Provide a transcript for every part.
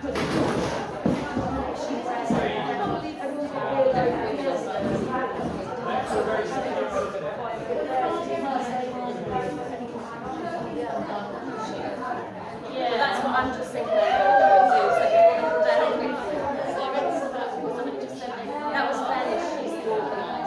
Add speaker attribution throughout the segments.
Speaker 1: Yeah, that's what I'm just thinking. That was fairly easy organised.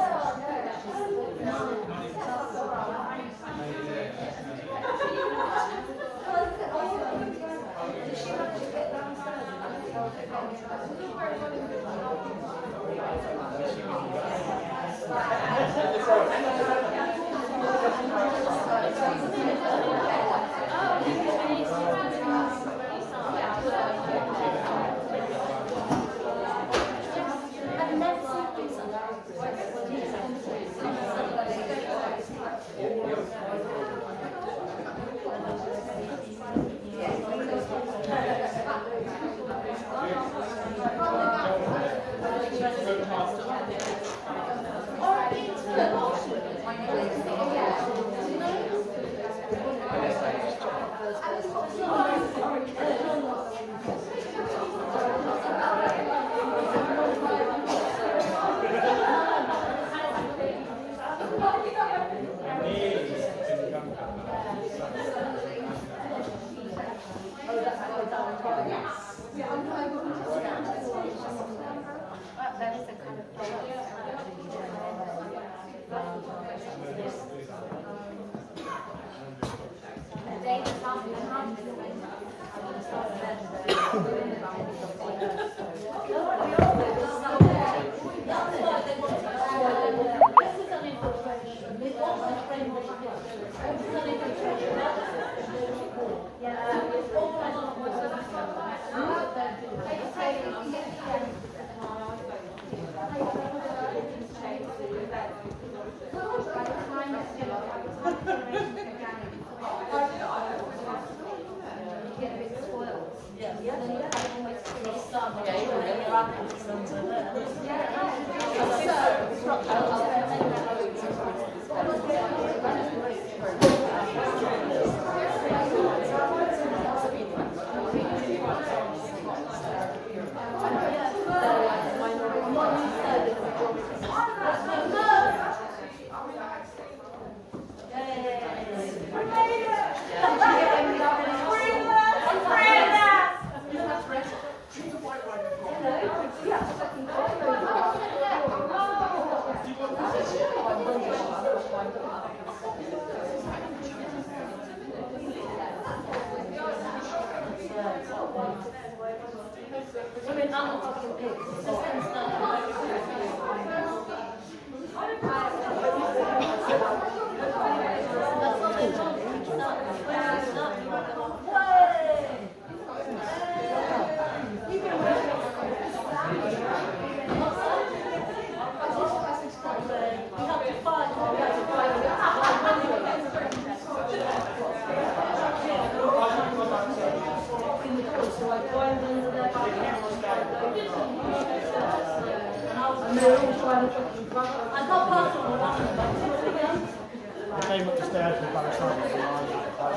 Speaker 2: Came up the stairs with by the side of the line,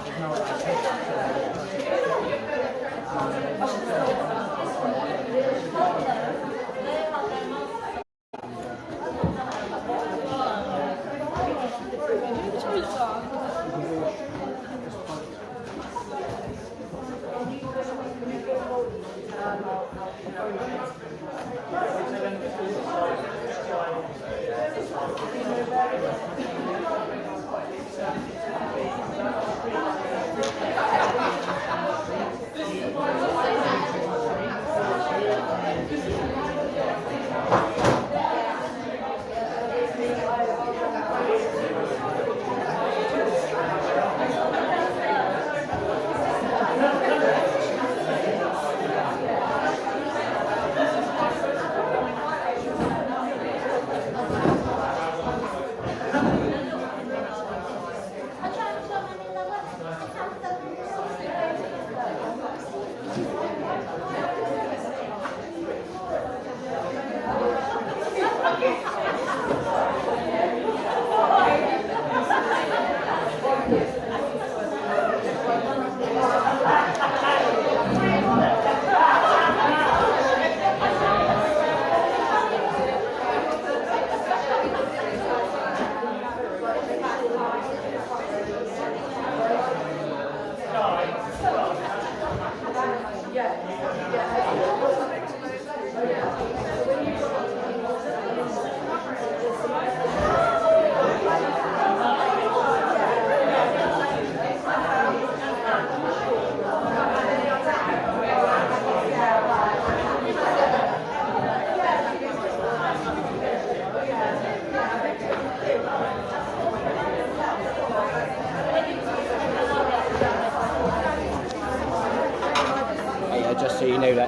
Speaker 2: there's no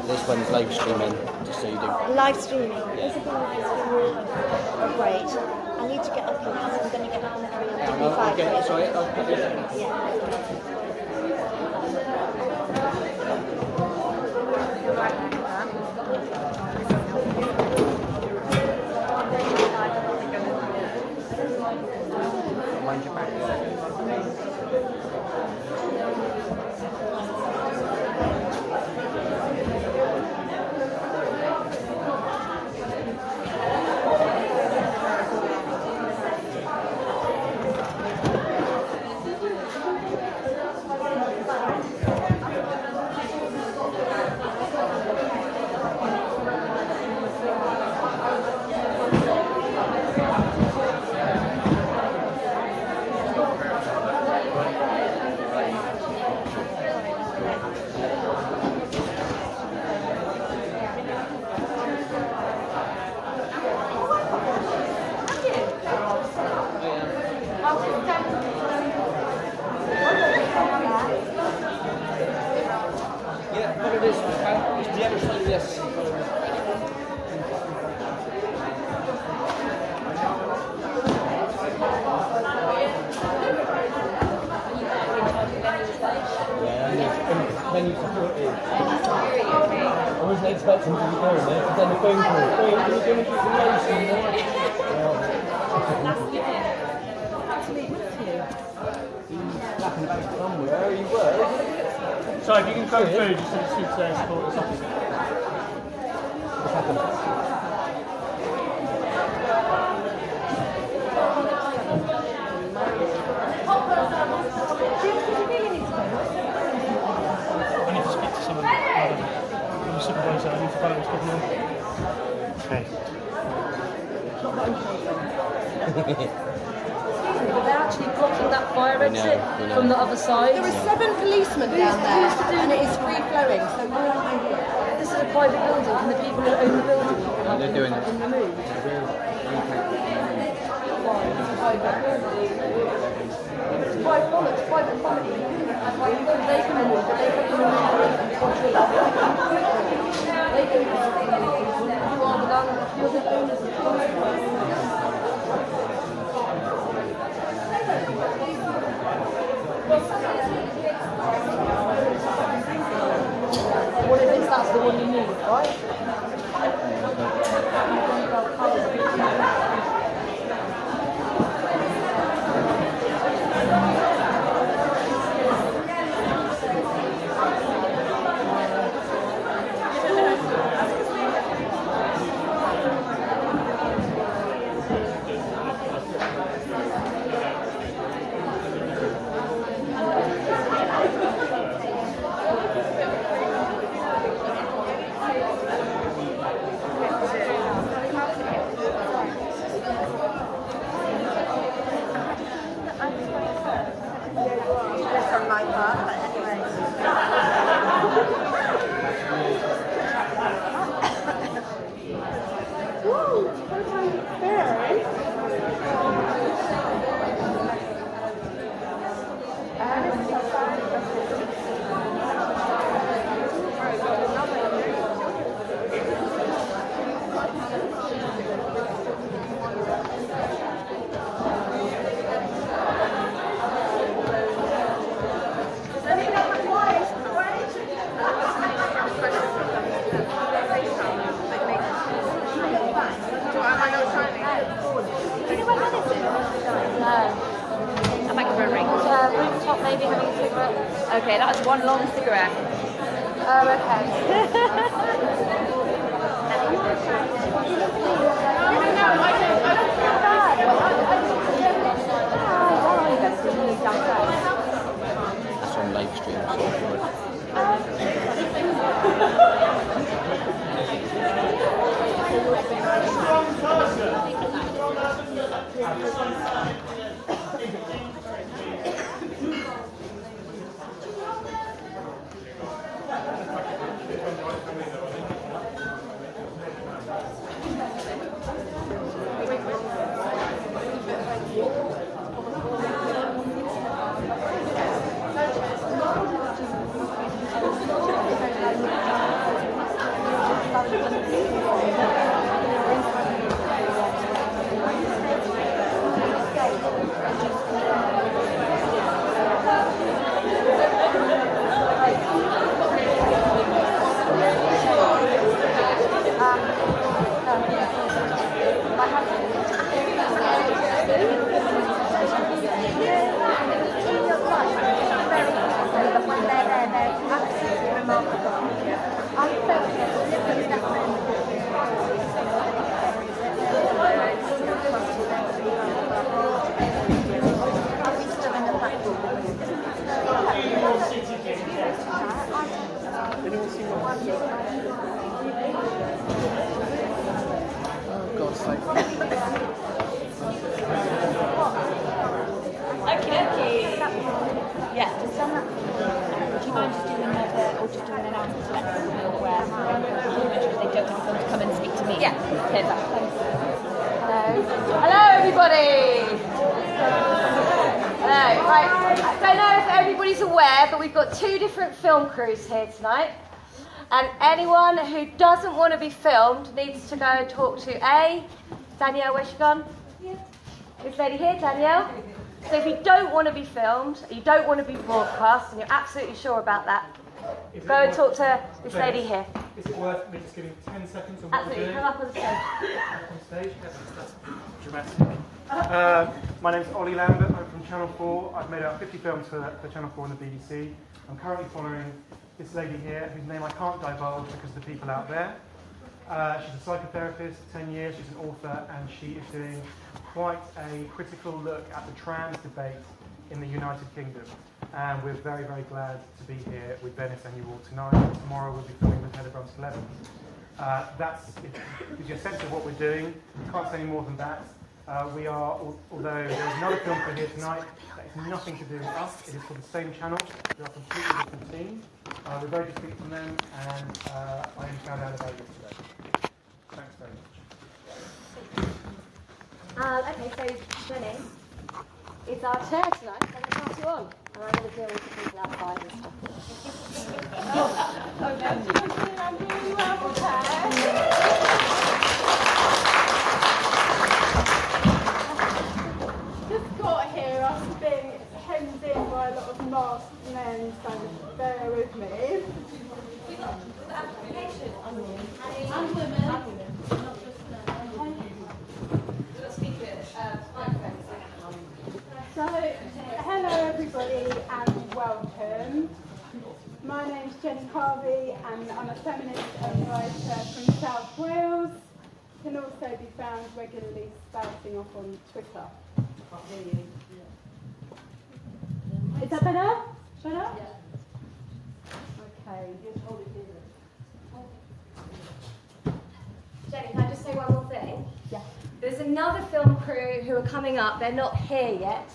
Speaker 3: this one's live streaming, just so you do.
Speaker 1: Live streaming. This will be live streaming. Oh, great. I need to get up here because I'm going to get up in 3:55.
Speaker 3: Okay, sorry, I'll put this in.
Speaker 1: Yeah.
Speaker 3: Mind your back. Yeah, what it is, it's the other side of this. Then you support it. I wasn't expecting to be going there, but then the phone call. Wait, are you going to keep the motion there? Somewhere, you were.
Speaker 2: So if you can go through, just so it should support us opposite.
Speaker 3: What's happened?
Speaker 2: I need to speak to someone. I'm a supervisor, I need to follow what's going on. Okay.
Speaker 4: They're actually blocking that fire exit from the other side.
Speaker 5: There are 7 policemen down there, and it is free flowing. So why am I here?
Speaker 4: This is a private building. Can the people who own the building have
Speaker 3: They're doing it.
Speaker 4: been removed? It's private bollocks, private property. They can remove it. They can remove it. They can remove it. You are the landlord. You're the owners of the property. What it is, that's the one you need, right?
Speaker 5: Less on my part, but anyway. Woo! Very.
Speaker 4: I'm back for a ring. Rooftop maybe having a cigarette. Okay, that was one long cigarette.
Speaker 5: Oh, okay.
Speaker 3: It's on live stream, so if you would.
Speaker 1: Yeah, just done that. Would you mind just doing another, or just doing an announcement to let people know where if they don't have them to come and speak to me?
Speaker 4: Yeah.
Speaker 1: Here's that.
Speaker 4: Hello. Hello, everybody. Hello. Right. I don't know if everybody's aware, but we've got 2 different film crews here tonight. And anyone who doesn't want to be filmed needs to go and talk to Danielle, where's she gone? Yeah. This lady here, Danielle. So if you don't want to be filmed, you don't want to be broadcast, and you're absolutely sure about that, go and talk to this lady here.
Speaker 2: Is it worth me just giving 10 seconds on what
Speaker 4: Absolutely,
Speaker 2: we're doing?
Speaker 4: come up on stage.
Speaker 2: On stage? That's dramatic. My name's Ollie Lambert, I'm from Channel 4. I've made about 50 films for Channel 4 and the BBC. I'm currently following this lady here, whose name I can't divulge because of the people out there. She's a psychotherapist, 10 years, she's an author, and she is doing quite a critical look at the trans debate in the United Kingdom. And we're very, very glad to be here with Venice and you all tonight. Tomorrow we'll be filming with Heather Brumston Evans. It gives you a sense of what we're doing. Can't say any more than that. We are, although there's another film for here tonight, that is nothing to do with us. It is for the same channel. We are a completely different team. We're very distinct from them, and I only found out about it today. Thanks very much.
Speaker 4: Okay, so Jenny is our chair tonight. I'm going to pass you on, and I'm going to deal with the people outside and stuff.
Speaker 6: Just got here after being hemmed in by a lot of masked men, so bear with me. And women. So, hello everybody and welcome. My name's Jenny Harvey and I'm a feminist and writer from South Wales. Can also be found regularly spouting off on Twitter. Can't hear you. Is that better? Better? Okay.
Speaker 4: Jenny, can I just say one more thing?
Speaker 6: Yeah.
Speaker 4: There's another film crew who are coming up. They're not here yet.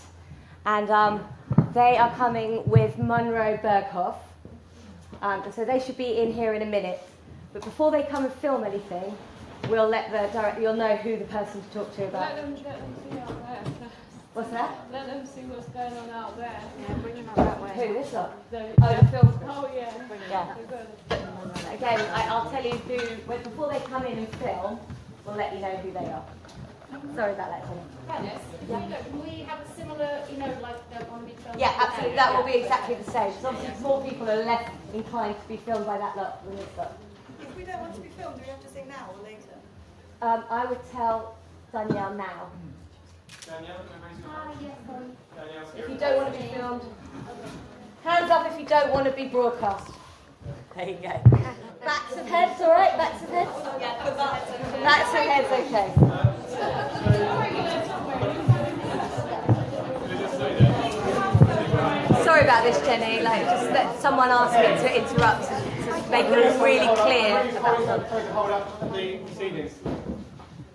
Speaker 4: And they are coming with Munro Berghoff. And so they should be in here in a minute. But before they come and film anything, we'll let the director, you'll know who the person to talk to about.
Speaker 6: Let them see out there.
Speaker 4: What's that?
Speaker 6: Let them see what's going on out there.
Speaker 1: Yeah, bring them out that way.
Speaker 4: Who, this lot?
Speaker 6: The
Speaker 4: film crew.
Speaker 6: Oh yeah.
Speaker 4: Yeah. Again, I'll tell you who, before they come in and film, we'll let you know who they are. Sorry about that, Jenny.
Speaker 7: Dennis, can we have a similar, like don't want to be filmed?
Speaker 4: Yeah, absolutely. That will be exactly the same. Because obviously more people are less inclined to be filmed by that lot than this lot.
Speaker 8: If we don't want to be filmed, do we have to say now or later?
Speaker 4: I would tell Danielle now.
Speaker 2: Danielle, can I raise your hand? Danielle's here.
Speaker 4: If you don't want to be filmed, hands up if you don't want to be broadcast. There you go. Backs of heads, all right? Backs of heads?
Speaker 1: Yeah,
Speaker 4: Backs of heads, okay. Sorry about this, Jenny. Just let someone ask me to interrupt to make it really clear about something.
Speaker 2: Sorry to hold up the proceedings.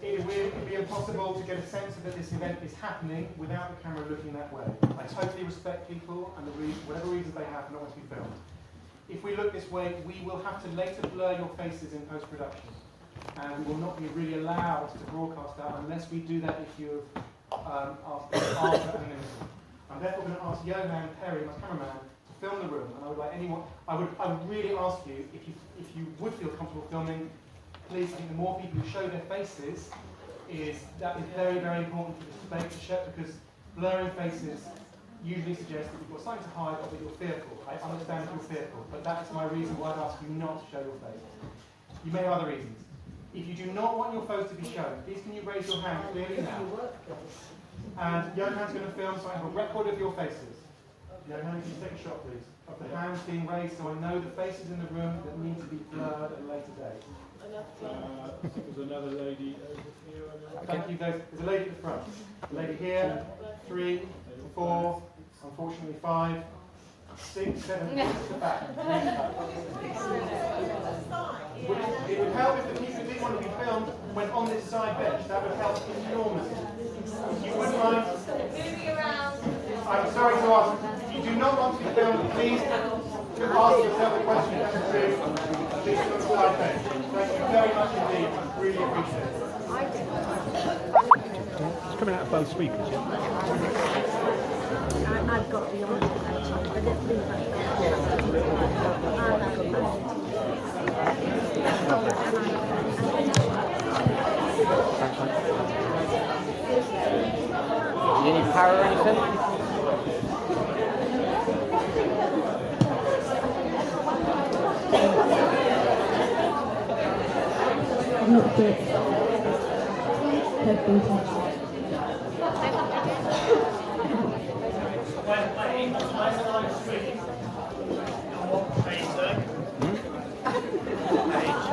Speaker 2: It would be impossible to get a sense that this event is happening without the camera looking that way. I totally respect people and whatever reasons they have not want to be filmed. If we look this way, we will have to later blur your faces in post-production. And we will not be really allowed to broadcast that unless we do that if you've asked after an interview. I'm therefore going to ask Johan Perry, my cameraman, to film the room. And I would like anyone, I would really ask you, if you would feel comfortable filming, please, I think the more people who show their faces, that is very, very important for this debate to show, because blurring faces usually suggests that you've got something to hide or that you're fearful. I understand if you're fearful, but that is my reason why I'd ask you not to show your face. You may have other reasons. If you do not want your face to be shown, please can you raise your hand clearly now? And Johan's going to film so I have a record of your faces. Johan, can you take a shot, please, of the hands being raised so I know the faces in the room that need to be blurred at a later date.
Speaker 3: There's another lady over here.
Speaker 2: Thank you. There's a lady at the front. A lady here, 3, 4, unfortunately 5, 6, 7, at the back. It would help if the people who didn't want to be filmed went on this side bench. That would help enormously. If you wouldn't mind.
Speaker 4: Moving around.
Speaker 2: I'm sorry to ask, if you do not want to be filmed, please ask yourself a question to this slide deck. Thank you very much indeed. I really appreciate it.
Speaker 3: It's coming out of both speakers, yeah?
Speaker 5: I've got the on page. I didn't think
Speaker 3: Do you need power or anything?
Speaker 6: Not good. They've been touched.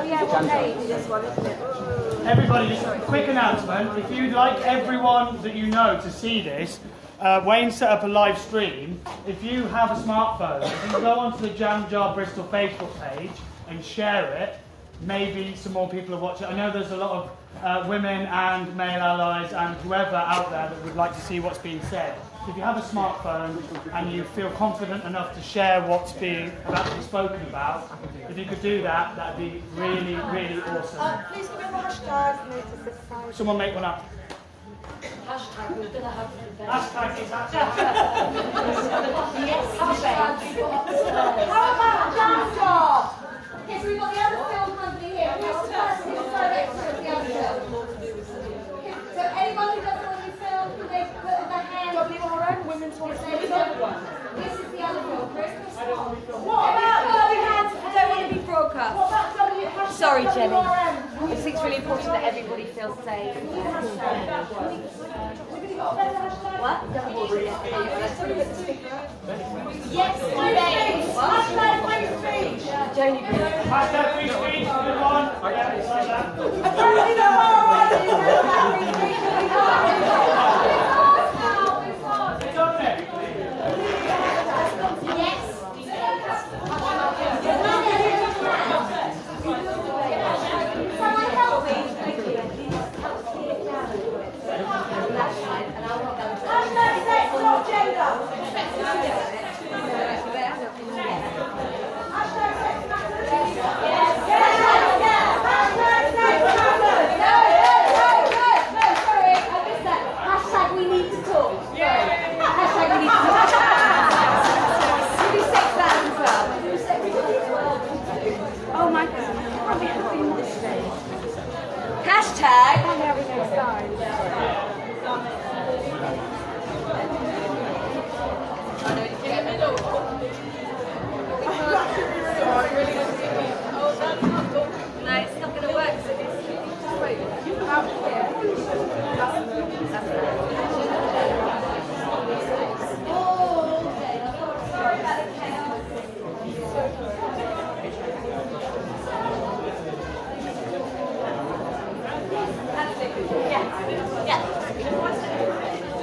Speaker 5: oh yeah, what page is this one, isn't it?
Speaker 9: Everybody, just a quick announcement. If you'd like everyone that you know to see this, Wayne set up a live stream. If you have a smartphone, you can go onto the Jam Jar Bristol Facebook page and share it. Maybe some more people will watch it. I know there's a lot of women and male allies and whoever out there that would like to see what's being said. If you have a smartphone and you feel confident enough to share what's being about to be spoken about, if you could do that, that'd be really, really awesome.
Speaker 8: Please give me the hashtag.
Speaker 9: Someone make one up.
Speaker 7: Hashtag, we're going to have
Speaker 9: Hashtag is
Speaker 7: Yes, hashtag.
Speaker 4: How about Jam Jar? Okay, so we've got the other film company here. Who's the person who's the director of the other film? Okay, so anyone who doesn't want to be filmed, can they put their hand?
Speaker 8: WRN, Women's Rights.
Speaker 4: This is the other film.
Speaker 8: What about
Speaker 5: I don't want to be broadcast.
Speaker 8: What about hashtag
Speaker 5: Sorry, Jenny.
Speaker 8: WRN?
Speaker 5: I just think it's really important that everybody feels safe. What?
Speaker 4: Yes, my name. Hashtag free speech.
Speaker 5: Joni.
Speaker 9: Hashtag free speech, everyone. Yeah, it's like that.
Speaker 4: Apparently there are already hashtag free speech.
Speaker 9: It's on there.
Speaker 4: Someone help me. Hashtag sex, not gender. Hashtag sex matters. Yes. Hashtag sex matters. No, sorry, I missed that. Hashtag we need to talk. Hashtag we need to talk.
Speaker 5: Who says that as well? Oh my God. Hashtag. No, it's not going to work.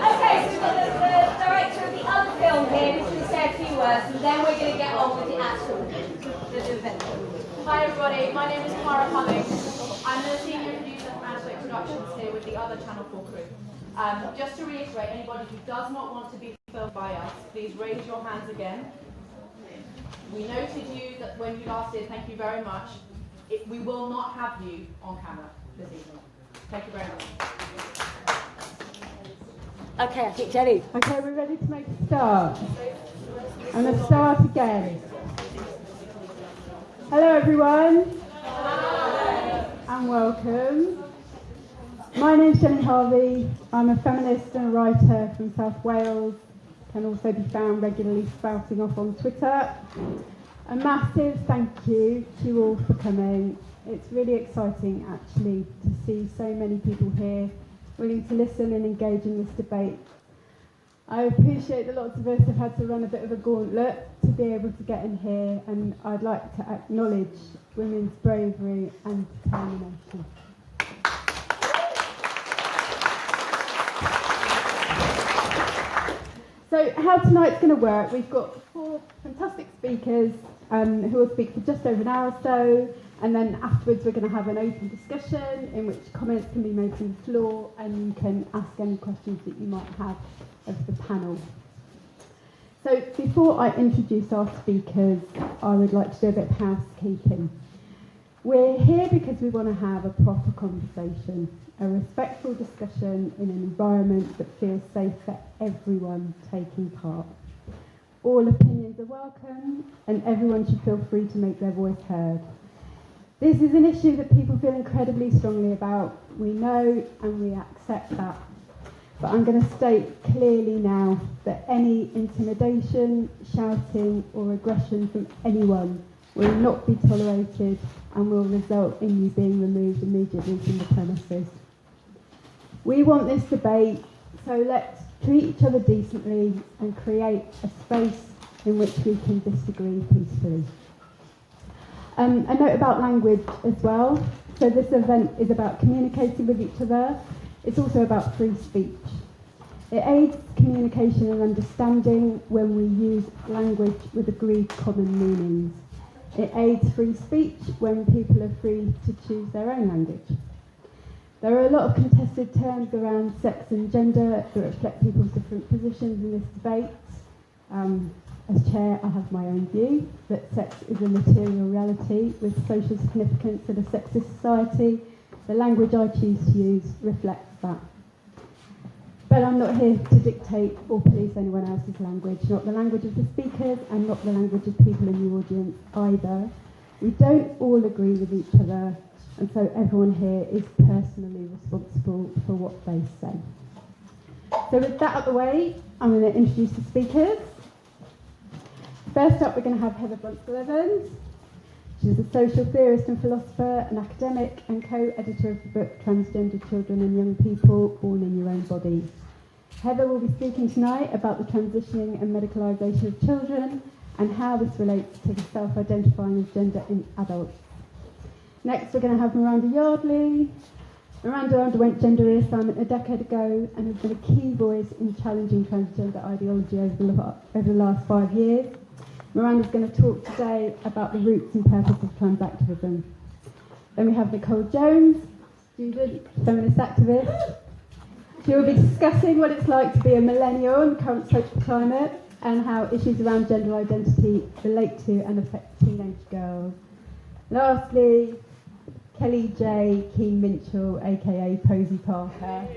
Speaker 4: Okay, so we've got the director of the other film here who's going to say a few words, and then we're going to get on with the actual event.
Speaker 1: Hi everybody, my name is Clara Cummings. I'm the senior producer from Aspect Productions here with the other Channel 4 crew. Just to reiterate, anybody who does not want to be filmed by us, please raise your hands again. We noted you that when you last did, thank you very much. We will not have you on camera this evening. Thank you very much.
Speaker 5: Okay, I think Jenny.
Speaker 6: Okay, we're ready to make a start. I'm going to start again. Hello everyone. Hi. And welcome. My name's Jenny Harvey. I'm a feminist and a writer from South Wales. Can also be found regularly spouting off on Twitter. A massive thank you to you all for coming. It's really exciting actually to see so many people here willing to listen and engage in this debate. I appreciate that lots of us have had to run a bit of a gauntlet to be able to get in here, and I'd like to acknowledge women's bravery and determination. So how tonight's going to work, we've got 4 fantastic speakers who will speak for just over an hour or so, and then afterwards we're going to have an open discussion in which comments can be made from the floor and you can ask any questions that you might have of the panel. So before I introduce our speakers, I would like to do a bit of housekeeping. We're here because we want to have a proper conversation, a respectful discussion in an environment that feels safe for everyone taking part. All opinions are welcome and everyone should feel free to make their voice heard. This is an issue that people feel incredibly strongly about. We know and we accept that. But I'm going to state clearly now that any intimidation, shouting or aggression from anyone will not be tolerated and will result in you being removed immediately from the premises. We want this debate, so let's treat each other decently and create a space in which we can disagree peacefully. A note about language as well. So this event is about communicating with each other. It's also about free speech. It aids communication and understanding when we use language with agreed common meanings. It aids free speech when people are free to choose their own language. There are a lot of contested terms around sex and gender that reflect people's different positions in this debate. As chair, I have my own view that sex is a material reality with social significance in a sexist society. The language I choose to use reflects that. But I'm not here to dictate or police anyone else's language, not the language of the speakers and not the language of people in the audience either. We don't all agree with each other, and so everyone here is personally responsible for what they say. So with that out of the way, I'm going to introduce the speakers. First up, we're going to have Heather Brunstall-Evans. She's a social theorist and philosopher, an academic and co-editor of the book Transgender Children and Young People, Born in Your Own Body. Heather will be speaking tonight about the transitioning and medicalisation of children and how this relates to the self-identifying of gender in adults. Next, we're going to have Miranda Yardley. Miranda underwent gender reassignment a decade ago and has been a key voice in challenging transgender ideology over the last 5 years. Miranda's going to talk today about the roots and purpose of trans activism. Then we have Nicole Jones, student, feminist activist. She will be discussing what it's like to be a millennial in the current social climate and how issues around gender identity relate to and affect teenage girls. Lastly, Kelly J. Keane-Minchell, aka Posy Parker.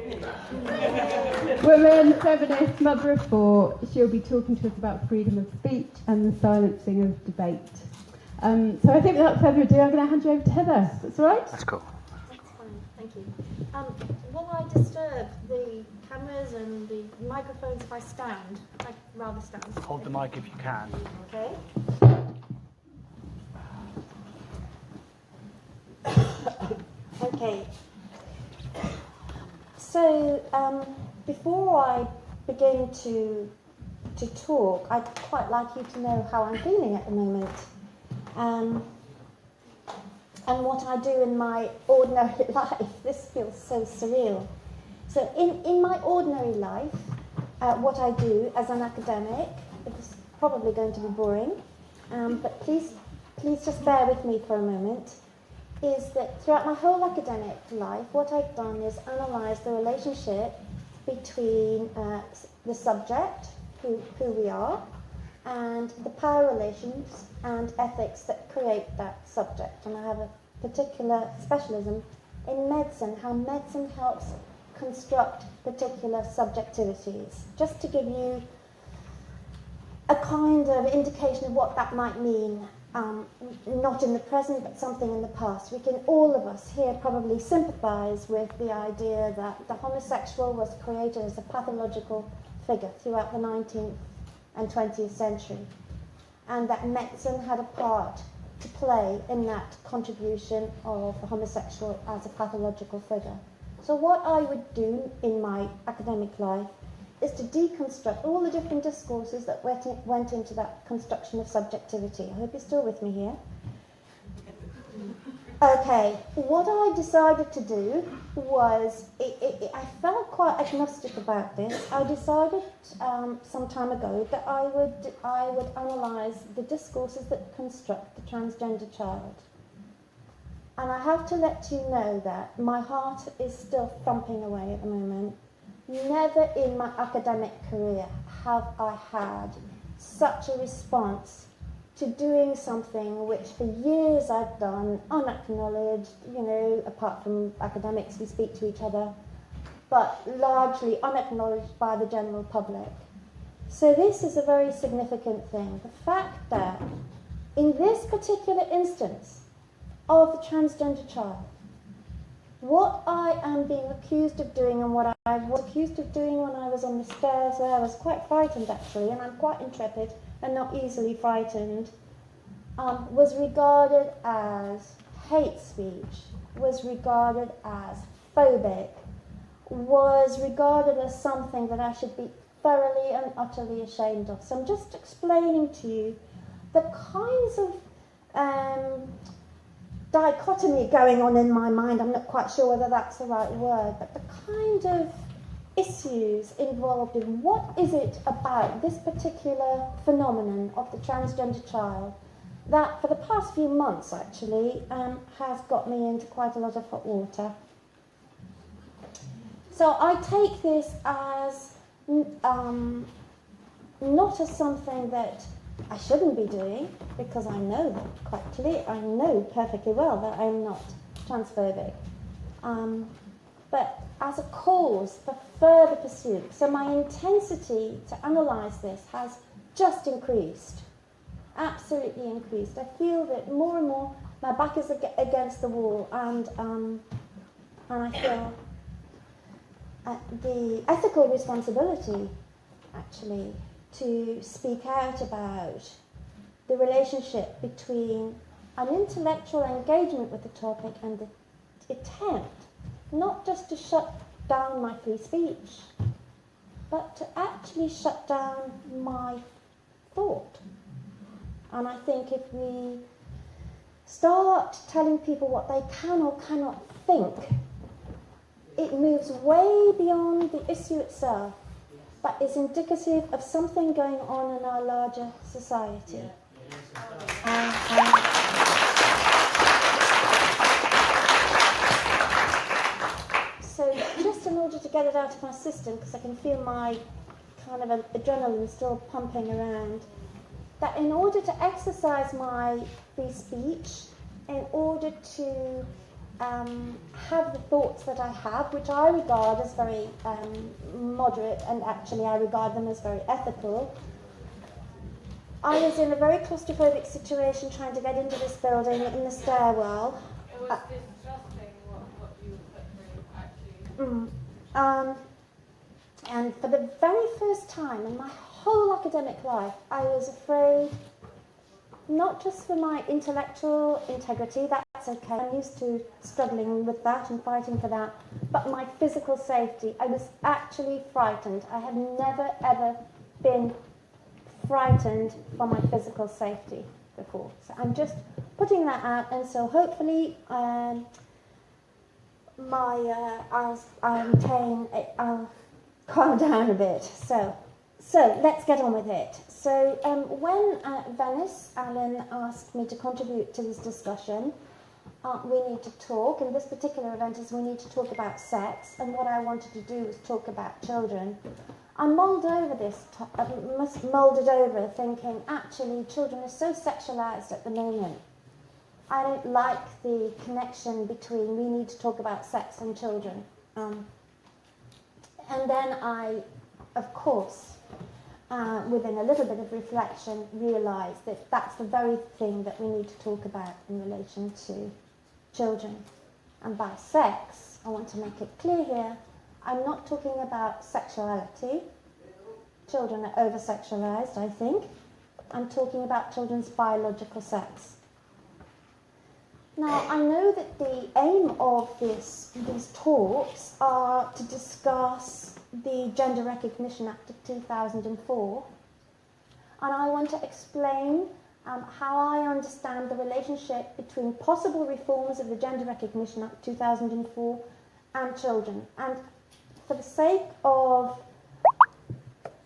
Speaker 6: Woman, feminist, mother of four. She'll be talking to us about freedom of speech and the silencing of debate. So I think without further ado, I'm going to hand you over to Heather. That's all right?
Speaker 10: That's cool.
Speaker 11: That's fine, thank you. Will I disturb the cameras and the microphones if I stand? I'd rather stand.
Speaker 9: Hold the mic if you can.
Speaker 11: Okay. Okay. So before I begin to talk, I'd quite like you to know how I'm feeling at the moment, and what I do in my ordinary life. This feels so surreal. So in my ordinary life, what I do as an academic, it's probably going to be boring, but please just bear with me for a moment, is that throughout my whole academic life, what I've done is analyse the relationship between the subject, who we are, and the power relations and ethics that create that subject. And I have a particular specialism in medicine, how medicine helps construct particular subjectivities. Just to give you a kind of indication of what that might mean, not in the present, but something in the past. We can, all of us here, probably sympathise with the idea that the homosexual was created as a pathological figure throughout the 19th and 20th century, and that medicine had a part to play in that contribution of the homosexual as a pathological figure. So what I would do in my academic life is to deconstruct all the different discourses that went into that construction of subjectivity. I hope you're still with me here. Okay, what I decided to do was, I felt quite agnostic about this. I decided some time ago that I would analyse the discourses that construct the transgender child. And I have to let you know that my heart is still thumping away at the moment. Never in my academic career have I had such a response to doing something which for years I've done, unacknowledged, apart from academics who speak to each other, but largely unacknowledged by the general public. So this is a very significant thing. The fact that in this particular instance of the transgender child, what I am being accused of doing and what I was accused of doing when I was on the stairs there, I was quite frightened actually, and I'm quite intrepid and not easily frightened, was regarded as hate speech, was regarded as phobic, was regarded as something that I should be thoroughly and utterly ashamed of. So I'm just explaining to you the kinds of dichotomy going on in my mind. I'm not quite sure whether that's the right word, but the kind of issues involved in what is it about this particular phenomenon of the transgender child that for the past few months actually has got me into quite a lot of hot water. So I take this as not as something that I shouldn't be doing, because I know that quite clearly, I know perfectly well that I'm not transphobic, but as a cause for further pursuit. So my intensity to analyse this has just increased, absolutely increased. I feel that more and more my back is against the wall, and I feel the ethical responsibility, actually, to speak out about the relationship between an intellectual engagement with the topic and the attempt not just to shut down my free speech, but to actually shut down my thought. And I think if we start telling people what they can or cannot think, it moves way beyond the issue itself, but is indicative of something going on in our larger society. So just in order to get it out of my system, because I can feel my kind of adrenaline still pumping around, that in order to exercise my free speech, in order to have the thoughts that I have, which I regard as very moderate, and actually I regard them as very ethical. I was in a very claustrophobic situation trying to get into this building in the stairwell.
Speaker 1: It was disgusting what you put through, actually.
Speaker 11: And for the very first time in my whole academic life, I was afraid, not just for my intellectual integrity, that's okay, I'm used to struggling with that and fighting for that, but my physical safety. I was actually frightened. I have never ever been frightened for my physical safety before. So I'm just putting that out, and so hopefully I'll calm down a bit. So let's get on with it. So when Venice Allen asked me to contribute to this discussion, we need to talk, and this particular event is we need to talk about sex, and what I wanted to do was talk about children. I mulled over this, mulled it over, thinking, actually, children are so sexualized at the moment. I don't like the connection between we need to talk about sex and children. And then I, of course, within a little bit of reflection, realised that that's the very thing that we need to talk about in relation to children. And by sex, I want to make it clear here, I'm not talking about sexuality. Children are over-sexualised, I think. I'm talking about children's biological sex. Now, I know that the aim of these talks are to discuss the Gender Recognition Act of 2004, and I want to explain how I understand the relationship between possible reforms of the Gender Recognition Act 2004 and children. And for the sake of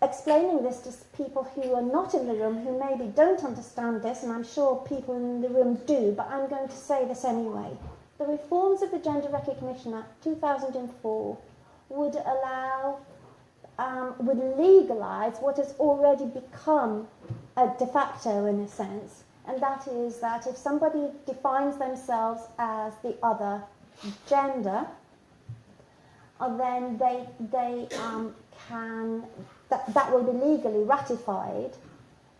Speaker 11: explaining this to people who are not in the room, who maybe don't understand this, and I'm sure people in the room do, but I'm going to say this anyway. The reforms of the Gender Recognition Act 2004 would allow would legalise what has already become a de facto in a sense, and that is that if somebody defines themselves as the other gender, then they can, that will be legally ratified.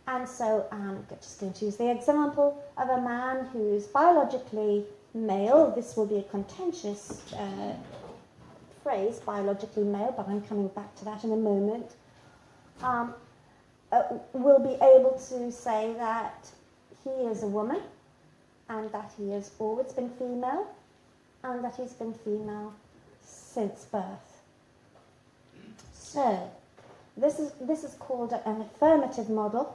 Speaker 11: And so I'm just going to use the example of a man who's biologically male. This will be a contentious phrase, biologically male, but I'm coming back to that in a moment. Will be able to say that he is a woman and that he has always been female and that he's been female since birth. So this is called an affirmative model,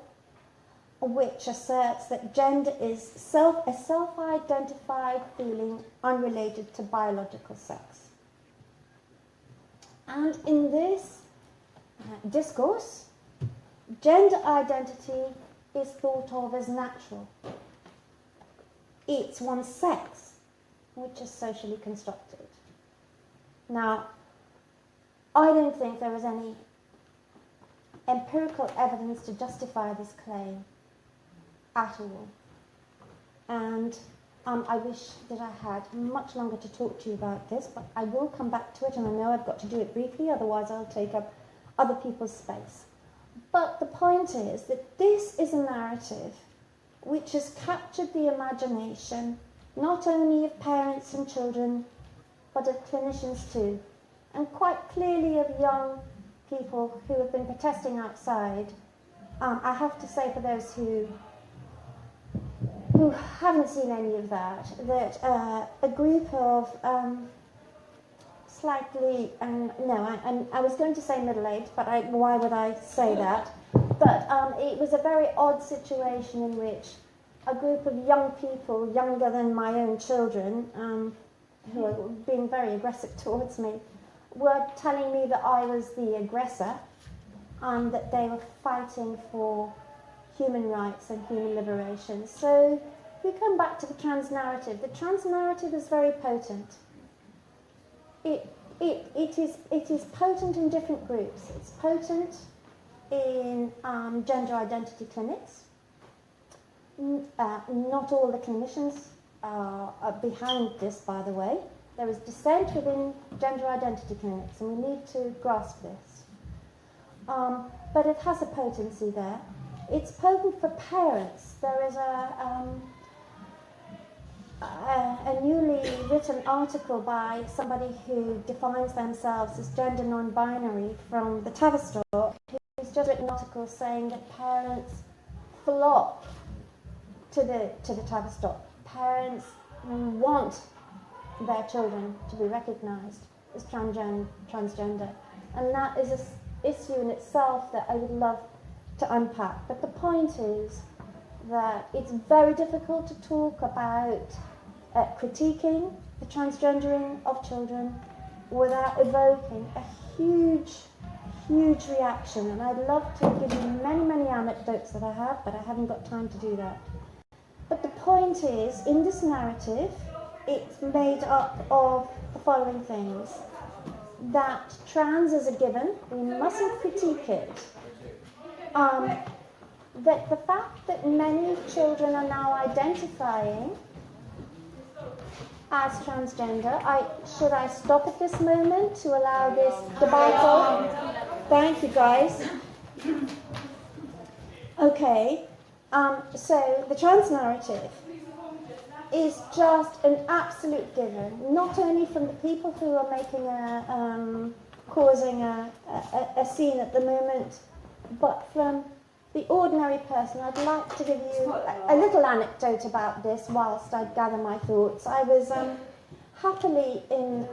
Speaker 11: which asserts that gender is a self-identified feeling unrelated to biological sex. And in this discourse, gender identity is thought of as natural. It's one's sex, which is socially constructed. Now, I don't think there is any empirical evidence to justify this claim at all. And I wish that I had much longer to talk to you about this, but I will come back to it, and I know I've got to do it briefly, otherwise I'll take up other people's space. But the point is that this is a narrative which has captured the imagination not only of parents and children, but of clinicians too, and quite clearly of young people who have been protesting outside. I have to say, for those who haven't seen any of that, that a group of slightly, I was going to say middle-aged, but why would I say that? But it was a very odd situation in which a group of young people, younger than my own children, who were being very aggressive towards me, were telling me that I was the aggressor and that they were fighting for human rights and human liberation. So we come back to the trans narrative. The trans narrative is very potent. It is potent in different groups. It's potent in gender identity clinics. Not all the clinicians are behind this, by the way. There is dissent within gender identity clinics, and we need to grasp this. But it has a potency there. It's potent for parents. There is a newly written article by somebody who defines themselves as gender non-binary from the Tavistock, who's just written an article saying that parents flock to the Tavistock. Parents want their children to be recognised as transgender, and that is an issue in itself that I would love to unpack. But the point is that it's very difficult to talk about critiquing the transgendering of children without evoking a huge reaction. And I'd love to give you many anecdotes that I have, but I haven't got time to do that. But the point is, in this narrative, it's made up of the following things. That trans is a given, we mustn't critique it. That the fact that many children are now identifying as transgender, should I stop at this moment to allow this debacle? Thank you, guys. Okay, so the trans narrative is just an absolute given, not only from the people who are making causing a scene at the moment, but from the ordinary person. I'd like to give you a little anecdote about this whilst I gather my thoughts. I was happily in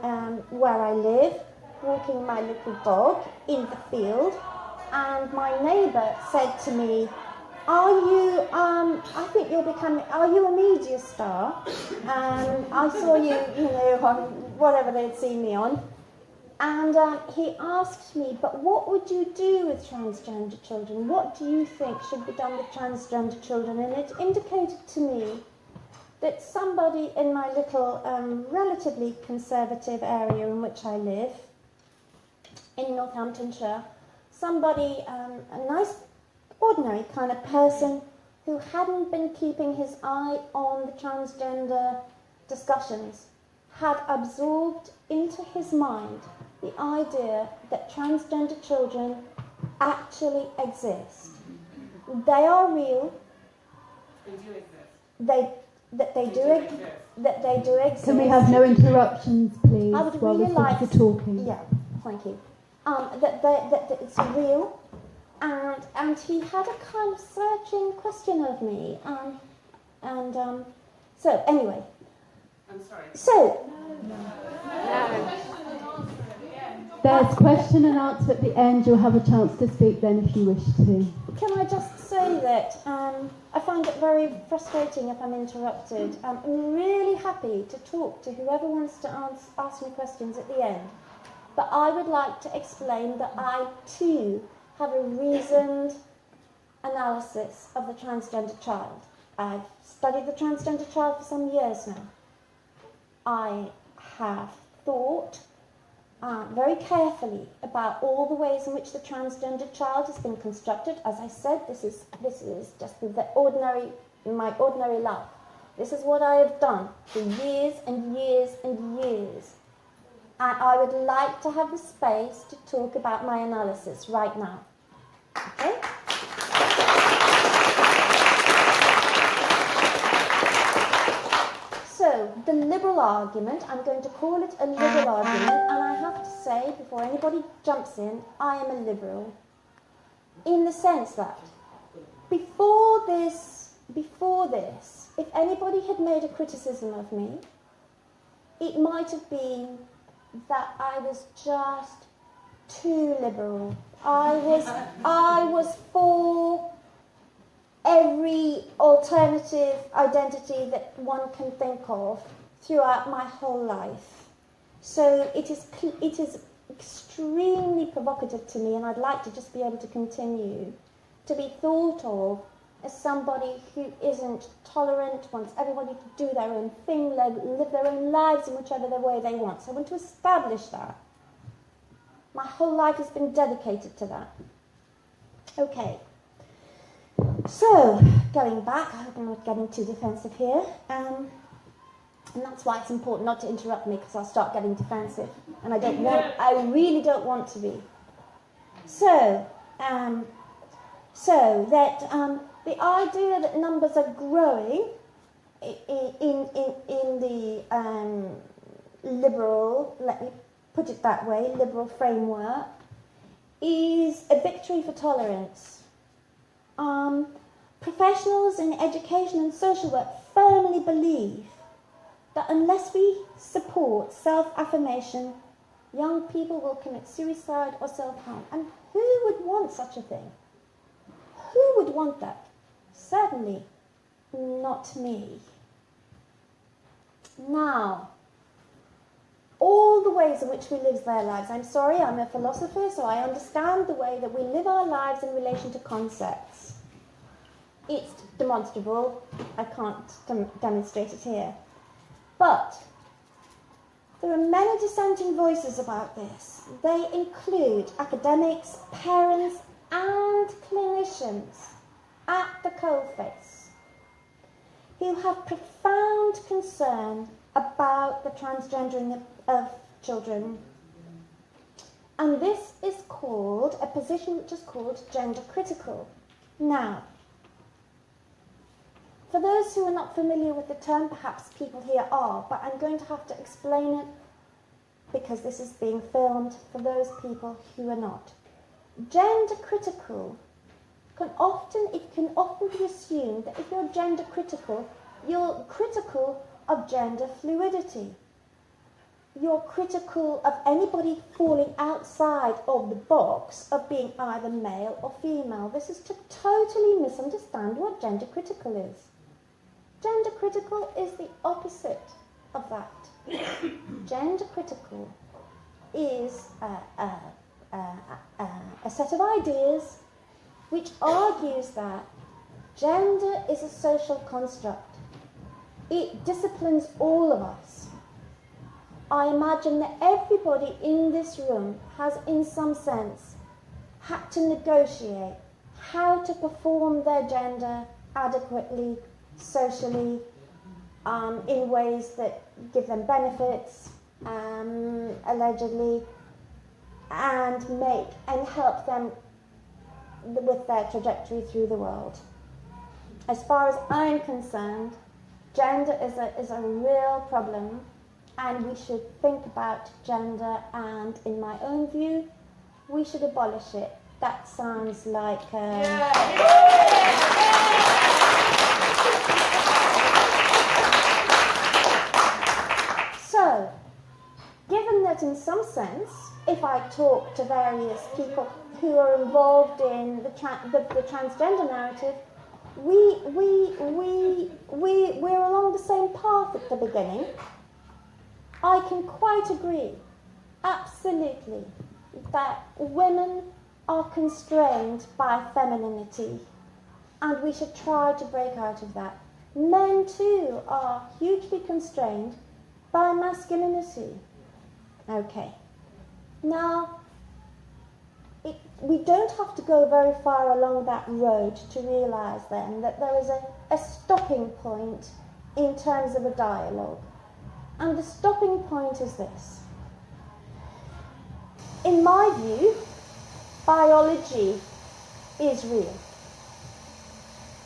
Speaker 11: where I live, walking my little dog in the field, and my neighbour said to me, are you a media star? I saw you, on whatever they'd seen me on. And he asked me, but what would you do with transgender children? What do you think should be done with transgender children? And it indicated to me that somebody in my little relatively conservative area in which I live, in Northamptonshire, somebody, a nice, ordinary kind of person who hadn't been keeping his eye on the transgender discussions, had absorbed into his mind the idea that transgender children actually exist. They are real.
Speaker 8: They do exist.
Speaker 11: That they do exist.
Speaker 6: Can we have no interruptions, please,
Speaker 11: I would
Speaker 6: while
Speaker 11: really
Speaker 6: the
Speaker 11: like
Speaker 6: speakers are talking?
Speaker 11: Yeah, thank you. That it's real, and he had a kind of searching question of me, so anyway.
Speaker 8: I'm sorry.
Speaker 11: So.
Speaker 6: There's question and answer at the end. You'll have a chance to speak then if you wish to.
Speaker 11: Can I just say that I find it very frustrating if I'm interrupted. I'm really happy to talk to whoever wants to ask me questions at the end. But I would like to explain that I too have a reasoned analysis of the transgender child. I've studied the transgender child for some years now. I have thought very carefully about all the ways in which the transgender child has been constructed. As I said, this is just my ordinary life. This is what I have done for years and years and years. And I would like to have the space to talk about my analysis right now. Okay? So, the liberal argument, I'm going to call it a liberal argument, and I have to say, before anybody jumps in, I am a liberal. In the sense that, before this, if anybody had made a criticism of me, it might have been that I was just too liberal. I was for every alternative identity that one can think of throughout my whole life. So it is extremely provocative to me, and I'd like to just be able to continue to be thought of as somebody who isn't tolerant, wants everybody to do their own thing, live their own lives in whichever way they want. So I want to establish that. My whole life has been dedicated to that. Okay. So, going back, I hope I'm not getting too defensive here, and that's why it's important not to interrupt me, because I'll start getting defensive, and I really don't want to be. So the idea that numbers are growing in the liberal, let me put it that way, liberal framework, is a victory for tolerance. Professionals in education and social work firmly believe that unless we support self-affirmation, young people will commit suicide or self-harm. And who would want such a thing? Who would want that? Certainly not me. Now, all the ways in which we live their lives. I'm sorry, I'm a philosopher, so I understand the way that we live our lives in relation to concepts. It's demonstrable. I can't demonstrate it here. But there are many dissenting voices about this. They include academics, parents, and clinicians at the coalface who have profound concern about the transgendering of children. And this is called, a position which is called gender critical. Now, for those who are not familiar with the term, perhaps people here are, but I'm going to have to explain it because this is being filmed for those people who are not. Gender critical it can often be assumed that if you're gender critical, you're critical of gender fluidity. You're critical of anybody falling outside of the box of being either male or female. This is to totally misunderstand what gender critical is. Gender critical is the opposite of that. Gender critical is a set of ideas which argues that gender is a social construct. It disciplines all of us. I imagine that everybody in this room has, in some sense, had to negotiate how to perform their gender adequately, socially, in ways that give them benefits, allegedly, and help them with their trajectory through the world. As far as I'm concerned, gender is a real problem, and we should think about gender, and in my own view, we should abolish it. That sounds like... So, given that in some sense, if I talk to various people who are involved in the transgender narrative, we're along the same path at the beginning. I can quite agree, absolutely, that women are constrained by femininity, and we should try to break out of that. Men too are hugely constrained by masculinity. Okay. Now, we don't have to go very far along that road to realise then that there is a stopping point in terms of a dialogue. And the stopping point is this. In my view, biology is real.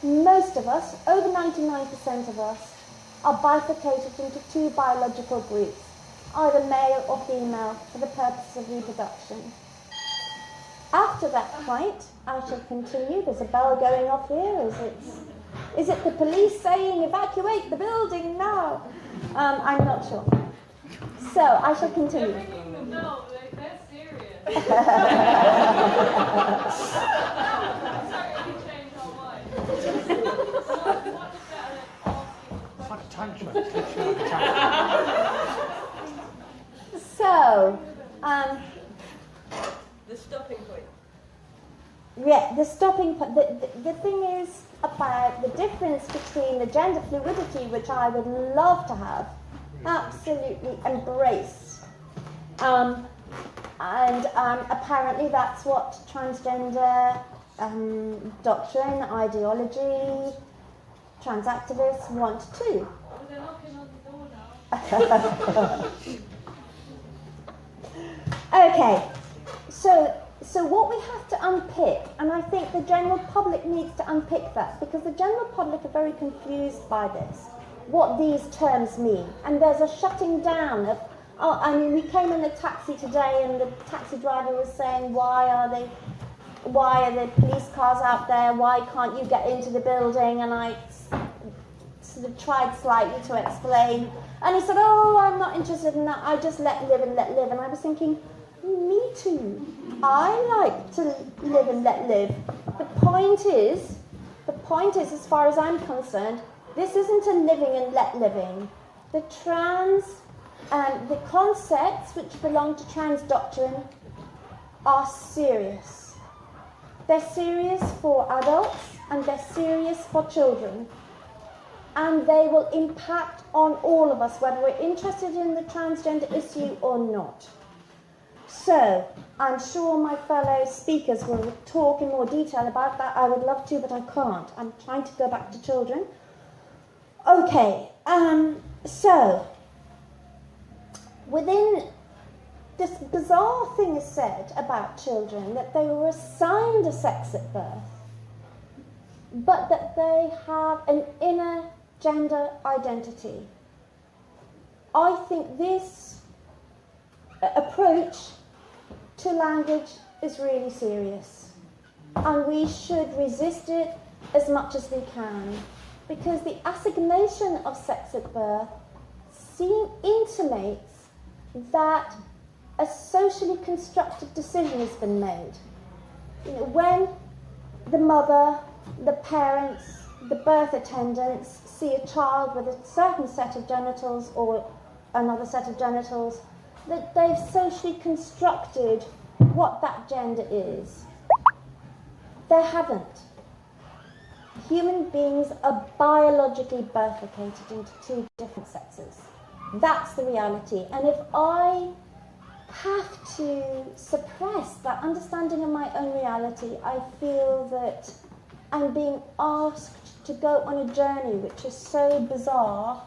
Speaker 11: Most of us, over 99% of us, are bifurcated into two biological groups, either male or female, for the purpose of reproduction. After that point, I shall continue. There's a bell going off here. Is it the police saying, evacuate the building now? I'm not sure. So, I shall continue.
Speaker 10: They're ringing the bell. They're serious. Totally changed our mind.
Speaker 9: It's like a tantrum.
Speaker 11: So,
Speaker 4: The stopping point.
Speaker 11: yeah, the stopping point. The thing is about the difference between the gender fluidity, which I would love to have absolutely embraced, and apparently that's what transgender doctrine, ideology, trans activists want too.
Speaker 10: Oh, they're knocking on the door now.
Speaker 11: Okay, so what we have to unpick, and I think the general public needs to unpick that, because the general public are very confused by this, what these terms mean. And there's a shutting down of, we came in a taxi today and the taxi driver was saying, why are the police cars out there, why can't you get into the building? And I sort of tried slightly to explain, and he said, oh, I'm not interested in that, I just let live and let live. And I was thinking, me too. I like to live and let live. The point is, as far as I'm concerned, this isn't a living and let living. The concepts which belong to trans doctrine are serious. They're serious for adults and they're serious for children. And they will impact on all of us, whether we're interested in the transgender issue or not. So, I'm sure my fellow speakers will talk in more detail about that. I would love to, but I can't. I'm trying to go back to children. Okay, so, within this bizarre thing is said about children, that they were assigned a sex at birth, but that they have an inner gender identity. I think this approach to language is really serious, and we should resist it as much as we can, because the assignation of sex at birth intimates that a socially constructed decision has been made. When the mother, the parents, the birth attendants see a child with a certain set of genitals or another set of genitals, that they've socially constructed what that gender is. They haven't. Human beings are biologically bifurcated into two different sexes. That's the reality. And if I have to suppress that understanding of my own reality. I feel that I'm being asked to go on a journey which is so bizarre.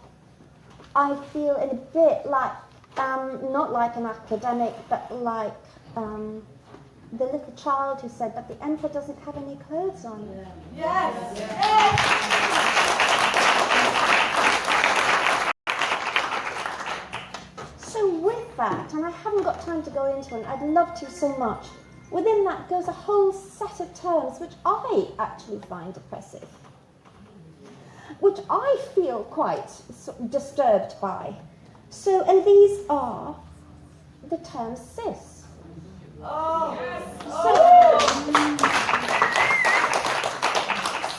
Speaker 11: I feel a bit like, not like an academic, but like the little child who said, but the emperor doesn't have any clothes on.
Speaker 6: Yes.
Speaker 11: So with that, and I haven't got time to go into it, I'd love to so much, within that goes a whole set of terms which I actually find oppressive, which I feel quite disturbed by. So, and these are the terms cis. So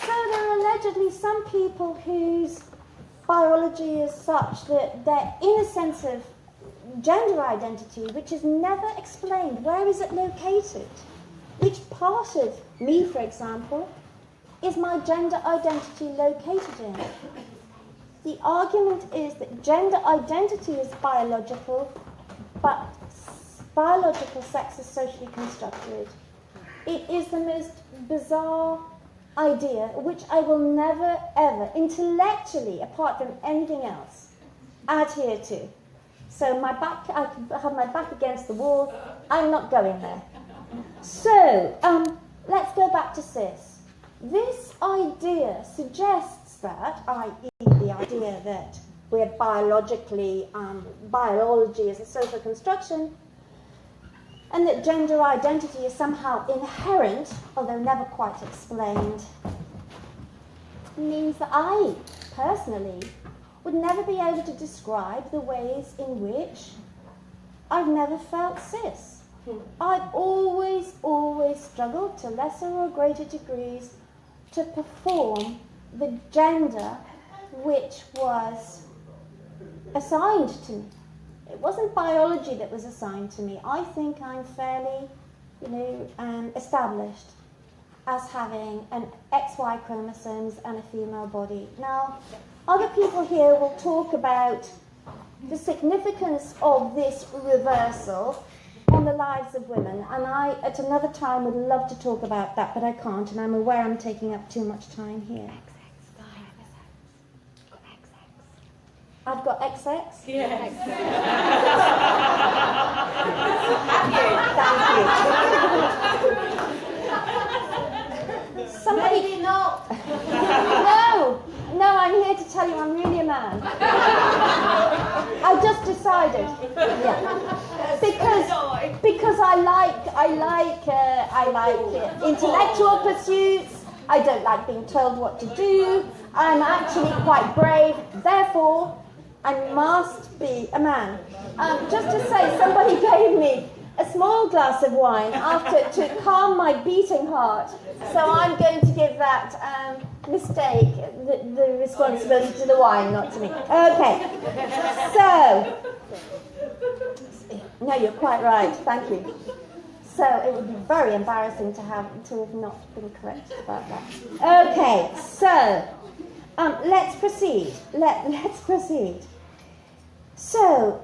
Speaker 11: there are allegedly some people whose biology is such that they're in a sense of gender identity which is never explained. Where is it located? Which part of me, for example, is my gender identity located in? The argument is that gender identity is biological, but biological sex is socially constructed. It is the most bizarre idea which I will never, ever, intellectually, apart from anything else, adhere to. So I have my back against the wall. I'm not going there. So, let's go back to cis. This idea suggests that, i.e. the idea that we're biologically, biology is a social construction, and that gender identity is somehow inherent, although never quite explained, means that I, personally, would never be able to describe the ways in which I've never felt cis. I've always struggled to lesser or greater degrees to perform the gender which was assigned to me. It wasn't biology that was assigned to me. I think I'm fairly, established as having an XY chromosomes and a female body. Now, other people here will talk about the significance of this reversal on the lives of women, and I, at another time, would love to talk about that, but I can't, and I'm aware I'm taking up too much time here. I've got XX?
Speaker 5: Yes.
Speaker 11: Thank you. Somebody... Maybe not. No, I'm here to tell you I'm really a man. I just decided. Yeah. Because I like intellectual pursuits. I don't like being told what to do. I'm actually quite brave. Therefore, I must be a man. Just to say, somebody gave me a small glass of wine to calm my beating heart. So I'm going to give that mistake the responsibility to the wine, not to me. Okay. So, no, you're quite right. Thank you. So it would be very embarrassing to have not been corrected about that. Okay. So. Let's proceed. Let's proceed. So,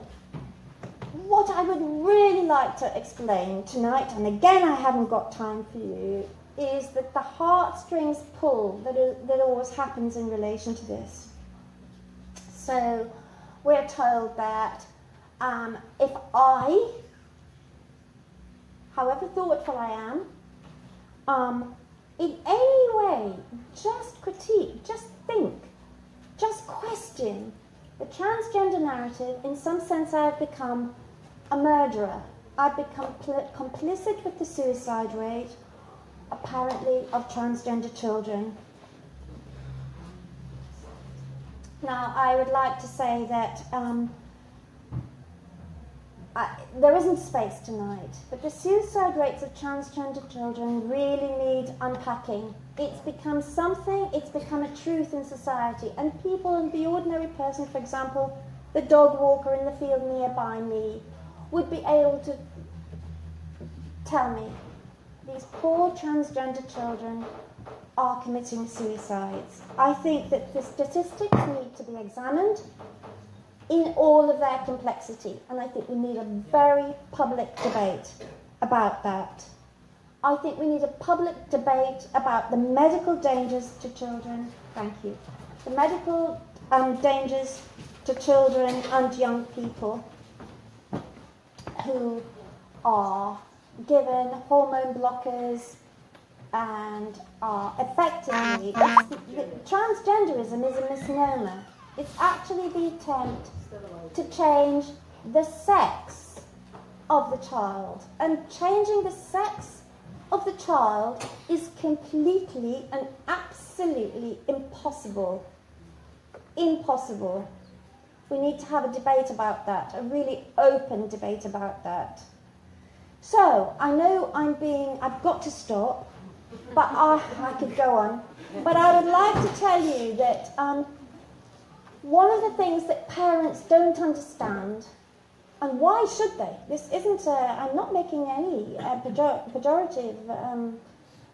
Speaker 11: what I would really like to explain tonight, and again I haven't got time for you, is that the heartstrings pull that always happens in relation to this. So, we're told that if I, however thoughtful I am, in any way, just critique, just think, just question the transgender narrative. In some sense, I've become a murderer. I've become complicit with the suicide rate, apparently, of transgender children. Now, I would like to say that there isn't space tonight, but the suicide rates of transgender children really need unpacking. It's become something, it's become a truth in society, and people, the ordinary person, for example, the dog walker in the field nearby me, would be able to tell me, these poor transgender children are committing suicides. I think that the statistics need to be examined, in all of their complexity. And I think we need a very public debate about that. I think we need a public debate about the medical dangers to children. Thank you. The medical dangers to children and young people who are given hormone blockers and are effectively, transgenderism is a misnomer. It's actually the attempt to change the sex of the child. And changing the sex of the child is completely and absolutely impossible. Impossible. We need to have a debate about that, a really open debate about that. So, I know I've got to stop, but I could go on. But I would like to tell you that one of the things that parents don't understand, and why should they? This isn't I'm not making any pejorative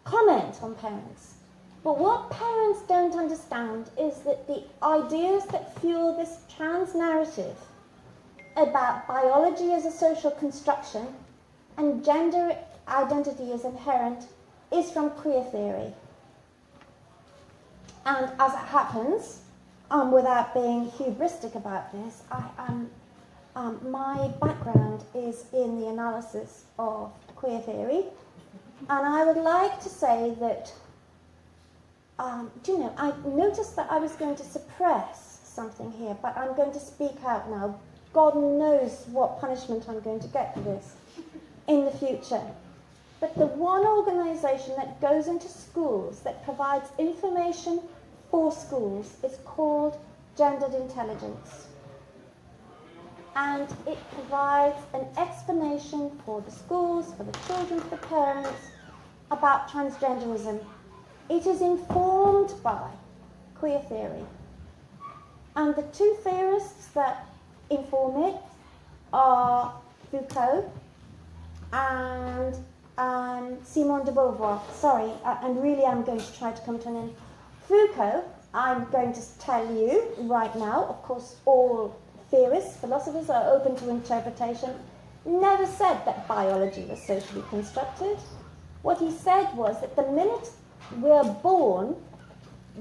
Speaker 11: comment on parents. But what parents don't understand is that the ideas that fuel this trans narrative about biology as a social construction and gender identity as inherent is from queer theory. And as it happens, without being hubristic about this, my background is in the analysis of queer theory, and I would like to say that, I noticed that I was going to suppress something here, but I'm going to speak out now. God knows what punishment I'm going to get for this in the future. But the one organisation that goes into schools that provides information for schools is called Gendered Intelligence. And it provides an explanation for the schools, for the children, for the parents, about transgenderism. It is informed by queer theory. And the two theorists that inform it are Foucault and Simone de Beauvoir. Sorry, and really I'm going to try to come to an end. Foucault, I'm going to tell you right now, of course all theorists, philosophers are open to interpretation, never said that biology was socially constructed. What he said was that the minute we're born,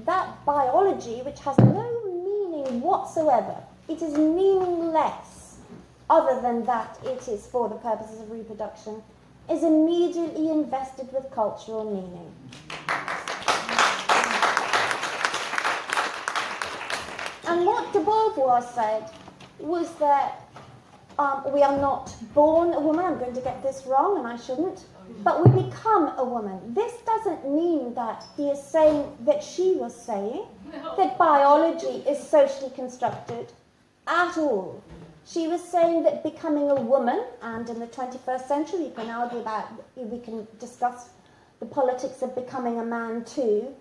Speaker 11: that biology, which has no meaning whatsoever, it is meaningless, other than that it is for the purposes of reproduction, is immediately invested with cultural meaning. And what de Beauvoir said was that we are not born a woman. I'm going to get this wrong, and I shouldn't. But we become a woman. This doesn't mean that he is saying that she was saying that biology is socially constructed at all. She was saying that becoming a woman, and in the 21st century we can argue about, we can discuss the politics of becoming a man too,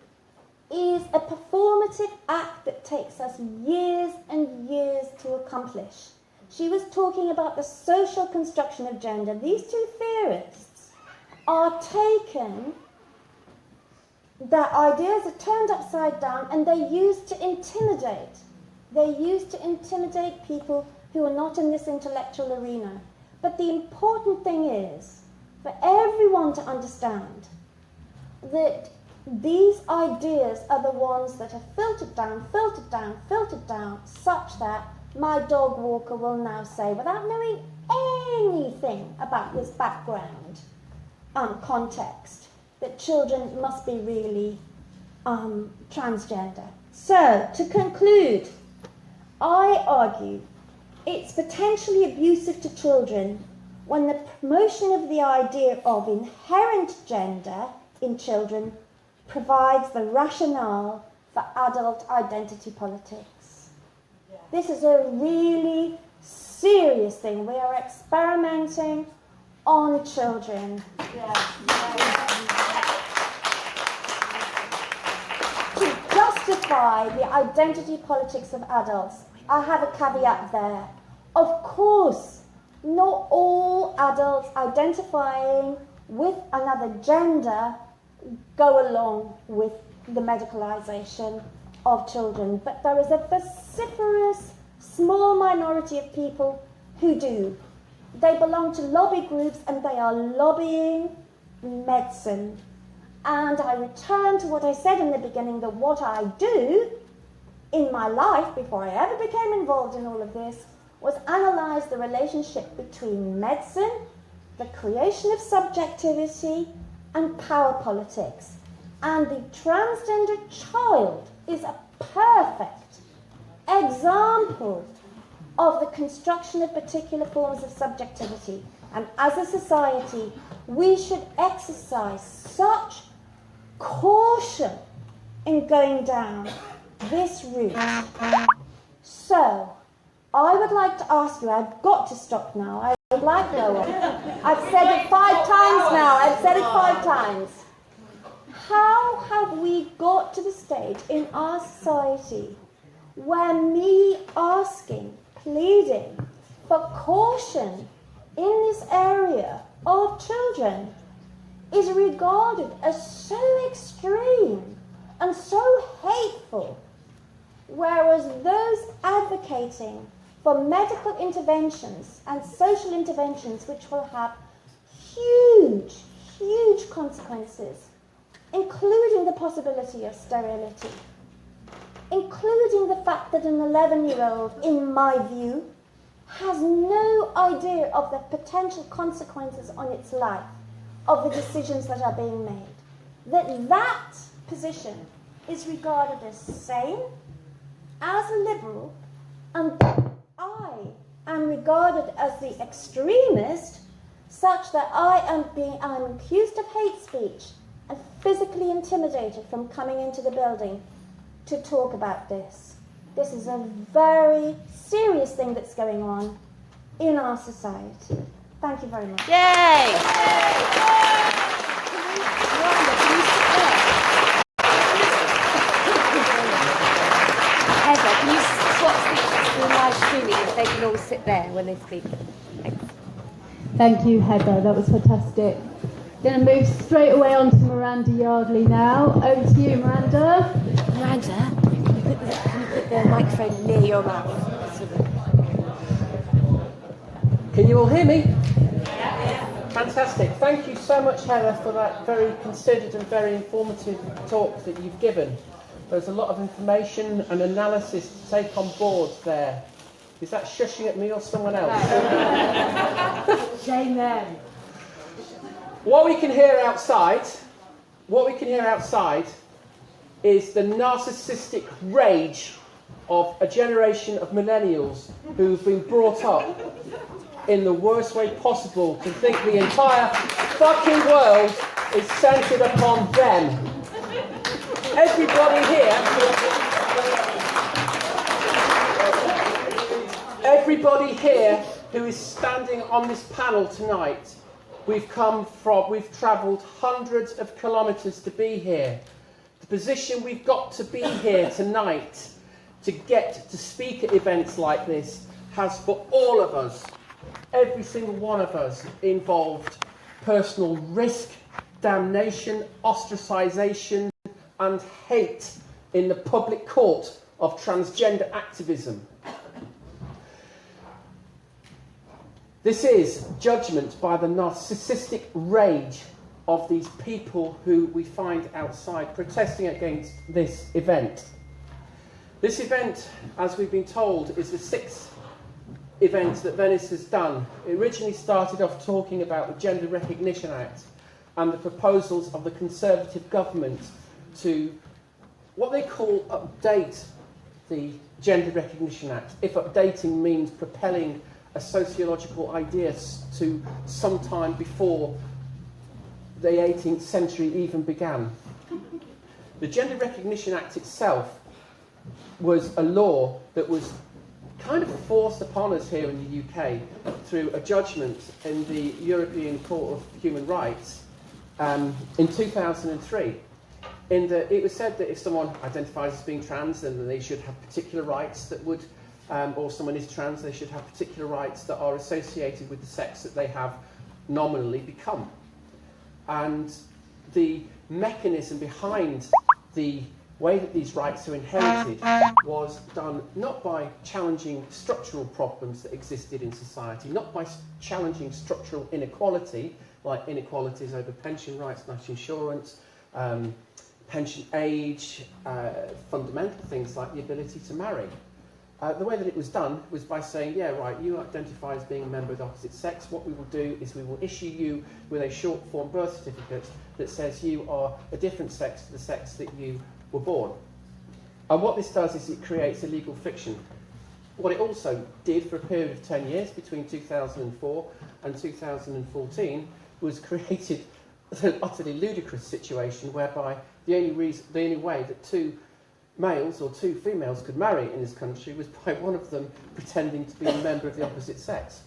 Speaker 11: is a performative act that takes us years and years to accomplish. She was talking about the social construction of gender. These two theorists are taken, their ideas are turned upside down, and they're used to intimidate. They're used to intimidate people who are not in this intellectual arena. But the important thing is for everyone to understand that these ideas are the ones that are filtered down, such that my dog walker will now say, without knowing anything about this background context, that children must be really transgender. So, to conclude, I argue it's potentially abusive to children when the promotion of the idea of inherent gender in children provides the rationale for adult identity politics. This is a really serious thing. We are experimenting on children. To justify the identity politics of adults, I have a caveat there. Of course, not all adults identifying with another gender go along with the medicalisation of children, but there is a vociferous small minority of people who do. They belong to lobby groups and they are lobbying medicine. And I return to what I said in the beginning, that what I do in my life, before I ever became involved in all of this, was analyse the relationship between medicine, the creation of subjectivity, and power politics. And the transgender child is a perfect example of the construction of particular forms of subjectivity. And as a society, we should exercise such caution in going down this route. So, I would like to ask you, I've got to stop now, I would like to go on. I've said it 5 times now, I've said it 5 times. How have we got to the stage in our society where me asking, pleading for caution in this area of children is regarded as so extreme and so hateful, whereas those advocating for medical interventions and social interventions which will have huge, huge consequences, including the possibility of sterility, including the fact that an 11-year-old, in my view, has no idea of the potential consequences on its life of the decisions that are being made, that position is regarded as sane, as a liberal, and I am regarded as the extremist, such that I'm accused of hate speech and physically intimidated from coming into the building to talk about this. This is a very serious thing that's going on in our society. Thank you very much.
Speaker 5: Yay! Heather, can you swap seats to the live streaming if they can all sit there when they speak? Thanks.
Speaker 6: Thank you, Heather. That was fantastic. Going to move straight away on to Miranda Yardley now. Over to you, Miranda.
Speaker 5: Miranda, can you put the microphone near your mouth?
Speaker 3: Can you all hear me? Fantastic. Thank you so much, Heather, for that very considered and very informative talk that you've given. There's a lot of information and analysis to take on board there. Is that shushing at me or someone else?
Speaker 6: Shame them.
Speaker 3: What we can hear outside is the narcissistic rage of a generation of millennials who've been brought up in the worst way possible to think the entire fucking world is centred upon them. Everybody here who is standing on this panel tonight, we've travelled hundreds of kilometres to be here. The position we've got to be here tonight to get to speak at events like this has for all of us, every single one of us, involved personal risk, damnation, ostracisation and hate in the public court of transgender activism. This is judgment by the narcissistic rage of these people who we find outside protesting against this event. This event, as we've been told, is the 6th event that Venice has done. It originally started off talking about the Gender Recognition Act and the proposals of the Conservative government to what they call update the Gender Recognition Act, if updating means propelling a sociological idea to some time before the 18th century even began. The Gender Recognition Act itself was a law that was kind of forced upon us here in the UK through a judgment in the European Court of Human Rights in 2003. In that it was said that if someone identifies as being trans, then they should have particular rights that would, or someone is trans, they should have particular rights that are associated with the sex that they have nominally become. And the mechanism behind the way that these rights are inherited was done not by challenging structural problems that existed in society, not by challenging structural inequality, like inequalities over pension rights, national insurance, pension age, fundamental things like the ability to marry. The way that it was done was by saying, yeah, right, you identify as being a member of the opposite sex. What we will do is we will issue you with a short form birth certificate that says you are a different sex to the sex that you were born. And what this does is it creates a legal fiction. What it also did for a period of 10 years, between 2004 and 2014, was created an utterly ludicrous situation whereby the only way that two males or two females could marry in this country was by one of them pretending to be a member of the opposite sex.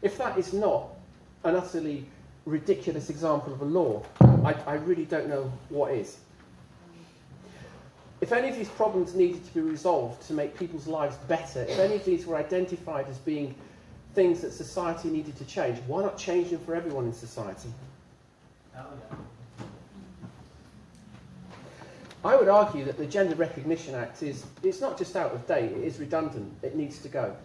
Speaker 3: If that is not an utterly ridiculous example of a law, I really don't know what is. If any of these problems needed to be resolved to make people's lives better, if any of these were identified as being things that society needed to change, why not change them for everyone in society? I would argue that the Gender Recognition Act it's not just out of date, it is redundant, it needs to go.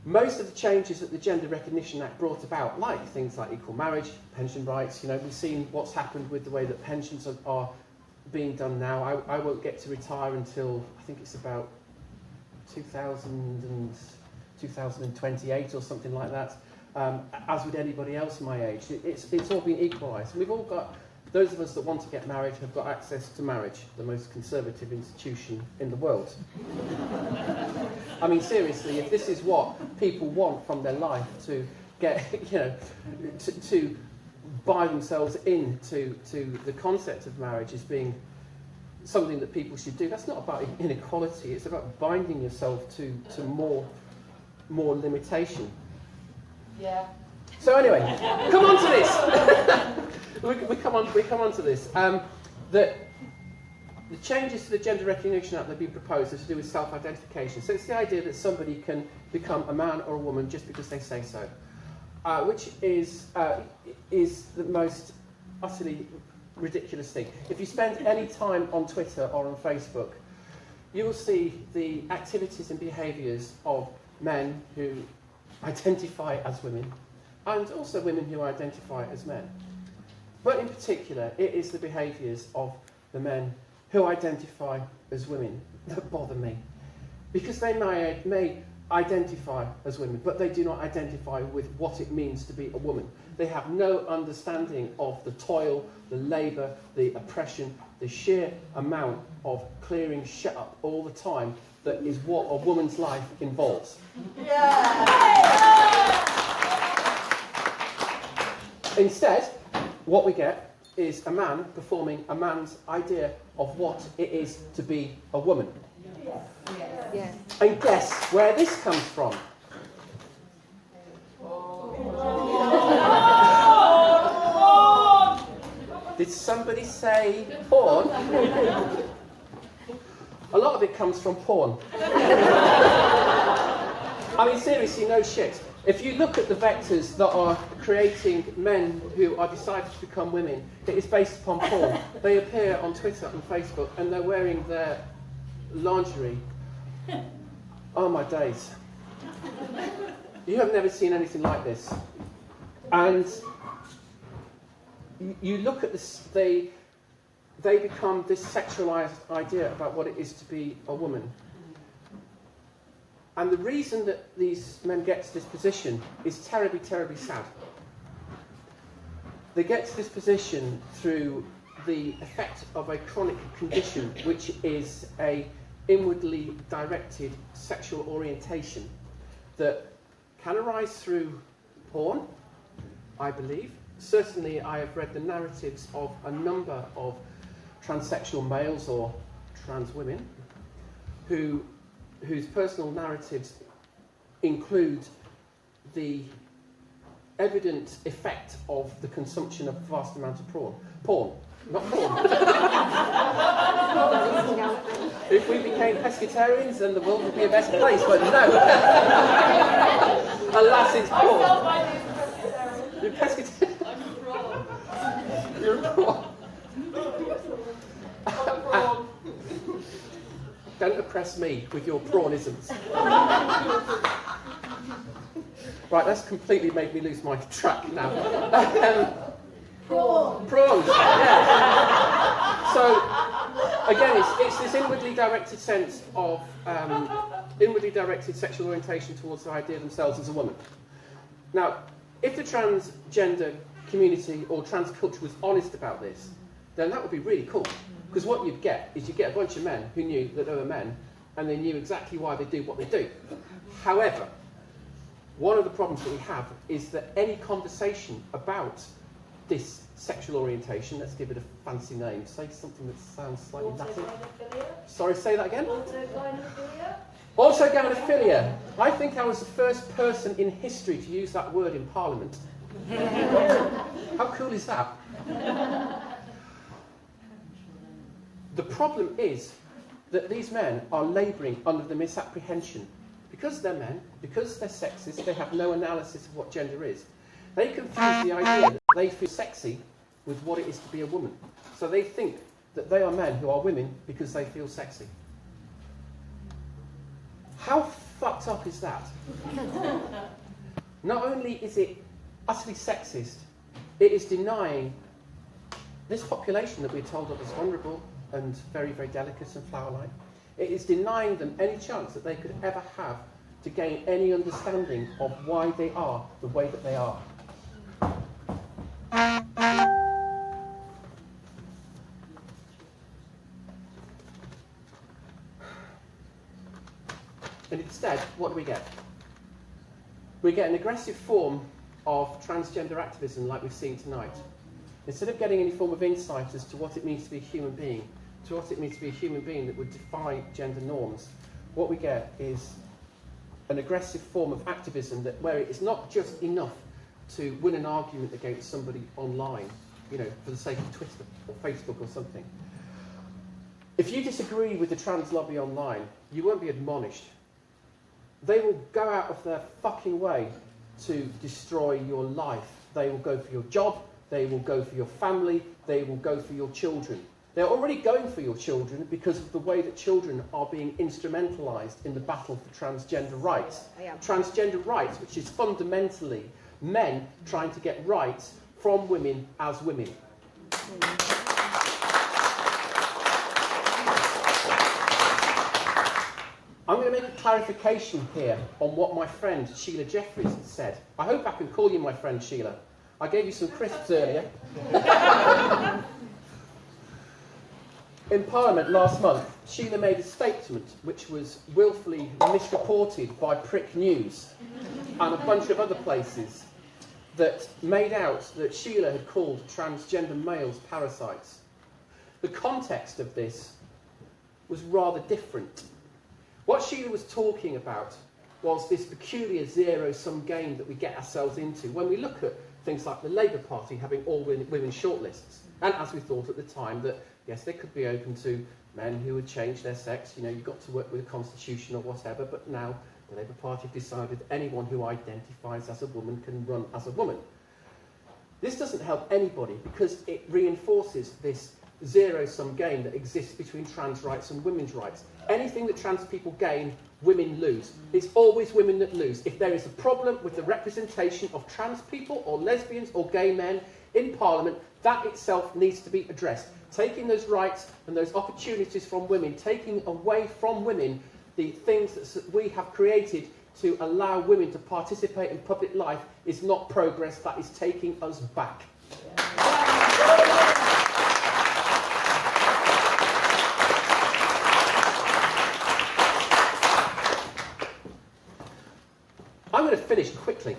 Speaker 3: Most of the changes that the Gender Recognition Act brought about, like things like equal marriage, pension rights, we've seen what's happened with the way that pensions are being done now. I won't get to retire until, I think it's about 2028 or something like that, as would anybody else my age. It's all been equalised. And we've all got, those of us that want to get married have got access to marriage, the most conservative institution in the world. I mean, seriously, if this is what people want from their life, to get, to buy themselves into the concept of marriage as being something that people should do, that's not about inequality, it's about binding yourself to more limitation.
Speaker 1: Yeah.
Speaker 3: So anyway, come on to this. we come on to this. The changes to the Gender Recognition Act that have been proposed are to do with self-identification. So it's the idea that somebody can become a man or a woman just because they say so, which is the most utterly ridiculous thing. If you spend any time on Twitter or on Facebook, you will see the activities and behaviours of men who identify as women, and also women who identify as men. But in particular, it is the behaviours of the men who identify as women that bother me. Because they may identify as women, but they do not identify with what it means to be a woman. They have no understanding of the toil, the labour, the oppression, the sheer amount of clearing shit up all the time that is what a woman's life involves. Yeah. Instead, what we get is a man performing a man's idea of what it is to be a woman.
Speaker 5: Yes.
Speaker 3: And guess where this comes from? Did somebody say porn? A lot of it comes from porn. I mean, seriously, no shit. If you look at the vectors that are creating men who are decided to become women, it is based upon porn. They appear on Twitter and Facebook, and they're wearing their lingerie. Oh my days. You have never seen anything like this. And you look at this, they become this sexualized idea about what it is to be a woman. And the reason that these men get to this position is terribly, terribly sad. They get to this position through the effect of a chronic condition, which is a inwardly directed sexual orientation that can arise through porn, I believe. Certainly I have read the narratives of a number of transsexual males or trans women whose personal narratives include the evident effect of the consumption of a vast amount of porn. Not porn. If we became pescatarians, then the world would be a better place, but no. Alas, it's porn. You're pescatarian. You're a prawn. Don't oppress me with your prawnisms. Right, that's completely made me lose my track now. Prawns, yeah. So, again, it's this inwardly directed sense of inwardly directed sexual orientation towards the idea of themselves as a woman. Now, if the transgender community or trans culture was honest about this, then that would be really cool. Because what you'd get is you get a bunch of men who knew that they were men, and they knew exactly why they do what they do. However, one of the problems that we have is that any conversation about this sexual orientation, let's give it a fancy name, say something that sounds slightly Latin. Sorry, say that again? Autogynephilia. I think I was the first person in history to use that word in Parliament. How cool is that? The problem is that these men are labouring under the misapprehension. Because they're men, because they're sexist, they have no analysis of what gender is. They confuse the idea that they feel sexy with what it is to be a woman. So they think that they are men who are women because they feel sexy. How fucked up is that? Not only is it utterly sexist, it is denying this population that we're told of as vulnerable and very, very delicate and flower-like. It is denying them any chance that they could ever have to gain any understanding of why they are the way that they are. And instead, what do we get? We get an aggressive form of transgender activism like we've seen tonight. Instead of getting any form of insight as to what it means to be a human being, to what it means to be a human being that would defy gender norms, what we get is an aggressive form of activism that where it is not just enough to win an argument against somebody online, you know, for the sake of Twitter or Facebook or something. If you disagree with the trans lobby online, you won't be admonished. They will go out of their fucking way to destroy your life. They will go for your job, they will go for your family, they will go for your children. They're already going for your children because of the way that children are being instrumentalised in the battle for transgender rights. Transgender rights, which is fundamentally men trying to get rights from women as women. I'm going to make a clarification here on what my friend Sheila Jeffries said. I hope I can call you my friend Sheila. I gave you some crisps earlier. In Parliament last month, Sheila made a statement which was willfully misreported by Prick News and a bunch of other places that made out that Sheila had called transgender males parasites. The context of this was rather different. What Sheila was talking about was this peculiar zero-sum game that we get ourselves into when we look at things like the Labour Party having all women shortlists. And as we thought at the time that, yes, they could be open to men who would change their sex, you know, you've got to work with a constitution or whatever, but now the Labour Party have decided anyone who identifies as a woman can run as a woman. This doesn't help anybody because it reinforces this zero-sum game that exists between trans rights and women's rights. Anything that trans people gain, women lose. It's always women that lose. If there is a problem with the representation of trans people or lesbians or gay men in Parliament, that itself needs to be addressed. Taking those rights and those opportunities from women, taking away from women the things that we have created to allow women to participate in public life is not progress, that is taking us back. I'm going to finish quickly.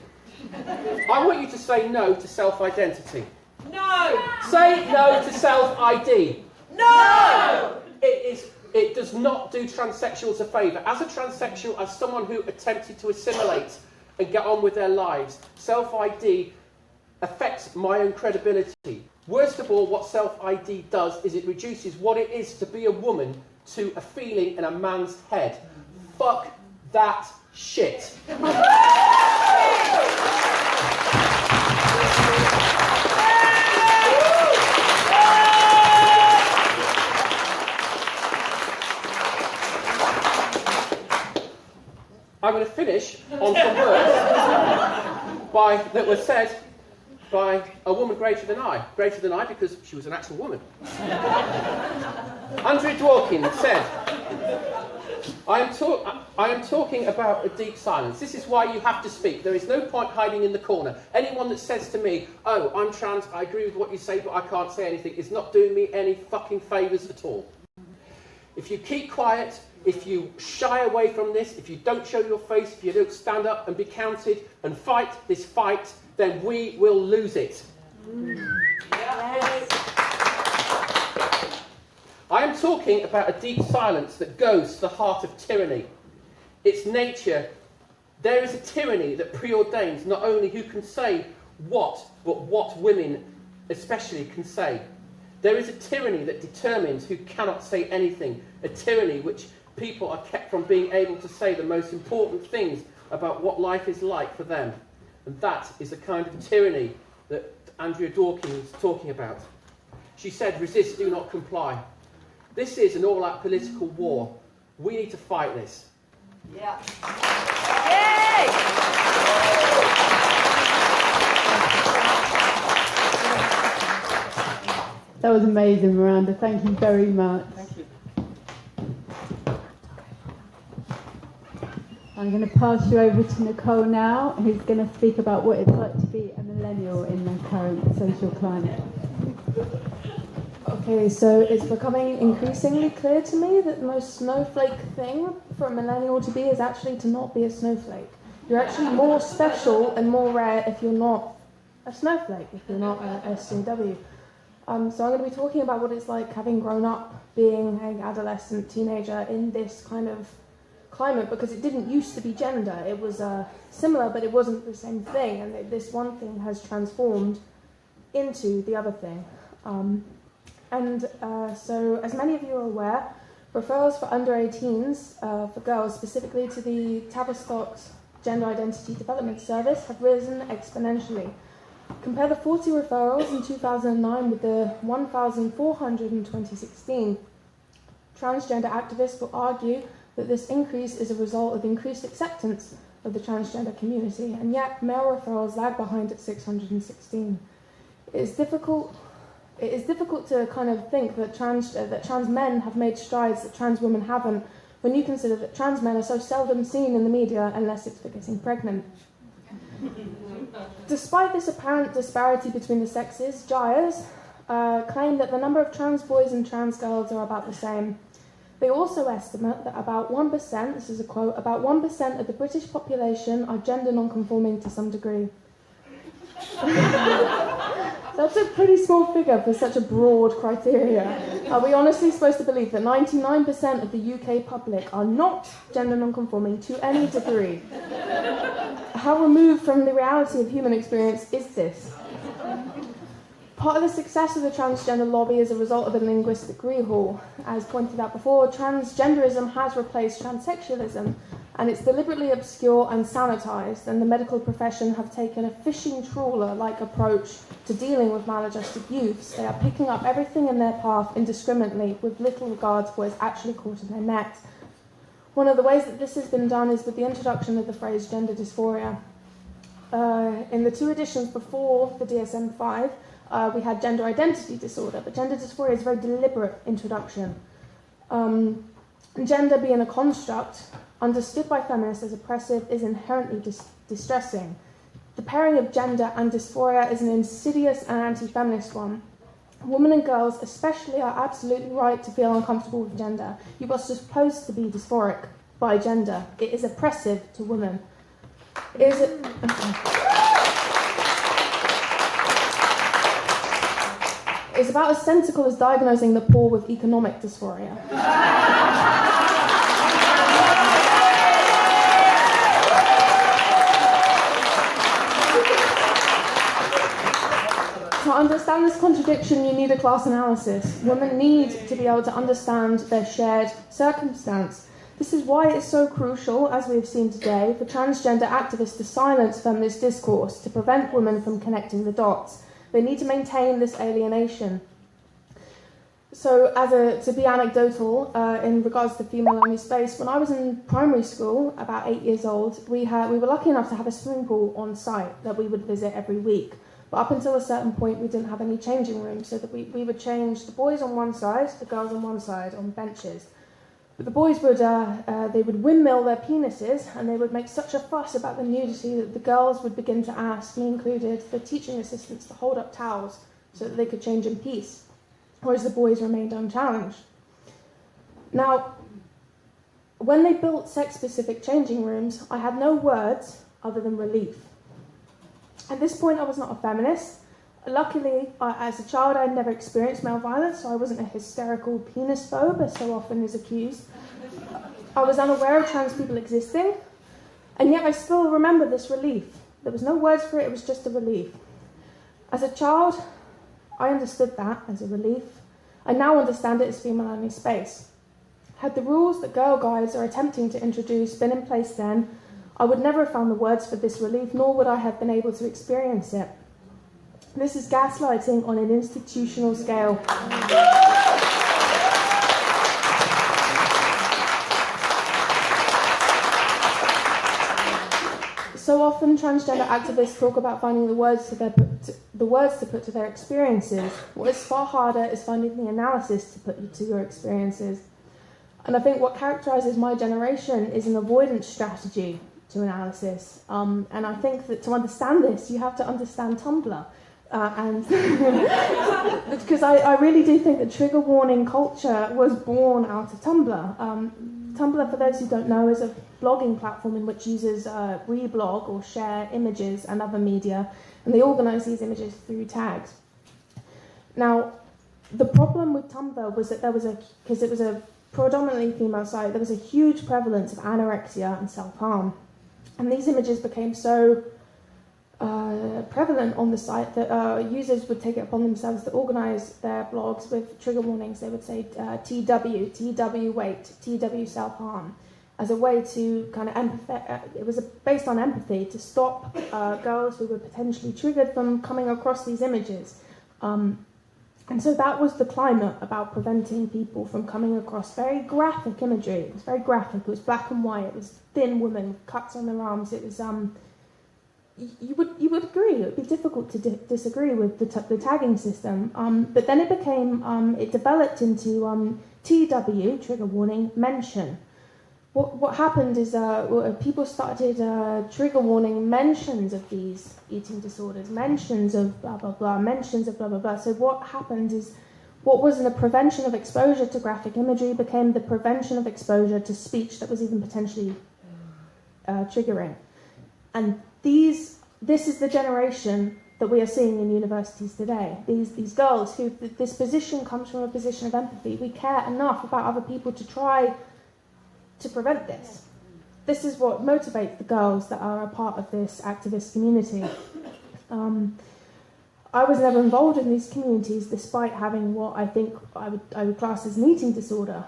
Speaker 3: I want you to say no to self-identity.
Speaker 5: No!
Speaker 3: Say no to self-ID.
Speaker 5: No!
Speaker 3: It does not do transsexuals a favour. As a transsexual, as someone who attempted to assimilate and get on with their lives, self-ID affects my own credibility. Worst of all, what self-ID does is it reduces what it is to be a woman to a feeling in a man's head. Fuck that shit. I'm going to finish on some words that were said by a woman greater than I because she was an actual woman. Andrea Dworkin said, I am talking about a deep silence. This is why you have to speak. There is no point hiding in the corner. Anyone that says to me, oh, I'm trans, I agree with what you say, but I can't say anything, is not doing me any fucking favours at all. If you keep quiet, if you shy away from this, if you don't show your face, if you don't stand up and be counted and fight this fight, then we will lose it.
Speaker 11: Yes.
Speaker 3: I am talking about a deep silence that goes to the heart of tyranny. Its nature, there is a tyranny that preordains not only who can say what, but what women especially can say. There is a tyranny that determines who cannot say anything, a tyranny which people are kept from being able to say the most important things about what life is like for them. And that is the kind of tyranny that Andrea Dworkin is talking about. She said, resist, do not comply. This is an all-out political war. We need to fight this.
Speaker 4: Yeah. Yay!
Speaker 6: That was amazing, Miranda. Thank you very much.
Speaker 3: Thank you.
Speaker 6: I'm going to pass you over to Nicole now, who's going to speak about what it's like to be a millennial in the current social climate.
Speaker 12: Okay, so it's becoming increasingly clear to me that the most snowflake thing for a millennial to be is actually to not be a snowflake. You're actually more special and more rare if you're not a snowflake, if you're not a SJW. So I'm going to be talking about what it's like having grown up being an adolescent teenager in this kind of climate, because it didn't used to be gender. It was similar, but it wasn't the same thing, and this one thing has transformed into the other thing. So, as many of you are aware, referrals for under 18s, for girls, specifically to the Tavistock Gender Identity Development Service, have risen exponentially. Compare the 40 referrals in 2009 with the 1,400 in 2016. Transgender activists will argue that this increase is a result of increased acceptance of the transgender community, and yet male referrals lag behind at 616. It is difficult to kind of think that trans men have made strides that trans women haven't, when you consider that trans men are so seldom seen in the media unless it's for getting pregnant. Despite this apparent disparity between the sexes, GIAs claim that the number of trans boys and trans girls are about the same. They also estimate that about 1%, this is a quote, about 1% of the British population are gender non-conforming to some degree. That's a pretty small figure for such a broad criteria. Are we honestly supposed to believe that 99% of the UK public are not gender non-conforming to any degree? How removed from the reality of human experience is this? Part of the success of the transgender lobby is a result of a linguistic rehaul. As pointed out before, transgenderism has replaced transsexualism, and it's deliberately obscure and sanitised, and the medical profession have taken a fishing trawler-like approach to dealing with maladjusted youths. They are picking up everything in their path indiscriminately, with little regard to what is actually caught in their net. One of the ways that this has been done is with the introduction of the phrase gender dysphoria. In the two editions before the DSM-5, we had gender identity disorder, but gender dysphoria is a very deliberate introduction. Gender being a construct, understood by feminists as oppressive, is inherently distressing. The pairing of gender and dysphoria is an insidious and anti-feminist one. Women and girls especially are absolutely right to feel uncomfortable with gender. You are supposed to be dysphoric by gender. It is oppressive to women. It's about as sensical as diagnosing the poor with economic dysphoria. To understand this contradiction, you need a class analysis. Women need to be able to understand their shared circumstance. This is why it's so crucial, as we have seen today, for transgender activists to silence feminist discourse, to prevent women from connecting the dots. They need to maintain this alienation. So, to be anecdotal, in regards to female-only space, when I was in primary school, about 8 years old, we were lucky enough to have a swimming pool on site that we would visit every week. But up until a certain point, we didn't have any changing rooms, so that we would change the boys on one side, the girls on one side, on benches. But the boys would they would windmill their penises, and they would make such a fuss about the nudity that the girls would begin to ask, me included, the teaching assistants to hold up towels so that they could change in peace, whereas the boys remained unchallenged. Now, when they built sex-specific changing rooms, I had no words other than relief. At this point, I was not a feminist. Luckily, as a child, I had never experienced male violence, so I wasn't a hysterical penis phobe, as so often is accused. I was unaware of trans people existing, and yet I still remember this relief. There was no words for it, it was just a relief. As a child, I understood that as a relief. I now understand it as female-only space. Had the rules that girl guides are attempting to introduce been in place then, I would never have found the words for this relief, nor would I have been able to experience it. This is gaslighting on an institutional scale. So often, transgender activists talk about finding the words to put to their experiences. What is far harder is finding the analysis to put to your experiences. And I think what characterises my generation is an avoidance strategy to analysis. And I think that to understand this, you have to understand Tumblr. And because I really do think that trigger warning culture was born out of Tumblr. Tumblr, for those who don't know, is a blogging platform in which users reblog or share images and other media, and they organise these images through tags. Now, the problem with Tumblr was that because it was a predominantly female site, there was a huge prevalence of anorexia and self-harm. And these images became so prevalent on the site that users would take it upon themselves to organise their blogs with trigger warnings. They would say TW weight, TW self-harm, as a way to kind of it was based on empathy to stop girls who were potentially triggered from coming across these images. And so that was the climate about preventing people from coming across very graphic imagery. It was very graphic, it was black and white, it was thin women with cuts on their arms. It was you would agree. It would be difficult to disagree with the tagging system. But then it developed into TW, trigger warning, mention. What happened is people started trigger warning mentions of these eating disorders, mentions of blah, blah, blah, mentions of blah, blah, blah. So what happened is what was the prevention of exposure to graphic imagery became the prevention of exposure to speech that was even potentially triggering. And this is the generation that we are seeing in universities today. These girls who, this position comes from a position of empathy. We care enough about other people to try to prevent this. This is what motivates the girls that are a part of this activist community. I was never involved in these communities despite having what I think I would class as an eating disorder.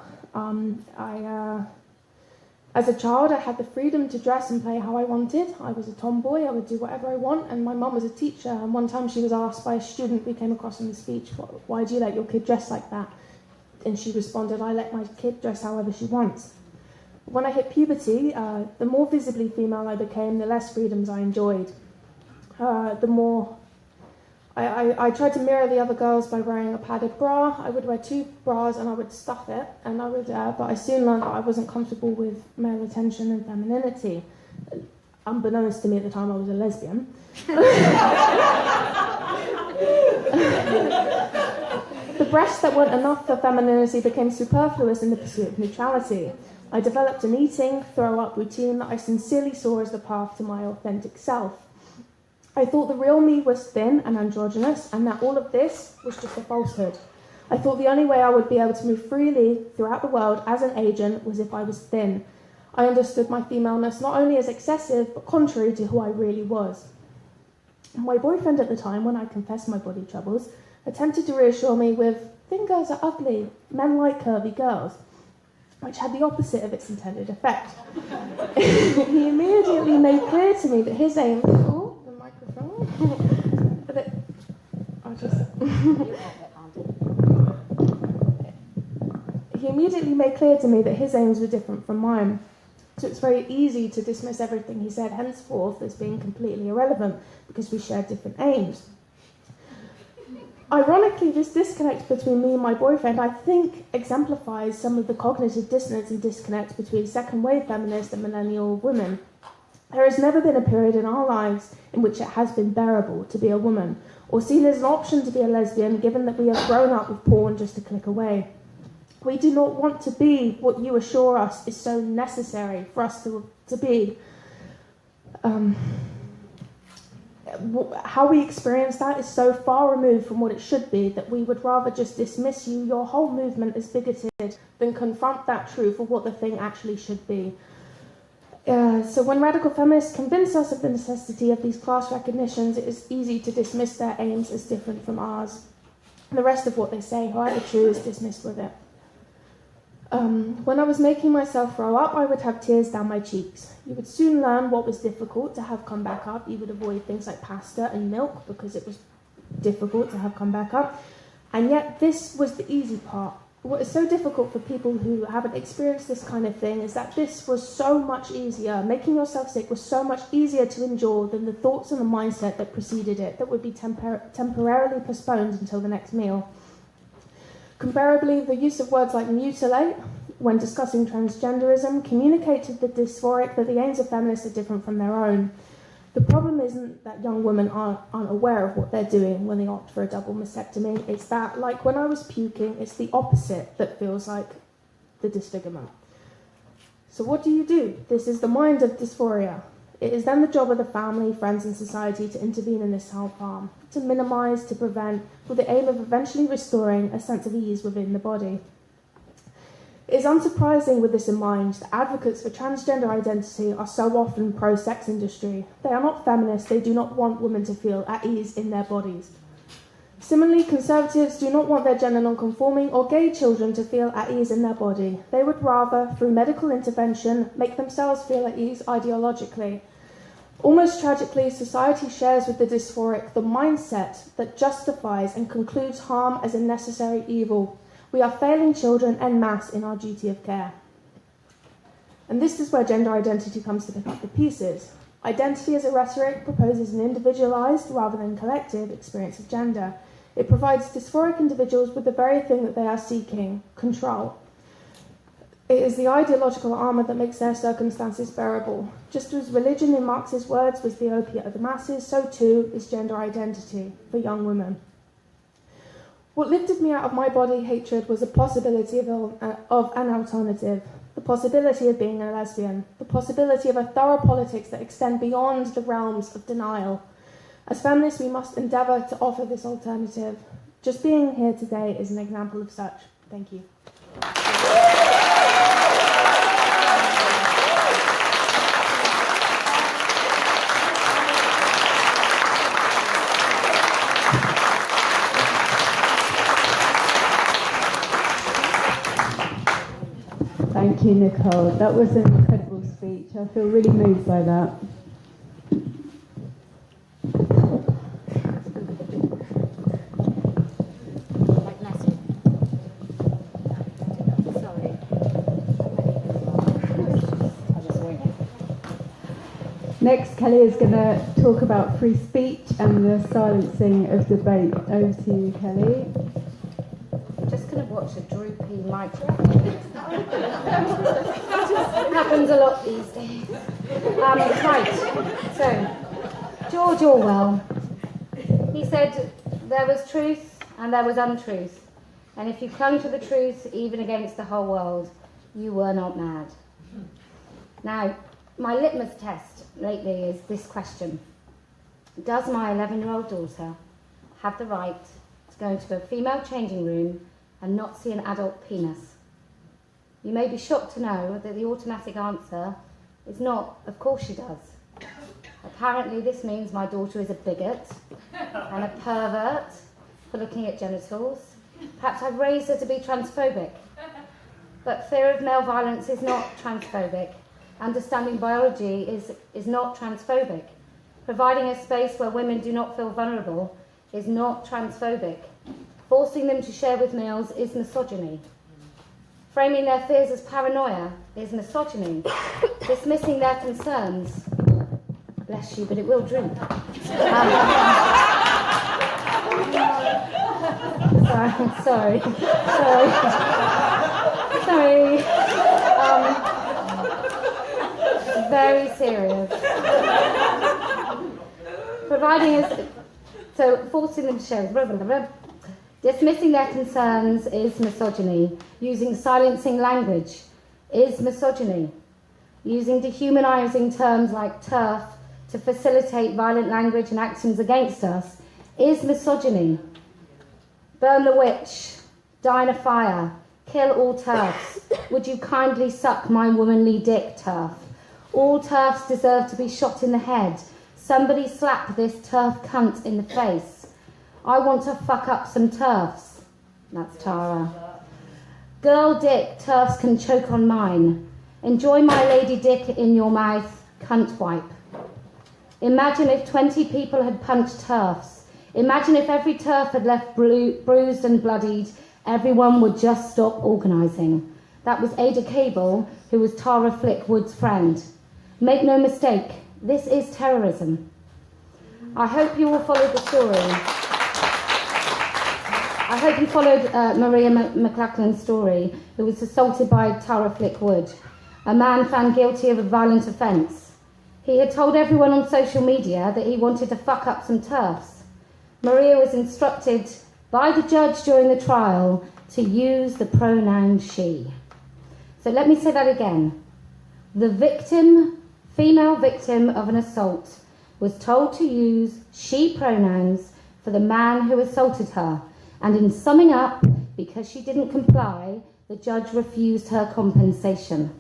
Speaker 12: As a child, I had the freedom to dress and play how I wanted. I was a tomboy, I would do whatever I want, and my mum was a teacher, and one time she was asked by a student we came across in the speech, why do you let your kid dress like that? And she responded, I let my kid dress however she wants. When I hit puberty, the more visibly female I became, the less freedoms I enjoyed. The more I tried to mirror the other girls by wearing a padded bra. I would wear 2 bras and I would stuff it, and but I soon learned that I wasn't comfortable with male attention and femininity. Unbeknownst to me at the time, I was a lesbian. The breasts that weren't enough for femininity became superfluous in the pursuit of neutrality. I developed an eating, throw-up routine that I sincerely saw as the path to my authentic self. I thought the real me was thin and androgynous, and that all of this was just a falsehood. I thought the only way I would be able to move freely throughout the world as an agent was if I was thin. I understood my femaleness not only as excessive, but contrary to who I really was. My boyfriend at the time, when I confessed my body troubles, attempted to reassure me with, thin girls are ugly, men like curvy girls, which had the opposite of its intended effect. He immediately made clear to me that his aim... he immediately made clear to me that his aims were different from mine. So it's very easy to dismiss everything he said henceforth as being completely irrelevant because we share different aims. Ironically, this disconnect between me and my boyfriend, I think, exemplifies some of the cognitive dissonance and disconnect between second-wave feminists and millennial women. There has never been a period in our lives in which it has been bearable to be a woman, or seen as an option to be a lesbian, given that we have grown up with porn just a click away. We do not want to be what you assure us is so necessary for us to be. How we experience that is so far removed from what it should be that we would rather just dismiss you, your whole movement, as bigoted than confront that truth of what the thing actually should be. So when radical feminists convince us of the necessity of these class recognitions, it is easy to dismiss their aims as different from ours. The rest of what they say, however true, is dismissed with it. When I was making myself throw up, I would have tears down my cheeks. You would soon learn what was difficult to have come back up. You would avoid things like pasta and milk because it was difficult to have come back up. And yet this was the easy part. What is so difficult for people who haven't experienced this kind of thing is that this was so much easier. Making yourself sick was so much easier to endure than the thoughts and the mindset that preceded it, that would be temporarily postponed until the next meal. Comparably, the use of words like mutilate when discussing transgenderism communicate to the dysphoric that the aims of feminists are different from their own. The problem isn't that young women aren't aware of what they're doing when they opt for a double mastectomy. It's that, like when I was puking, it's the opposite that feels like the disfigurement. So what do? This is the mind of dysphoria. It is then the job of the family, friends and society to intervene in this self-harm, to minimise, to prevent, with the aim of eventually restoring a sense of ease within the body. It is unsurprising with this in mind that advocates for transgender identity are so often pro-sex industry. They are not feminists, they do not want women to feel at ease in their bodies. Similarly, conservatives do not want their gender non-conforming or gay children to feel at ease in their body. They would rather, through medical intervention, make themselves feel at ease ideologically. Almost tragically, society shares with the dysphoric the mindset that justifies and concludes harm as a necessary evil. We are failing children en masse in our duty of care. And this is where gender identity comes to pick up the pieces. Identity as a rhetoric proposes an individualised rather than collective experience of gender. It provides dysphoric individuals with the very thing that they are seeking, control. It is the ideological armour that makes their circumstances bearable. Just as religion, in Marx's words, was the opiate of the masses, so too is gender identity for young women. What lifted me out of my body hatred was the possibility of an alternative, the possibility of being a lesbian, the possibility of a thorough politics that extend beyond the realms of denial. As feminists, we must endeavour to offer this alternative. Just being here today is an example of such. Thank you.
Speaker 13: Thank you, Nicole. That was an incredible speech. I feel really moved by that. Next, Kelly is going to talk about free speech and the silencing of debate. Over to you, Kelly.
Speaker 5: I'm just going to watch a droopy microphone. Happens a lot these days. Right, so, George Orwell, he said there was truth and there was untruth, and if you clung to the truth, even against the whole world, you were not mad. Now, my litmus test lately is this question. Does my 11-year-old daughter have the right to go into a female changing room and not see an adult penis? You may be shocked to know that the automatic answer is not, of course she does. Apparently this means my daughter is a bigot and a pervert for looking at genitals. Perhaps I've raised her to be transphobic. But fear of male violence is not transphobic. Understanding biology is not transphobic. Providing a space where women do not feel vulnerable is not transphobic. Forcing them to share with males is misogyny. Framing their fears as paranoia is misogyny. Dismissing their concerns, bless you, but it will droop. Sorry. Very serious. Forcing them to share. Blah, blah, blah, blah. Dismissing their concerns is misogyny. Using silencing language is misogyny. Using dehumanising terms like TERF to facilitate violent language and actions against us is misogyny. Burn the witch, die in a fire, kill all TERFs. Would you kindly suck my womanly dick, TERF? All TERFs deserve to be shot in the head. Somebody slap this TERF cunt in the face. I want to fuck up some TERFs. That's Tara. Girl dick, TERFs can choke on mine. Enjoy my lady dick in your mouth, cunt wipe. Imagine if 20 people had punched TERFs. Imagine if every TERF had left bruised and bloodied. Everyone would just stop organising. That was Ada Cable, who was Tara Flickwood's friend. Make no mistake, this is terrorism. I hope you all followed the story. I hope you followed Maria McLachlan's story, who was assaulted by Tara Flickwood, a man found guilty of a violent offence. He had told everyone on social media that he wanted to fuck up some TERFs. Maria was instructed by the judge during the trial to use the pronoun she. So let me say that again. The victim, female victim of an assault, was told to use she pronouns for the man who assaulted her. And in summing up, because she didn't comply, the judge refused her compensation.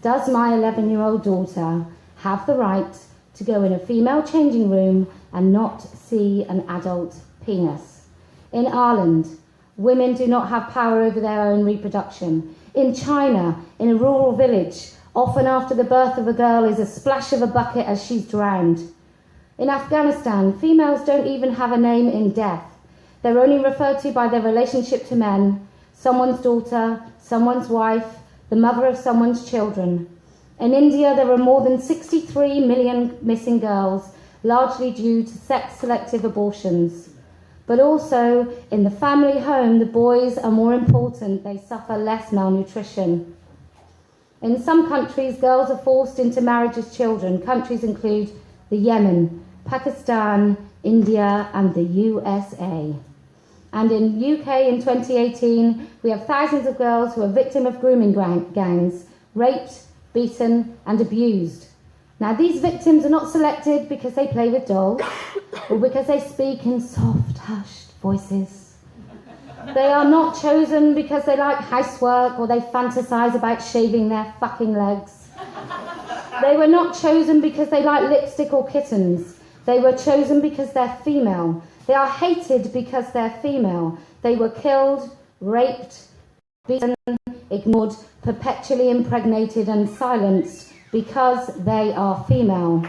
Speaker 5: Does my 11-year-old daughter have the right to go in a female changing room and not see an adult penis? In Ireland, women do not have power over their own reproduction. In China, in a rural village, often after the birth of a girl is a splash of a bucket as she's drowned. In Afghanistan, females don't even have a name in death. They're only referred to by their relationship to men, someone's daughter, someone's wife, the mother of someone's children. In India, there are more than 63 million missing girls, largely due to sex-selective abortions. But also, in the family home, the boys are more important. They suffer less malnutrition. In some countries, girls are forced into marriage as children. Countries include the Yemen, Pakistan, India, and the USA. And in UK in 2018, we have thousands of girls who are victims of grooming gangs, raped, beaten, and abused. Now, these victims are not selected because they play with dolls or because they speak in soft, hushed voices. They are not chosen because they like housework or they fantasize about shaving their fucking legs. They were not chosen because they like lipstick or kittens. They were chosen because they're female. They are hated because they're female. They were killed, raped, beaten, ignored, perpetually impregnated and silenced because they are female.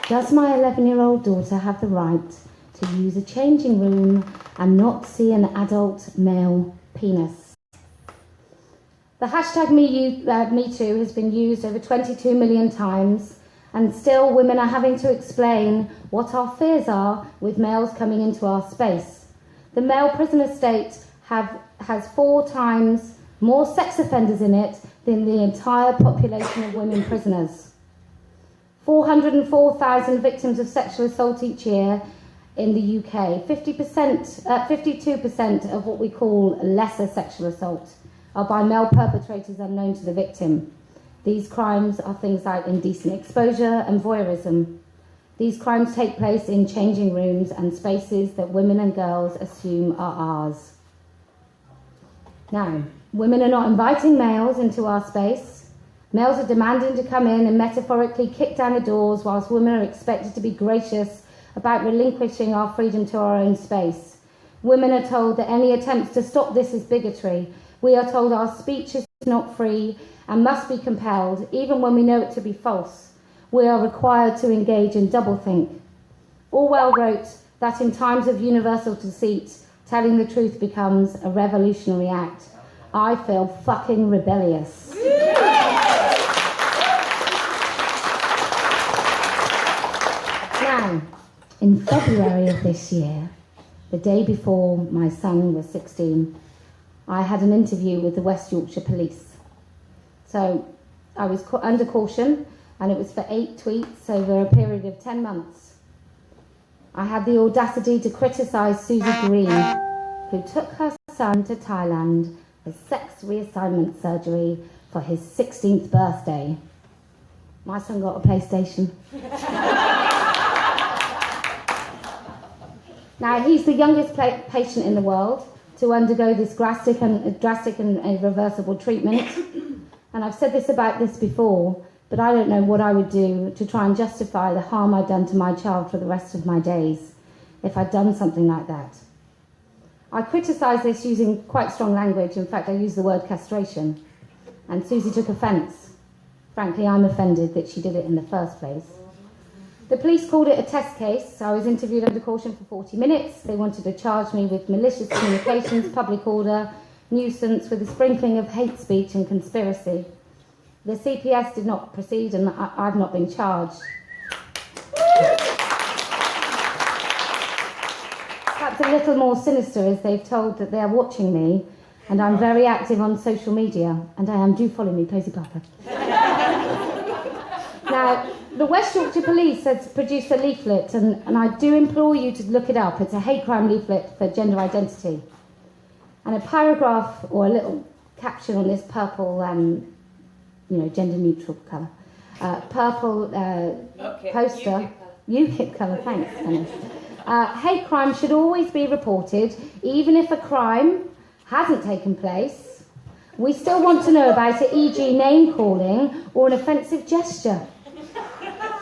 Speaker 5: Does my 11-year-old daughter have the right to use a changing room and not see an adult male penis? The hashtag #MeToo has been used over 22 million times, and still women are having to explain what our fears are with males coming into our space. The male prison estate has 4 times more sex offenders in it than the entire population of women prisoners. 404,000 victims of sexual assault each year in the UK. 52% of what we call lesser sexual assault are by male perpetrators unknown to the victim. These crimes are things like indecent exposure and voyeurism. These crimes take place in changing rooms and spaces that women and girls assume are ours. Now, women are not inviting males into our space. Males are demanding to come in and metaphorically kick down the doors, whilst women are expected to be gracious about relinquishing our freedom to our own space. Women are told that any attempts to stop this is bigotry. We are told our speech is not free and must be compelled, even when we know it to be false. We are required to engage in doublethink. Orwell wrote that in times of universal deceit, telling the truth becomes a revolutionary act. I feel fucking rebellious. Now, in February of this year, the day before my son was 16, I had an interview with the West Yorkshire Police. So I was under caution, and it was for 8 tweets over a period of 10 months. I had the audacity to criticise Susie Green, who took her son to Thailand for sex reassignment surgery for his 16th birthday. My son got a PlayStation. Now, he's the youngest patient in the world to undergo this drastic and irreversible treatment. And I've said this about this before, but I don't know what I would do to try and justify the harm I'd done to my child for the rest of my days if I'd done something like that. I criticised this using quite strong language. In fact, I used the word castration. And Susie took offence. Frankly, I'm offended that she did it in the first place. The police called it a test case. I was interviewed under caution for 40 minutes. They wanted to charge me with malicious communications, public order, nuisance, with a sprinkling of hate speech and conspiracy. The CPS did not proceed, and I've not been charged. Perhaps a little more sinister is they've told that they're watching me, and I'm very active on social media, and I am. Do follow me, Posy Papa. Now, the West Yorkshire Police has produced a leaflet, and I do implore you to look it up. It's a hate crime leaflet for gender identity. And a paragraph or a little caption on this purple, gender neutral colour, purple poster, UKIP colour, thanks, Dennis. Hate crime should always be reported, even if a crime hasn't taken place. We still want to know about it, e.g. name calling or an offensive gesture.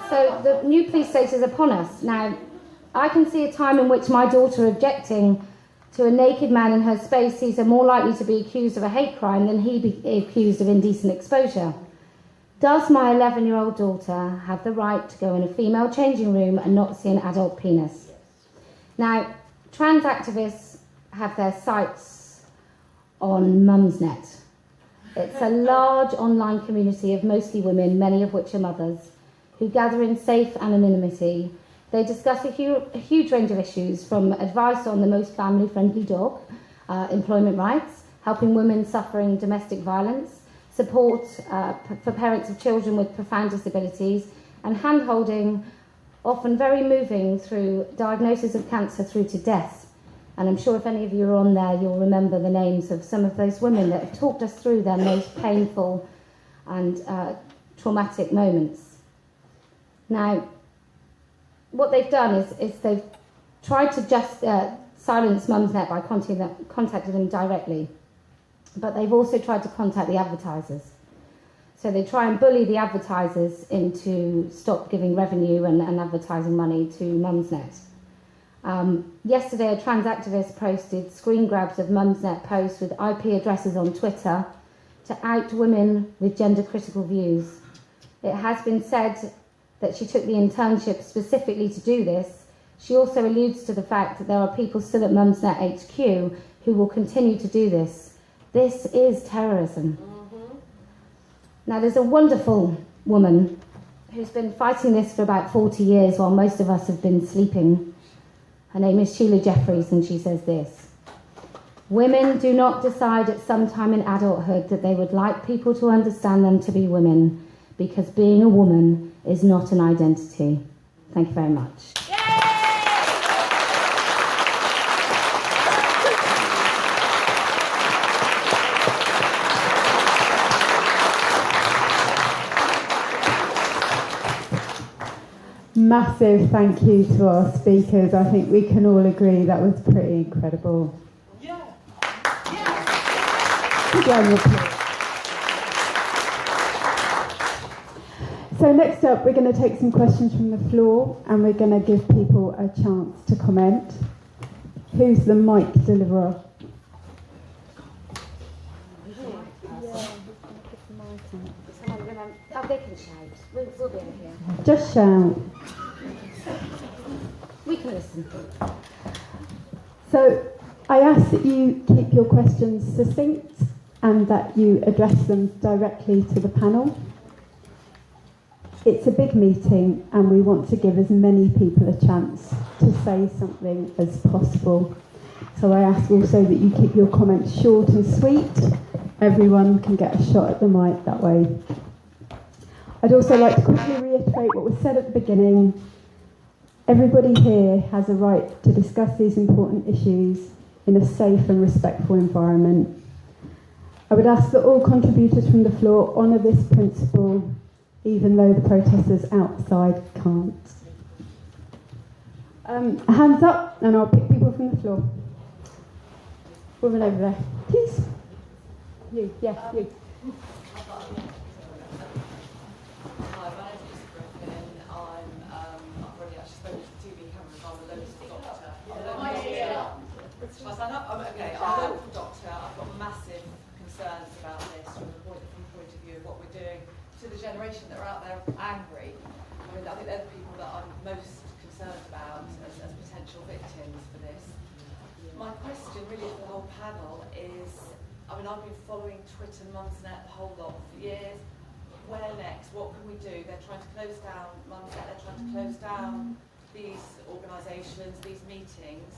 Speaker 5: So the new police state is upon us. Now, I can see a time in which my daughter objecting to a naked man in her space sees her more likely to be accused of a hate crime than he be accused of indecent exposure. Does my 11-year-old daughter have the right to go in a female changing room and not see an adult penis? Now, trans activists have their sights on Mumsnet. It's a large online community of mostly women, many of which are mothers, who gather in safe anonymity. They discuss a huge range of issues, from advice on the most family-friendly dog, employment rights, helping women suffering domestic violence, support for parents of children with profound disabilities, and hand-holding, often very moving, through diagnosis of cancer through to death. And I'm sure if any of you are on there, you'll remember the names of some of those women that have talked us through their most painful and traumatic moments. Now, what they've done is they've tried to just silence Mumsnet by contacting them directly, but they've also tried to contact the advertisers. So they try and bully the advertisers into stop giving revenue and advertising money to Mumsnet. Yesterday, a trans activist posted screen grabs of Mumsnet posts with IP addresses on Twitter to out women with gender-critical views. It has been said that she took the internship specifically to do this. She also alludes to the fact that there are people still at Mumsnet HQ who will continue to do this. This is terrorism. Now, there's a wonderful woman who's been fighting this for about 40 years while most of us have been sleeping. Her name is Sheila Jeffries, and she says this: women do not decide at some time in adulthood that they would like people to understand them to be women, because being a woman is not an identity. Thank you very much.
Speaker 13: Massive thank you to our speakers. I think we can all agree that was pretty incredible. Yeah. So next up, we're going to take some questions from the floor, and we're going to give people a chance to comment. Who's the mic deliverer?
Speaker 5: They can shout. We'll be over here.
Speaker 13: Just shout.
Speaker 5: We we can listen.
Speaker 13: So I ask that you keep your questions succinct and that you address them directly to the panel. It's a big meeting and we want to give as many people a chance to say something as possible. So I ask also that you keep your comments short and sweet. Everyone can get a shot at the mic that way. I'd also like to quickly reiterate what was said at the beginning. Everybody here has a right to discuss these important issues in a safe and respectful environment. I would ask that all contributors from the floor honour this principle, even though the protesters outside can't. Hands up, and I'll pick people from the floor. Woman over there, please. You, yes, you.
Speaker 14: Hi, my name is Griffin. I've already actually spoken to the TV cameras. I'm a local doctor. Shall I stand up? Okay, I'm a local doctor. I've got massive concerns about this from the point of view of what we're doing to the generation that are out there angry. I mean, I think they're the people that I'm most concerned about as potential victims for this. My question really for the whole panel is, I mean, I've been following Twitter, Mumsnet, the whole lot for years. Where next? What can we do? They're trying to close down Mumsnet, they're trying to close down these organisations, these meetings.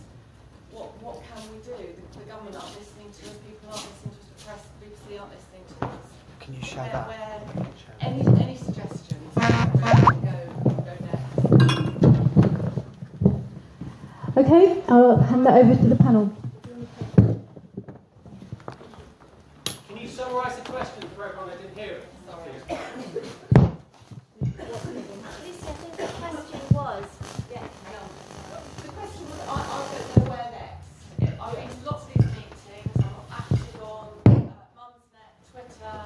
Speaker 14: What can we do? The government aren't listening to us, people aren't listening to us, the press, the BBC aren't listening to us.
Speaker 3: Can you share that?
Speaker 14: Any suggestions? Where can we go next?
Speaker 13: Okay, I'll hand that over to the panel.
Speaker 15: Can you summarise the question for everyone that didn't hear it?
Speaker 14: Sorry.
Speaker 11: Lucy, I think the question was...
Speaker 14: The question was, I don't know where next. I've been to lots of these meetings, I'm active on Mumsnet, Twitter.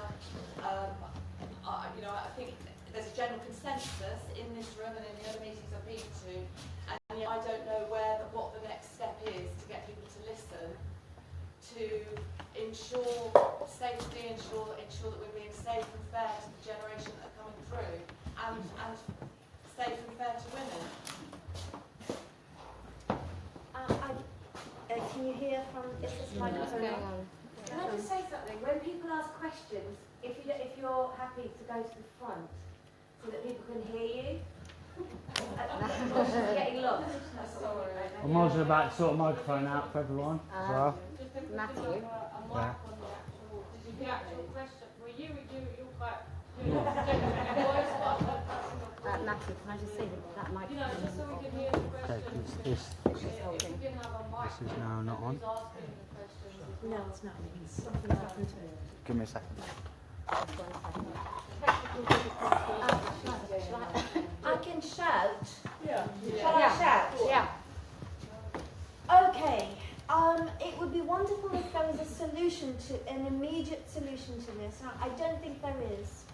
Speaker 14: I think there's a general consensus in this room and in the other meetings I've been to, and yet I don't know what the next step is to get people to listen, to ensure safety, ensure that we're being safe and fair to the generation that are coming through, and safe and fair to women.
Speaker 11: Can you hear from this microphone on? Can I just say something? When people ask questions, if you're happy to go to the front so that people can hear you. Getting lost.
Speaker 9: I'm also about to sort a microphone out for everyone as well.
Speaker 5: Matthew.
Speaker 9: Yeah.
Speaker 7: The actual question, were you quite...
Speaker 5: Matthew, can I just say that microphone?
Speaker 7: You know, just so we can hear the question.
Speaker 3: This
Speaker 7: If you can have a mic.
Speaker 3: is now not on.
Speaker 11: No, it's not. Something happened to it.
Speaker 3: Give me a second.
Speaker 11: I can shout.
Speaker 7: Yeah.
Speaker 11: Shall I shout?
Speaker 5: Yeah.
Speaker 11: Okay. It would be wonderful if there was a solution an immediate solution to this. Now, I don't think there is.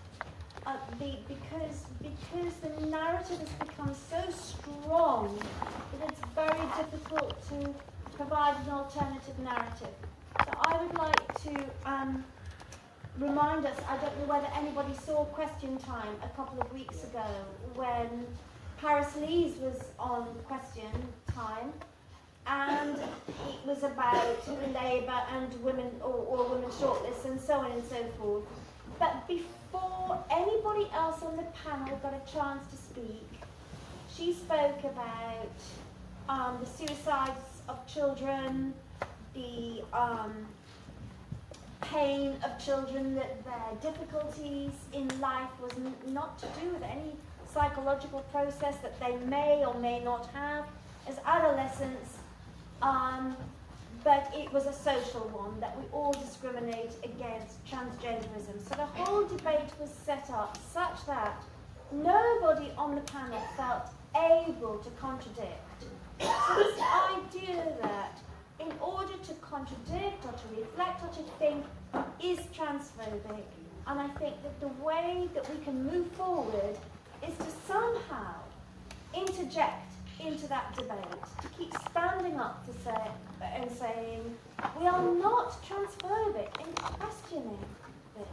Speaker 11: Because the narrative has become so strong that it's very difficult to provide an alternative narrative. So I would like to remind us, I don't know whether anybody saw Question Time a couple of weeks ago when Paris Lees was on Question Time, and it was about Labour and women or women shortlists and so on and so forth. But before anybody else on the panel got a chance to speak, she spoke about the suicides of children, the pain of children, that their difficulties in life was not to do with any psychological process that they may or may not have as adolescents, but it was a social one, that we all discriminate against transgenderism. So the whole debate was set up such that nobody on the panel felt able to contradict. So this idea that in order to contradict or to reflect or to think is transphobic, and I think that the way that we can move forward is to somehow interject into that debate, to keep standing up to say and saying we are not transphobic in questioning this,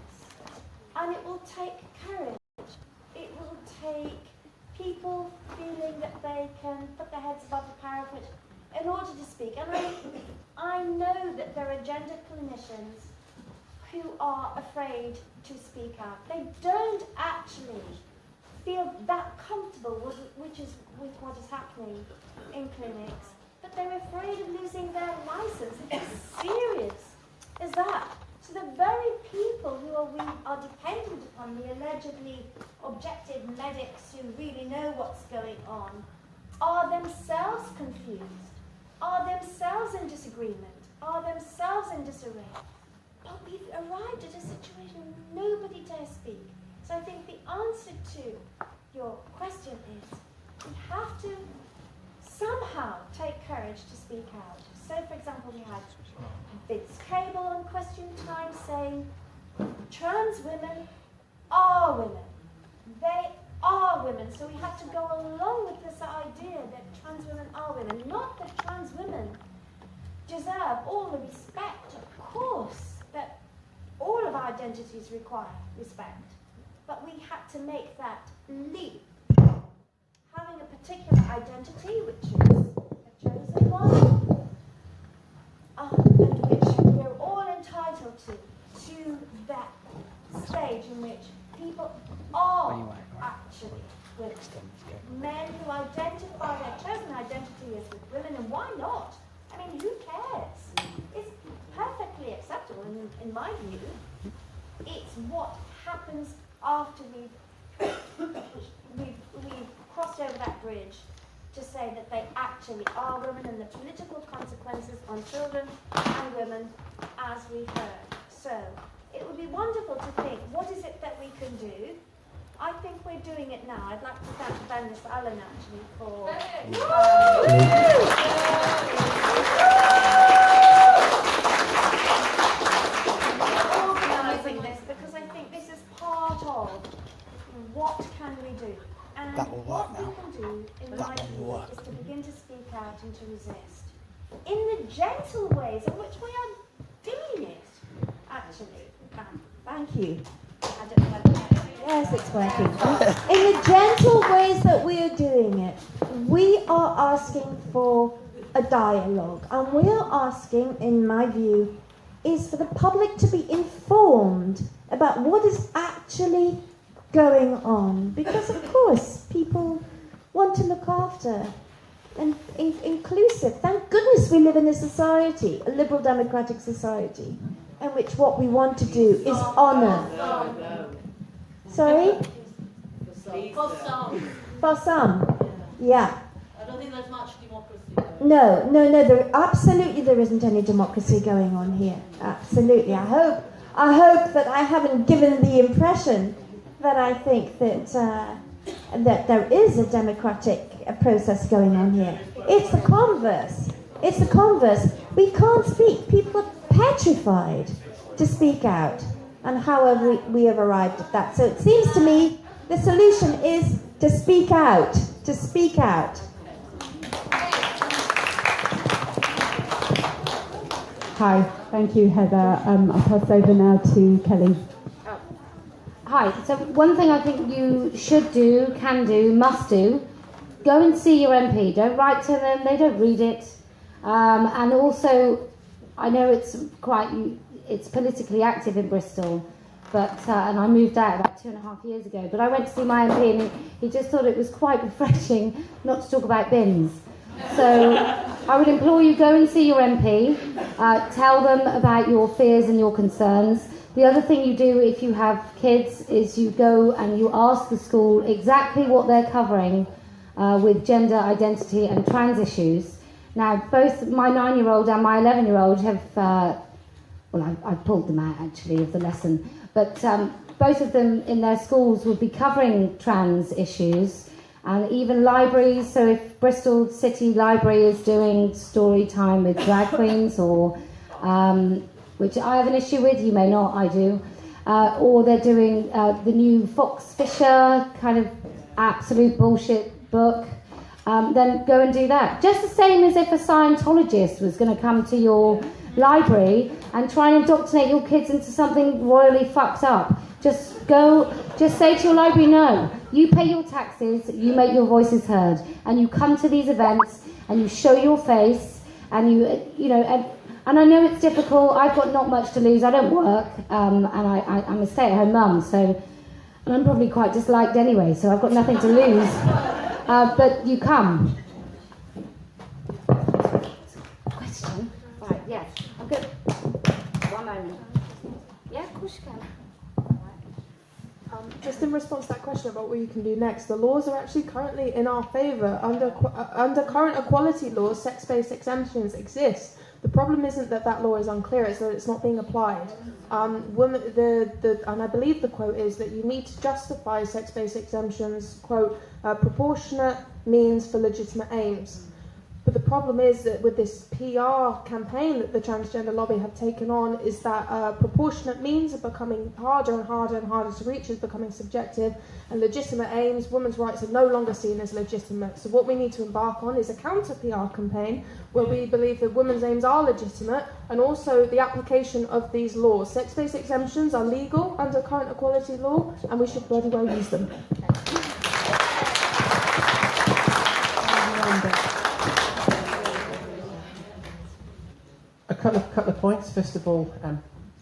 Speaker 11: and it will take courage, it will take people feeling that they can put their heads above the parapet in order to speak. And I know that there are gender clinicians who are afraid to speak out. They don't actually feel that comfortable with what is happening in clinics, but they're afraid of losing their license. It's as serious as that. So the very people who are dependent upon the allegedly objective medics who really know what's going on are themselves confused, are themselves in disagreement, are themselves in disarray. But we've arrived at a situation where nobody dares speak. So I think the answer to your question is we have to somehow take courage to speak out. So, for example, we had Vince Cable on Question Time saying trans women are women. They are women. So we have to go along with this idea that trans women are women. Not that trans women deserve all the respect, of course, that all of our identities require respect. But we had to make that leap. Having a particular identity, which is a chosen one, and which we're all entitled to that stage in which people are actually women. Men who identify their chosen identity as with women, and why not? I mean, who cares? It's perfectly acceptable in my view. It's what happens after we've crossed over that bridge to say that they actually are women and the political consequences on children and women, as we've heard. So it would be wonderful to think, what is it that we can do? I think we're doing it now. I'd like to thank Venice Allen actually for organising this, because I think this is part of what can we do. And what we can do, in my view, is to begin to speak out and to resist. In the gentle ways in which we are doing it, actually. Thank you. I don't know whether yes, it's working. In the gentle ways that we are doing it, we are asking for a dialogue. And we are asking, in my view, is for the public to be informed about what is actually going on, because of course people want to look after and inclusive. Thank goodness we live in a society, a liberal democratic society, in which what we want to do is honour. Sorry?
Speaker 10: For some.
Speaker 11: For some. Yeah.
Speaker 10: I don't think there's much democracy.
Speaker 11: No, absolutely there isn't any democracy going on here. Absolutely. I hope that I haven't given the impression that I think that there is a democratic process going on here. It's the converse. It's the converse. We can't speak. People are petrified to speak out. And however we have arrived at that. So it seems to me the solution is to speak out. To speak out.
Speaker 13: Hi, thank you, Heather. I'll pass over now to Kelly.
Speaker 5: Hi, so one thing I think you should do, can do, must do, go and see your MP. Don't write to them, they don't read it. And also, I know it's politically active in Bristol, but and I moved out about 2.5 years ago, but I went to see my MP and he just thought it was quite refreshing not to talk about bins. So I would implore you, go and see your MP, tell them about your fears and your concerns. The other thing you do if you have kids is you go and you ask the school exactly what they're covering with gender identity and trans issues. Now, both my 9-year-old and my 11-year-old have, I pulled them out actually of the lesson, but both of them in their schools would be covering trans issues, and even libraries. So if Bristol City Library is doing story time with drag queens or which I have an issue with, you may not, I do. Or they're doing the new Fox Fisher kind of absolute bullshit book, then go and do that. Just the same as if a Scientologist was going to come to your library and try and indoctrinate your kids into something royally fucked up. Just say to your library, no, You pay your taxes, you make your voices heard, and you come to these events and you show your face, and and I know it's difficult. I've got not much to lose. I don't work, and I'm a stay-at-home mum, and I'm probably quite disliked anyway, so I've got nothing to lose. But you come. Question? Right, yes. I'm good. One moment. Yeah, of course you can.
Speaker 12: Just in response to that question about what you can do next, the laws are actually currently in our favour. Under current equality laws, sex-based exemptions exist. The problem isn't that law is unclear, it's that it's not being applied. And I believe the quote is that you need to justify sex-based exemptions, quote, proportionate means for legitimate aims. But the problem is that with this PR campaign that the transgender lobby have taken on is that proportionate means are becoming harder and harder and harder to reach, is becoming subjective, and legitimate aims, women's rights are no longer seen as legitimate. So what we need to embark on is a counter-PR campaign where we believe that women's aims are legitimate, and also the application of these laws. Sex-based exemptions are legal under current equality law, and we should bloody well use them.
Speaker 3: A couple of points. First of all,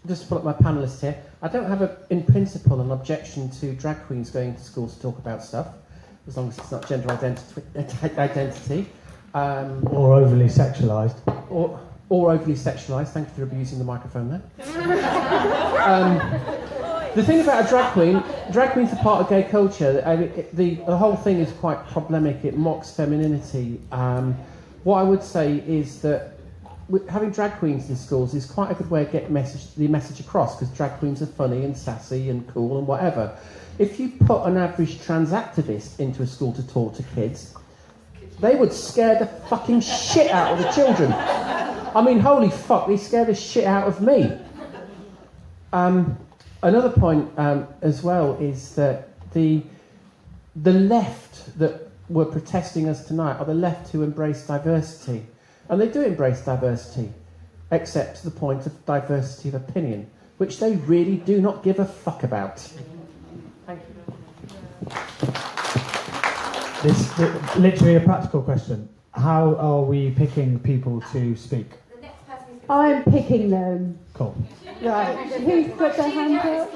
Speaker 3: just to pull up my panellists here, I don't have, in principle, an objection to drag queens going to schools to talk about stuff, as long as it's not gender identity.
Speaker 16: Or overly sexualised.
Speaker 3: Or overly sexualised. Thank you for abusing the microphone there. The thing about a drag queen's a part of gay culture. The whole thing is quite problematic. It mocks femininity. What I would say is that having drag queens in schools is quite a good way of getting the message across, because drag queens are funny and sassy and cool and whatever. If you put an average trans activist into a school to talk to kids, they would scare the fucking shit out of the children. I mean, holy fuck, they scare the shit out of me. Another point as well is that the left that were protesting us tonight are the left who embrace diversity. And they do embrace diversity, except to the point of diversity of opinion, which they really do not give a fuck about. Thank you.
Speaker 16: This literally a practical question. How are we picking people to speak?
Speaker 13: I'm picking them.
Speaker 16: Cool.
Speaker 13: Right. Who's got their hand up?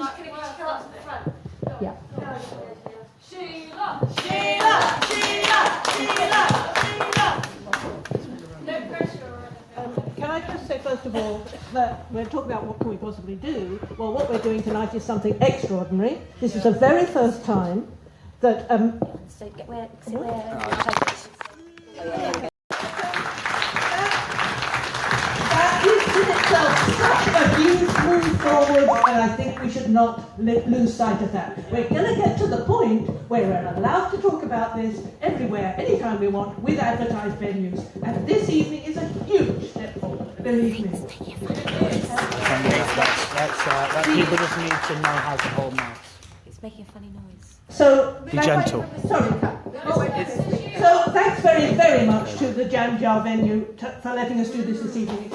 Speaker 13: Yeah.
Speaker 10: Sheila! Sheila! Sheila! Sheila! Sheila! No pressure.
Speaker 17: Can I just say, first of all, that we're talking about what can we possibly do. Well, what we're doing tonight is something extraordinary. This is the very first time that... That is in itself such a huge move forward, and I think we should not lose sight of that. We're going to get to the point where we're allowed to talk about this everywhere, anytime we want, with advertised venues. And this evening is a huge step forward, believe me.
Speaker 9: People just need to know how to hold mouths.
Speaker 18: It's making a funny noise.
Speaker 17: So,
Speaker 9: be gentle.
Speaker 17: Sorry, so thanks very, very much to the Jam Jar venue for letting us do this evening.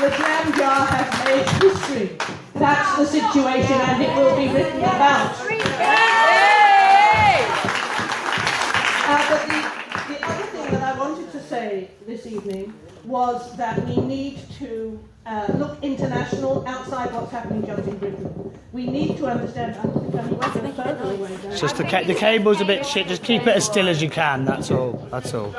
Speaker 17: The Jam Jar has made history. That's the situation, and it will be written about. But the other thing that I wanted to say this evening was that we need to look international, outside what's happening just in Britain. We need to understand.
Speaker 9: It's just the cable's a bit shit. Just keep it as still as you can. That's all. That's all.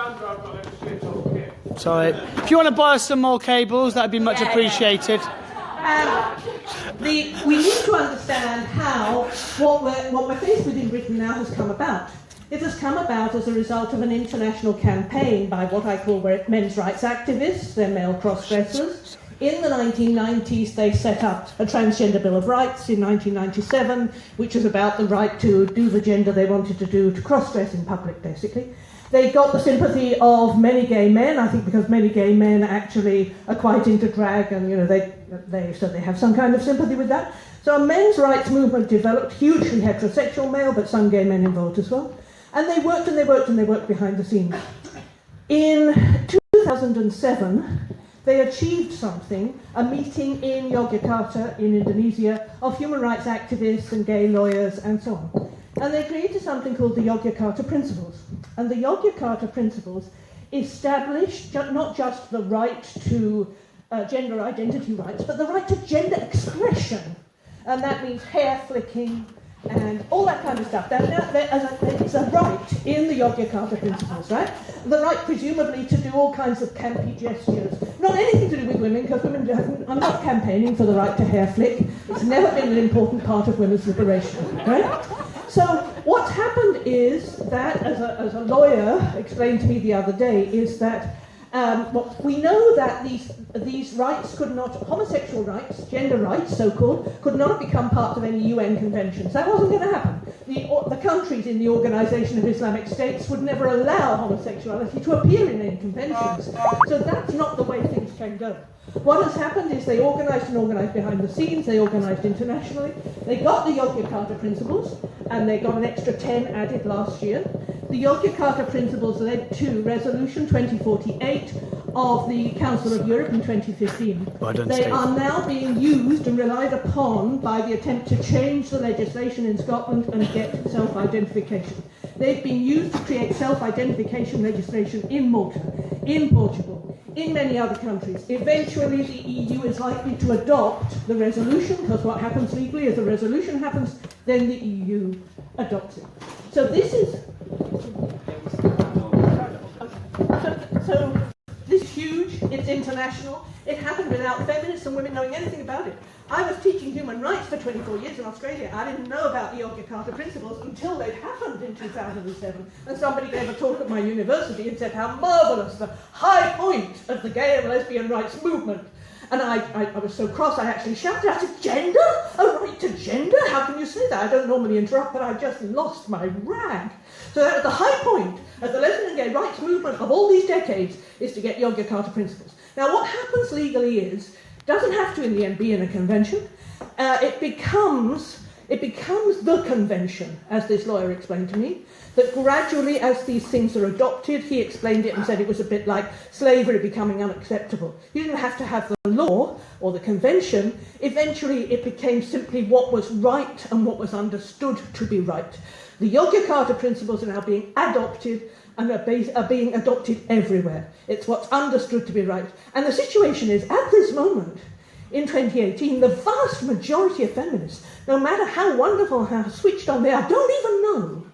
Speaker 9: Sorry. If you want to buy us some more cables, that'd be much appreciated.
Speaker 17: We need to understand how what we're faced with in Britain now has come about. It has come about as a result of an international campaign by what I call men's rights activists, they're male cross-dressers. In the 1990s, they set up a transgender Bill of Rights in 1997, which was about the right to do the gender they wanted to do, to cross-dress in public, basically. They got the sympathy of many gay men, I think because many gay men actually are quite into drag, and so they have some kind of sympathy with that. So a men's rights movement developed, hugely heterosexual male, but some gay men involved as well. And they worked and they worked and they worked behind the scenes. In 2007, they achieved something, a meeting in Yogyakarta in Indonesia of human rights activists and gay lawyers and so on. And they created something called the Yogyakarta Principles. And the Yogyakarta Principles established not just the right to gender identity rights, but the right to gender expression. And that means hair flicking and all that kind of stuff. It's a right in the Yogyakarta Principles, right? The right, presumably, to do all kinds of campy gestures. Not anything to do with women, because women I'm not campaigning for the right to hair flick. It's never been an important part of women's liberation, right? So what's happened is that, as a lawyer explained to me the other day, is that we know that these rights could not, homosexual rights, gender rights, so-called, could not have become part of any UN conventions. That wasn't going to happen. The countries in the Organisation of Islamic States would never allow homosexuality to appear in any conventions. So that's not the way things can go. What has happened is they organised behind the scenes, they organised internationally, they got the Yogyakarta Principles, and they got an extra 10 added last year. The Yogyakarta Principles led to Resolution 2048 of the Council of Europe in 2015. They are now being used and relied upon by the attempt to change the legislation in Scotland and get self-identification. They've been used to create self-identification legislation in Malta, in Portugal, in many other countries. Eventually, the EU is likely to adopt the resolution, because what happens legally is the resolution happens, then the EU adopts it. So this is... So this is huge, it's international, it happened without feminists and women knowing anything about it. I was teaching human rights for 24 years in Australia. I didn't know about the Yogyakarta Principles until they'd happened in 2007. And somebody gave a talk at my university and said how marvellous, the high point of the gay and lesbian rights movement. And I was so cross, I actually shouted out, gender? A right to gender? How can you say that? I don't normally interrupt, but I just lost my rag. So that was the high point of the lesbian and gay rights movement of all these decades, is to get Yogyakarta Principles. Now what happens legally is, doesn't have to in the end be in a convention, it becomes the convention, as this lawyer explained to me, that gradually as these things are adopted, he explained it and said it was a bit like slavery becoming unacceptable. You didn't have to have the law or the convention. Eventually it became simply what was right and what was understood to be right. The Yogyakarta Principles are now being adopted and are being adopted everywhere. It's what's understood to be right. And the situation is, at this moment, in 2018, the vast majority of feminists, no matter how wonderful, how switched on they are, don't even know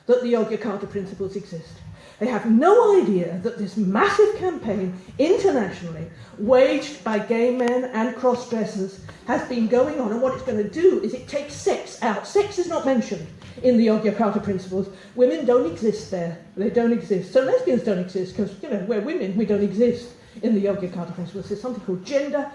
Speaker 17: that the Yogyakarta Principles exist. They have no idea that this massive campaign internationally, waged by gay men and cross-dressers, has been going on, and what it's going to do is it takes sex out. Sex is not mentioned in the Yogyakarta Principles. Women don't exist there. They don't exist. So lesbians don't exist, because, we're women, we don't exist in the Yogyakarta Principles. There's something called gender.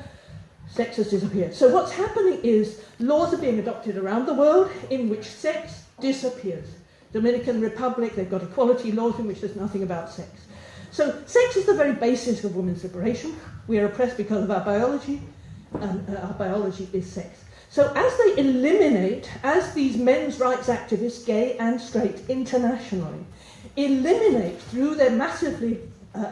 Speaker 17: Sex has disappeared. So what's happening is laws are being adopted around the world in which sex disappears. Dominican Republic, they've got equality laws in which there's nothing about sex. So sex is the very basis of women's liberation. We are oppressed because of our biology, and our biology is sex. So as they eliminate, as these men's rights activists, gay and straight, internationally, eliminate through their massively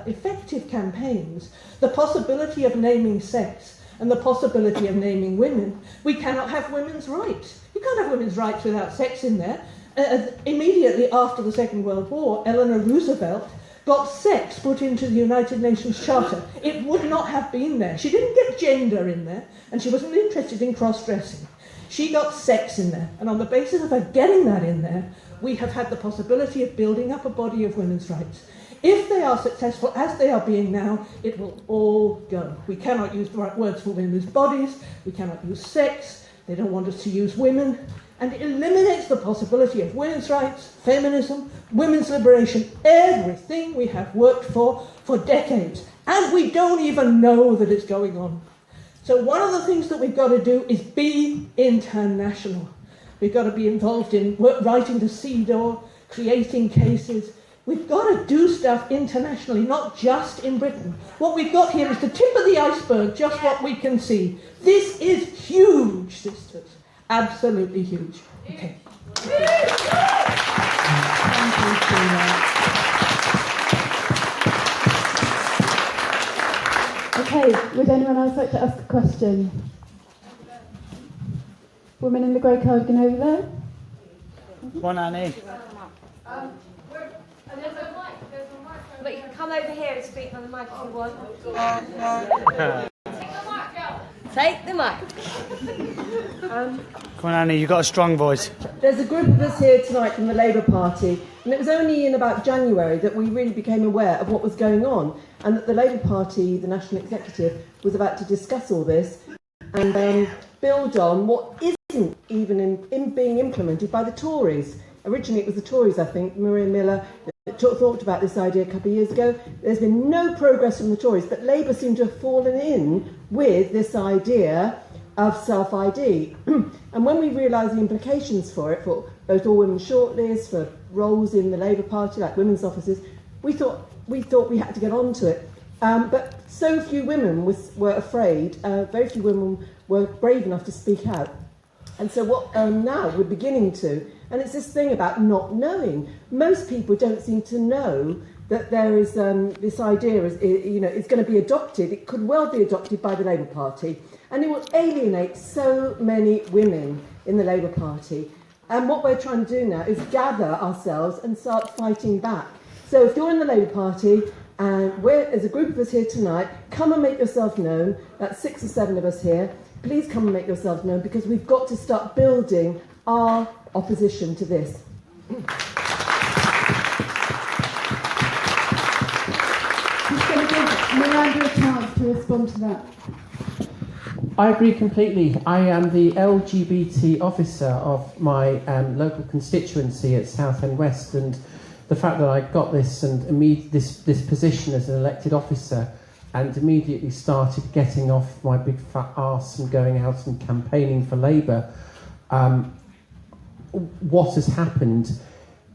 Speaker 17: effective campaigns the possibility of naming sex and the possibility of naming women, we cannot have women's rights. You can't have women's rights without sex in there. Immediately after the Second World War, Eleanor Roosevelt got sex put into the United Nations Charter. It would not have been there. She didn't get gender in there, and she wasn't interested in cross-dressing. She got sex in there, and on the basis of her getting that in there, we have had the possibility of building up a body of women's rights. If they are successful, as they are being now, it will all go. We cannot use the right words for women's bodies, we cannot use sex, they don't want us to use women, and it eliminates the possibility of women's rights, feminism, women's liberation, everything we have worked for decades. And we don't even know that it's going on. So one of the things that we've got to do is be international. We've got to be involved in writing to CEDAW, creating cases. We've got to do stuff internationally, not just in Britain. What we've got here is the tip of the iceberg, just what we can see. This is huge, sisters. Absolutely huge. Okay. Thank you, Tina. Okay.
Speaker 13: Okay, would anyone else like to ask a question? Woman in the grey cardigan over there.
Speaker 9: One, Annie.
Speaker 18: But you can come over here and speak on the mic if you want. Take the mic.
Speaker 9: Come on, Annie, you've got a strong voice.
Speaker 19: There's a group of us here tonight from the Labour Party, and it was only in about January that we really became aware of what was going on, and that the Labour Party, the National Executive, was about to discuss all this and build on what isn't even in being implemented by the Tories. Originally it was the Tories, I think, Maria Miller, that thought about this idea a couple of years ago. There's been no progress from the Tories, but Labour seem to have fallen in with this idea of self-ID. And when we realised the implications for it, for both all-women shortlists, for roles in the Labour Party, like women's offices, we thought we had to get onto it. But so few women were afraid, very few women were brave enough to speak out. And so what now we're beginning to, and it's this thing about not knowing. Most people don't seem to know that there is this idea, it's going to be adopted. It could well be adopted by the Labour Party, and it will alienate so many women in the Labour Party. And what we're trying to do now is gather ourselves and start fighting back. So if you're in the Labour Party, and there's a group of us here tonight, come and make yourself known. That's 6 or 7 of us here. Please come and make yourselves known, because we've got to start building our opposition to this.
Speaker 13: Just going to give Miranda a chance to respond to that.
Speaker 3: I agree completely. I am the LGBT officer of my local constituency at Southend West, and the fact that I got this and this position as an elected officer, and immediately started getting off my big fat arse and going out and campaigning for Labour. What has happened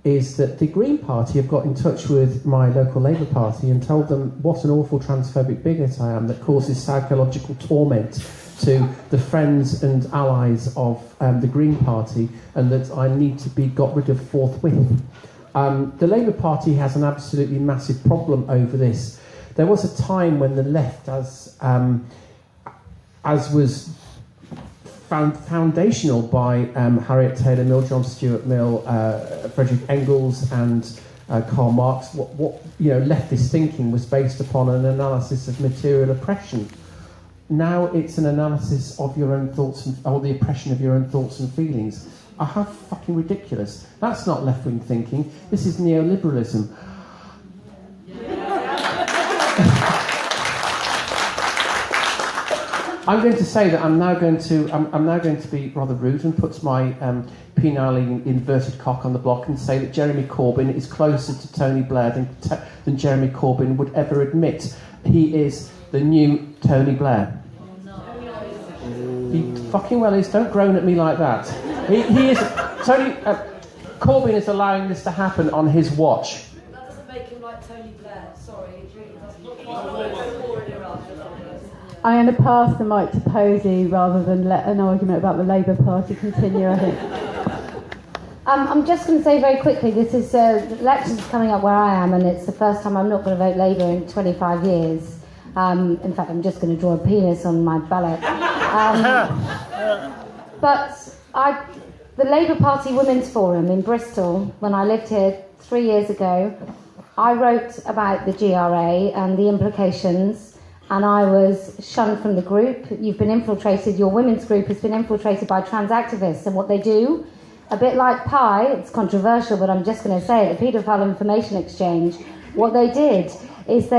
Speaker 3: is that the Green Party have got in touch with my local Labour Party and told them what an awful transphobic bigot I am that causes psychological torment to the friends and allies of the Green Party, and that I need to be got rid of forthwith. The Labour Party has an absolutely massive problem over this. There was a time when the left, as was found foundational by Harriet Taylor Mill, John Stuart Mill, Frederick Engels, and Karl Marx, what leftist thinking was based upon an analysis of material oppression. Now it's an analysis of your own thoughts or the oppression of your own thoughts and feelings. How fucking ridiculous! That's not left-wing thinking. This is neoliberalism. I'm going to say that I'm now going to be rather rude and put my penile inverted cock on the block and say that Jeremy Corbyn is closer to Tony Blair than Jeremy Corbyn would ever admit. He is the new Tony Blair. He fucking well is. Don't groan at me like that. He is. Tony Corbyn is allowing this to happen on his watch.
Speaker 18: That doesn't make him like Tony Blair. Sorry, it really doesn't.
Speaker 13: I'm going to pass the mic to Posey rather than let an argument about the Labour Party continue, I think.
Speaker 5: I'm just going to say very quickly, this is elections coming up where I am, and it's the first time I'm not going to vote Labour in 25 years. In fact, I'm just going to draw a penis on my ballot. But the Labour Party Women's Forum in Bristol, when I lived here 3 years ago, I wrote about the GRA and the implications, and I was shunned from the group. You've been infiltrated, your women's group has been infiltrated by trans activists, and what they do, a bit like Pi, it's controversial, but I'm just going to say it, the Paedophile Information Exchange, what they did is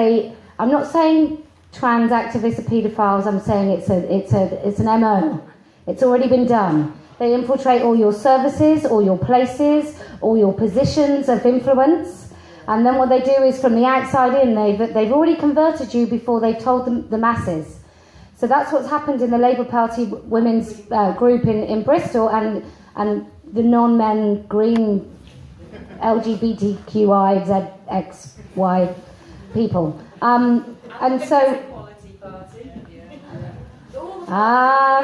Speaker 5: I'm not saying trans activists are paedophiles, I'm saying it's an MO. It's already been done. They infiltrate all your services, all your places, all your positions of influence. And then what they do is from the outside in, they've already converted you before they've told the masses. So that's what's happened in the Labour Party women's group in Bristol and the non-men green LGBTQI ZXY people. And so...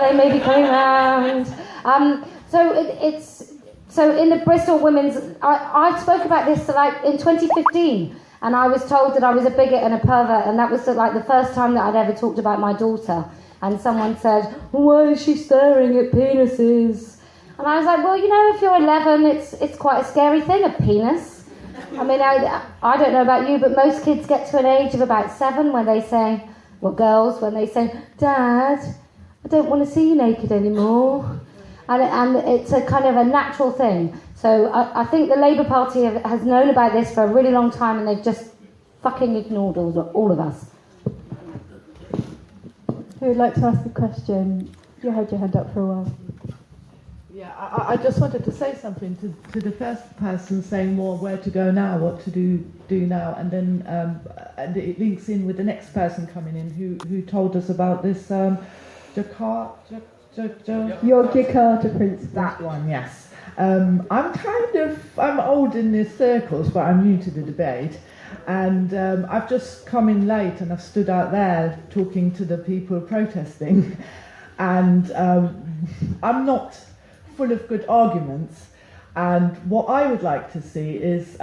Speaker 5: they may be coming round. So in the Bristol women's, I spoke about this like in 2015, And I was told that I was a bigot and a pervert, and that was like the first time that I'd ever talked about my daughter. And someone said, why is she staring at penises? And I was like, well, you know, if you're 11, it's quite a scary thing, a penis. I mean, I don't know about you, but most kids get to an age of about 7 when they say, well, girls, when they say, Dad, I don't want to see you naked anymore. And it's a kind of a natural thing. So I think the Labour Party has known about this for a really long time, and they've just fucking ignored all of us.
Speaker 13: Who would like to ask a question? You had your hand up for a while.
Speaker 20: Yeah, I just wanted to say something to the first person saying more where to go now, what to do now, and then and it links in with the next person coming in who told us about this
Speaker 13: Your Jakarta principle.
Speaker 20: That one, yes. I'm old in these circles, but I'm new to the debate. And I've just come in late and I've stood out there talking to the people protesting. And I'm not full of good arguments. And what I would like to see is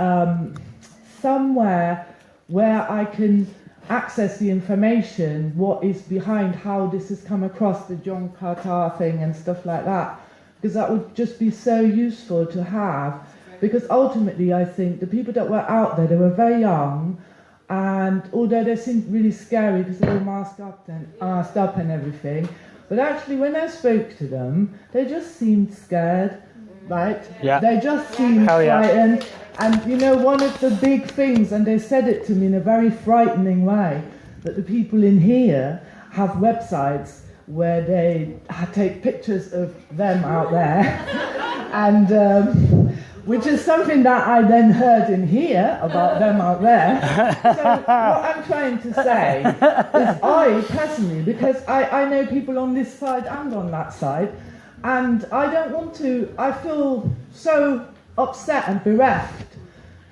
Speaker 20: somewhere where I can access the information, what is behind how this has come across, the John Qatar thing and stuff like that, because that would just be so useful to have, because ultimately I think the people that were out there, they were very young, and although they seemed really scary because they were masked up and everything, but actually when I spoke to them, they just seemed scared, right?
Speaker 9: Yeah.
Speaker 20: They just seemed frightened. And you know, one of the big things, and they said it to me in a very frightening way, that the people in here have websites where they take pictures of them out there, and which is something that I then heard in here about them out there. So what I'm trying to say is I personally, because I know people on this side and on that side, and I don't want to, I feel so upset and bereft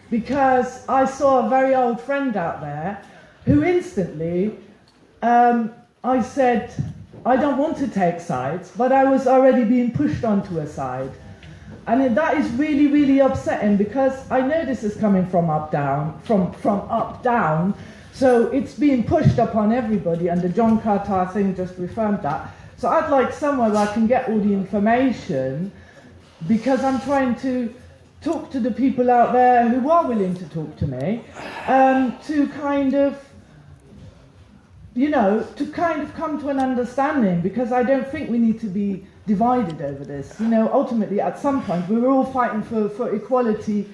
Speaker 20: because I saw a very old friend out there who instantly, I said, I don't want to take sides, but I was already being pushed onto a side. And that is really, really upsetting because I know this is coming from up down, from up down, so it's being pushed upon everybody, and the John Qatar thing just reaffirmed that. So I'd like somewhere where I can get all the information, because I'm trying to talk to the people out there who are willing to talk to me, to kind of, you know, to kind of come to an understanding, because I don't think we need to be divided over this. You know, ultimately, at some point, we were all fighting for equality,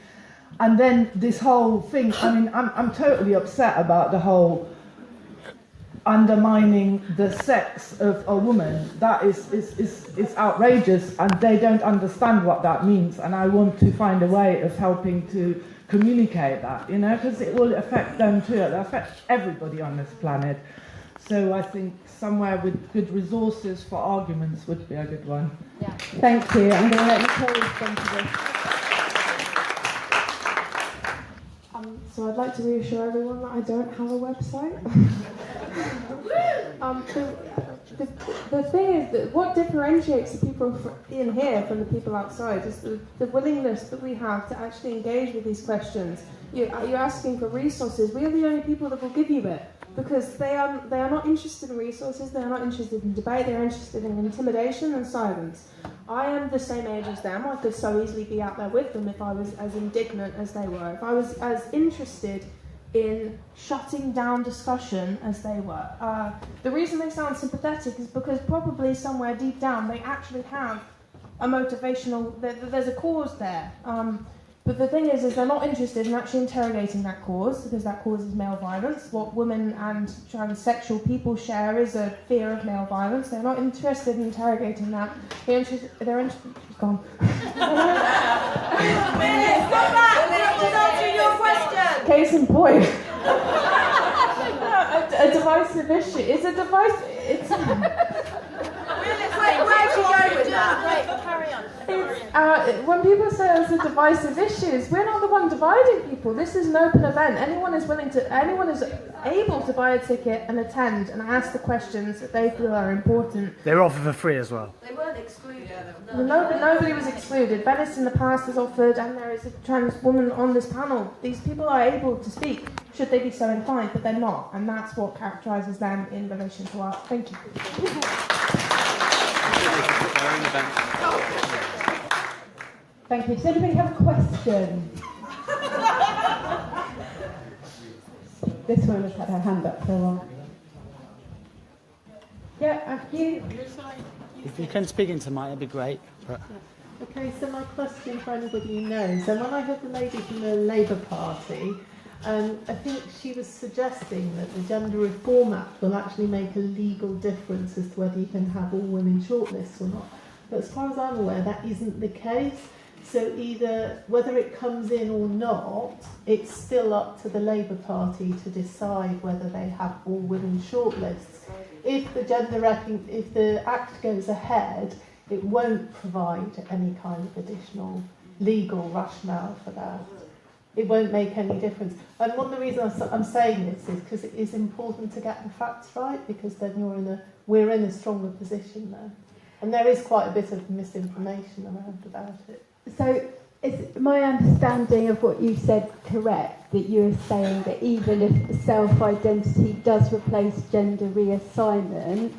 Speaker 20: and then this whole thing, I mean, I'm totally upset about the whole undermining the sex of a woman. That is outrageous, and they don't understand what that means, and I want to find a way of helping to communicate that, you know, because it will affect them too. It affects everybody on this planet. So I think somewhere with good resources for arguments would be a good one.
Speaker 5: Yeah.
Speaker 13: Thank you. I'm going to let Nicole respond to this.
Speaker 12: So I'd like to reassure everyone that I don't have a website. The thing is that what differentiates the people in here from the people outside is the willingness that we have to actually engage with these questions. You're asking for resources. We are the only people that will give you it, because they are not interested in resources, they are not interested in debate, they are interested in intimidation and silence. I am the same age as them. I could so easily be out there with them if I was as indignant as they were, if I was as interested in shutting down discussion as they were. The reason they sound sympathetic is because probably somewhere deep down they actually have a motivational, there's a cause there. But the thing is they're not interested in actually interrogating that cause, because that cause is male violence. What women and transsexual people share is a fear of male violence. They're not interested in interrogating that. They're interested. She's gone. Case in point. A divisive issue. It's a device. It's.
Speaker 18: Where do you go with that? Right, carry on.
Speaker 12: When people say it's a divisive issue, we're not the one dividing people. This is an open event. Anyone is able to buy a ticket and attend and ask the questions that they feel are important.
Speaker 9: They're offered for free as well.
Speaker 18: They weren't excluded.
Speaker 12: Nobody was excluded. Venice in the past has offered, and there is a trans woman on this panel. These people are able to speak, should they be so inclined, but they're not, and that's what characterises them in relation to art. Thank you.
Speaker 13: Thank you. Does anybody have a question? This one has had her hand up for a while. Yeah, you.
Speaker 9: If you can speak into mine, it'd be great. But...
Speaker 17: Okay, so my question for anybody who knows. So when I heard the lady from the Labour Party, I think she was suggesting that the Gender Reform Act will actually make a legal difference as to whether you can have all women shortlists or not. But as far as I'm aware, that isn't the case. So either whether it comes in or not, it's still up to the Labour Party to decide whether they have all women shortlists. If the if the Act goes ahead, it won't provide any kind of additional legal rationale for that. It won't make any difference. And one of the reasons I'm saying this is because it is important to get the facts right, because then we're in a stronger position there. And there is quite a bit of misinformation around about it.
Speaker 13: So is my understanding of what you said correct, that you're saying that even if self-identity does replace gender reassignment,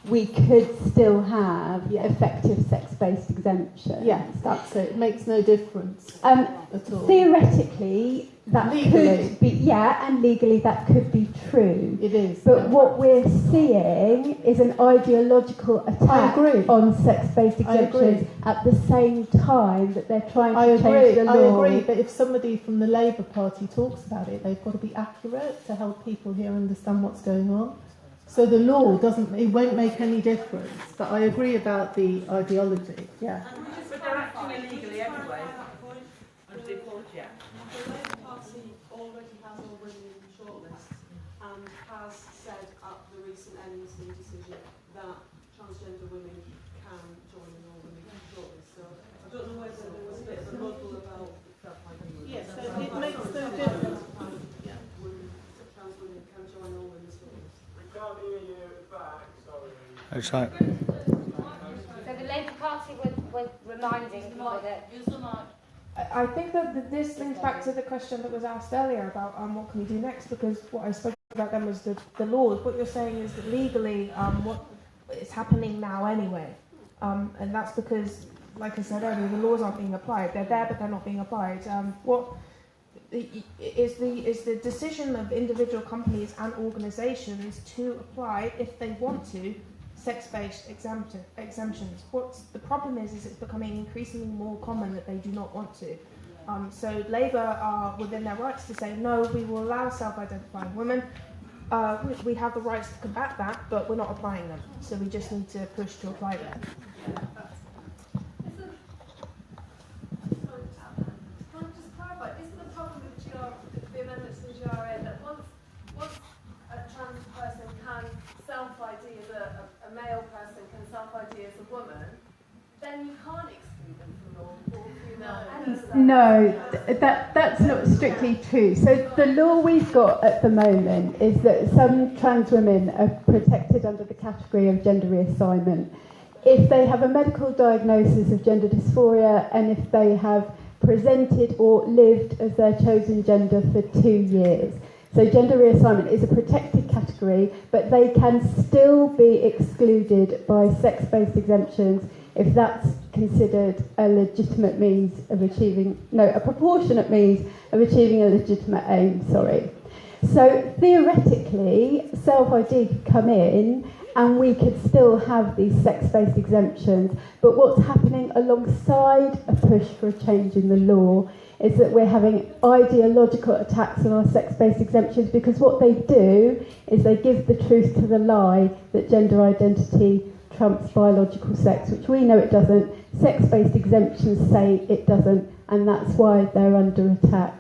Speaker 13: we could still have effective sex-based exemption?
Speaker 17: Yes, that's it. It makes no difference at all.
Speaker 13: Theoretically, that could be, and legally that could be true.
Speaker 17: It is.
Speaker 13: But what we're seeing is an ideological attack on sex-based exemptions at the same time that they're trying to change the law.
Speaker 17: I agree, but if somebody from the Labour Party talks about it, they've got to be accurate to help people here understand what's going on. So the law won't make any difference. But I agree about the ideology, yeah.
Speaker 14: But they're acting illegally anyway. Under the apology.
Speaker 8: The Labour Party already has all women in shortlists and has said at the recent NEC decision that transgender women can join an all women shortlist. So I don't know whether there was a bit of a muddle about that.
Speaker 17: Yes, so it makes no difference.
Speaker 8: Trans women can join all women's shortlists.
Speaker 2: We can't hear you back, sorry.
Speaker 9: That's right.
Speaker 5: So the Labour Party were reminding people that...
Speaker 12: I think that this links back to the question that was asked earlier about what can we do next, because what I spoke about then was the laws. What you're saying is that legally what is happening now anyway, and that's because, like I said earlier, the laws aren't being applied. They're there, but they're not being applied. What is the decision of individual companies and organisations to apply, if they want to, sex-based exemptions. What's the problem is it's becoming increasingly more common that they do not want to. So Labour are within their rights to say, no, we will allow self-identifying women. We have the rights to combat that, but we're not applying them. So we just need to push to apply them.
Speaker 8: Can I just clarify, isn't the problem with the amendments to the GRA that once a trans person can self-ID as a male person can self-ID as a woman, then you can't exclude them from law or female?
Speaker 13: No, that's not strictly true. So the law we've got at the moment is that some trans women are protected under the category of gender reassignment if they have a medical diagnosis of gender dysphoria and if they have presented or lived as their chosen gender for 2 years. So gender reassignment is a protected category, but they can still be excluded by sex-based exemptions if that's considered a legitimate means of achieving, a proportionate means of achieving a legitimate aim, So theoretically, self-ID could come in and we could still have these sex-based exemptions, but what's happening alongside a push for a change in the law is that we're having ideological attacks on our sex-based exemptions, because what they do is they give the truth to the lie that gender identity trumps biological sex, which we know it doesn't. Sex-based exemptions say it doesn't, and that's why they're under attack.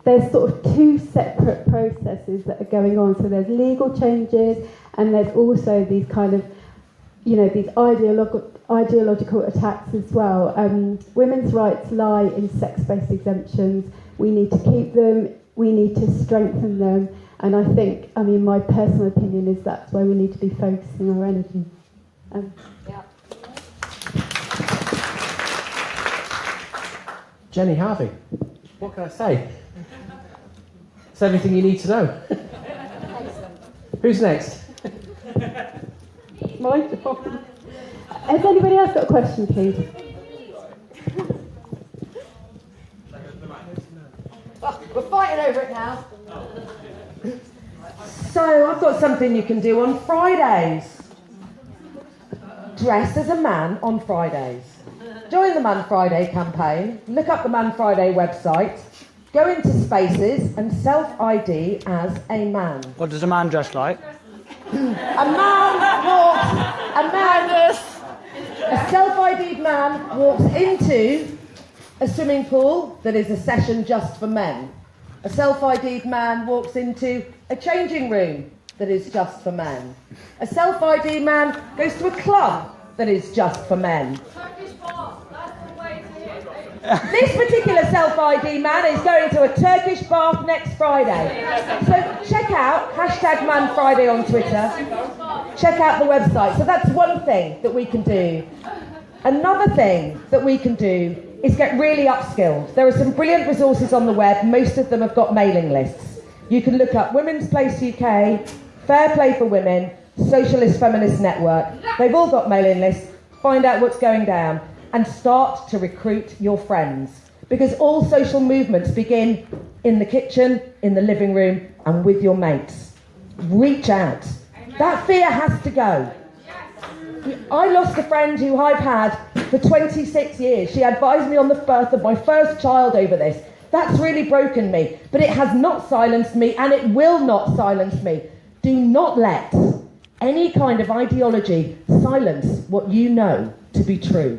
Speaker 13: There's sort of two separate processes that are going on. So there's legal changes, and there's also these kind of these ideological attacks as well. Women's rights lie in sex-based exemptions. We need to keep them, we need to strengthen them, and I think, my personal opinion is that's where we need to be focusing our energy.
Speaker 3: Jenny Harvey, what can I say? It's everything you need to know. Who's next?
Speaker 13: My job. Has anybody else got a question, please?
Speaker 19: Oh, we're fighting over it now. So I've got something you can do on Fridays. Dress as a man on Fridays. Join the Man Friday campaign, look up the Man Friday website, go into Spaces and self-ID as a man.
Speaker 9: What does a man dress like?
Speaker 19: A self-ID'd man walks into a swimming pool that is a session just for men. A self-ID'd man walks into a changing room that is just for men. A self-ID man goes to a club that is just for men. This particular self-ID man is going to a Turkish bath next Friday. So check out #ManFriday on Twitter. Check out the website. So that's one thing that we can do. Another thing that we can do is get really upskilled. There are some brilliant resources on the web. Most of them have got mailing lists. You can look up Women's Place UK, Fair Play for Women, Socialist Feminist Network. They've all got mailing lists. Find out what's going down and start to recruit your friends. Because all social movements begin in the kitchen, in the living room, and with your mates. Reach out. That fear has to go. I lost a friend who I've had for 26 years. She advised me on the birth of my first child over this. That's really broken me, but it has not silenced me, and it will not silence me. Do not let any kind of ideology silence what you know to be true.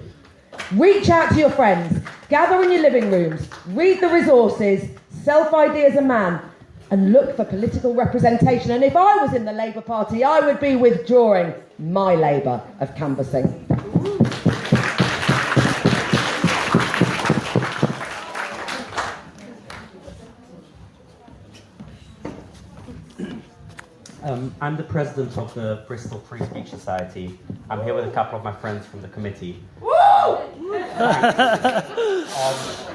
Speaker 19: Reach out to your friends, gather in your living rooms, read the resources, self-ID as a man, and look for political representation. And if I was in the Labour Party, I would be withdrawing my Labour of canvassing.
Speaker 21: I'm the president of the Bristol Free Speech Society. I'm here with a couple of my friends from the committee.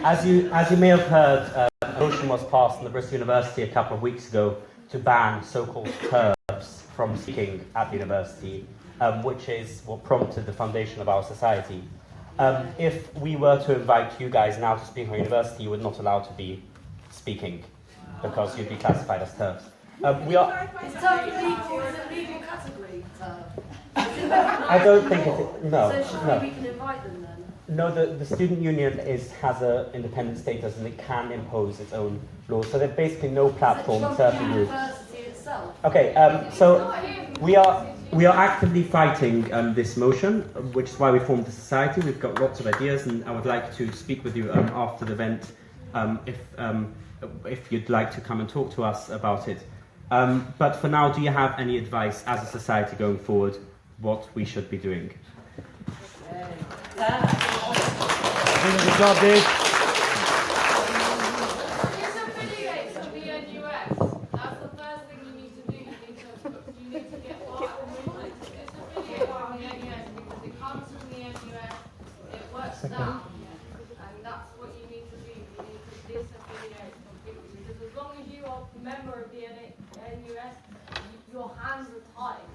Speaker 21: As you may have heard, a motion was passed in the Bristol University a couple of weeks ago to ban so-called TERFs from speaking at the university, which is what prompted the foundation of our society. If we were to invite you guys now to speak at our university, you would not allow to be speaking because you'd be classified as TERFs. We are.
Speaker 8: Is TERF legal? Is it legal category, TERF?
Speaker 21: I don't think it. No.
Speaker 8: So surely
Speaker 21: no.
Speaker 8: we can invite them then?
Speaker 21: No, the student union has an independent status and it can impose its own laws. So there's basically no platform serving groups.
Speaker 8: University itself.
Speaker 21: Okay, so we are actively fighting this motion, which is why we formed the society. We've got lots of ideas, and I would like to speak with you after the event, if you'd like to come and talk to us about it. But for now, do you have any advice as a society going forward what we should be doing?
Speaker 9: Good job, dude.
Speaker 7: Disaffiliate from the NUS. That's the first thing you need to do. You need to get disaffiliate from the NUS because it comes from the NUS, it works down, and that's what you need to do. You need to disaffiliate completely because as long as you are a member of the NUS, your hands are tied.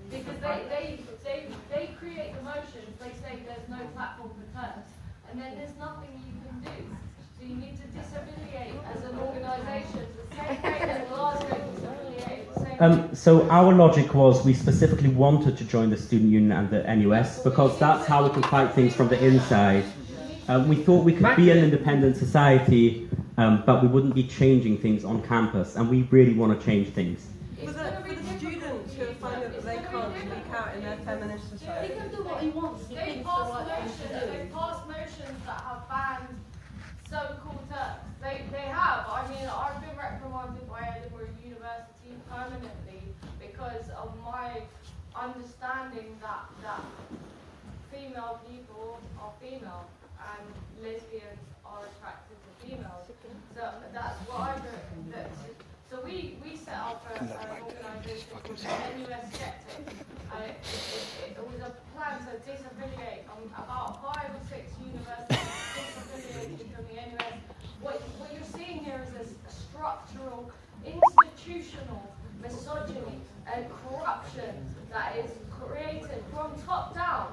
Speaker 7: Because they create the motions, they say there's no platform for TERFs, and then there's nothing you can do. So you need to disaffiliate as an organisation, the same way that Glasgow disaffiliated.
Speaker 21: So our logic was we specifically wanted to join the student union and the NUS because that's how we can fight things from the inside. We thought we could be an independent society, but we wouldn't be changing things on campus, and we really want to change things.
Speaker 8: For the students who find that they can't speak out in their feminist society.
Speaker 7: He can do what he wants. They passed motions that have banned so-called TERFs. They have. I mean, I've been reprimanded by Edinburgh University permanently because of my understanding understanding that female people are female and lesbians are attracted to females. So that's what I do. So we set up an organisation called NUS Skeptics. It was a plan to disaffiliate about 5 or 6 universities disaffiliated from the NUS. What you're seeing here is a structural, institutional misogyny and corruption that is created from top down,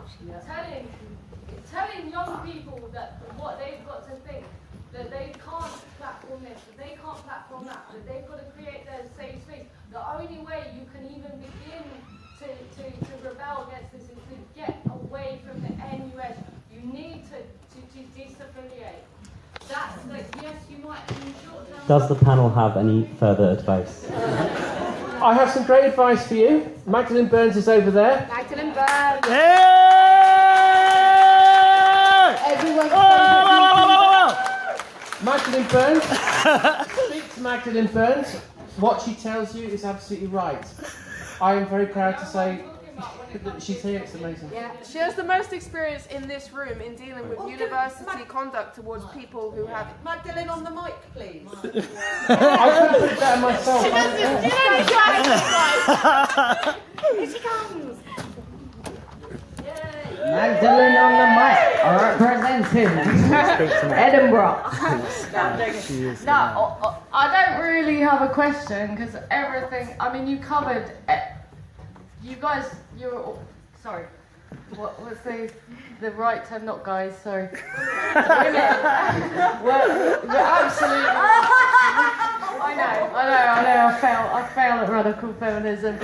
Speaker 7: telling young people that what they've got to think, that they can't platform this, that they can't platform that, that they've got to create their safe space. The only way you can even begin to rebel against this is to get away from the NUS. You need to disaffiliate. That's like, yes, you might in short term.
Speaker 21: Does the panel have any further advice?
Speaker 3: I have some great advice for you. Magdalene Burns is over there.
Speaker 5: Magdalene Burns.
Speaker 3: Magdalene Burns. Speak to Magdalene Burns. What she tells you is absolutely right. I am very proud to say that she's here. It's amazing.
Speaker 12: Yeah, she has the most experience in this room in dealing with university conduct towards people who have.
Speaker 17: Magdalene on the mic, please.
Speaker 3: I could have put that myself.
Speaker 5: Here she comes.
Speaker 1: Magdalene on the mic, representing Edinburgh.
Speaker 10: No, I don't really have a question because everything. I mean, you covered. You guys, you're. Sorry. What was the right term? Not guys. Sorry. Women. We're absolutely. I know. I fail at radical feminism.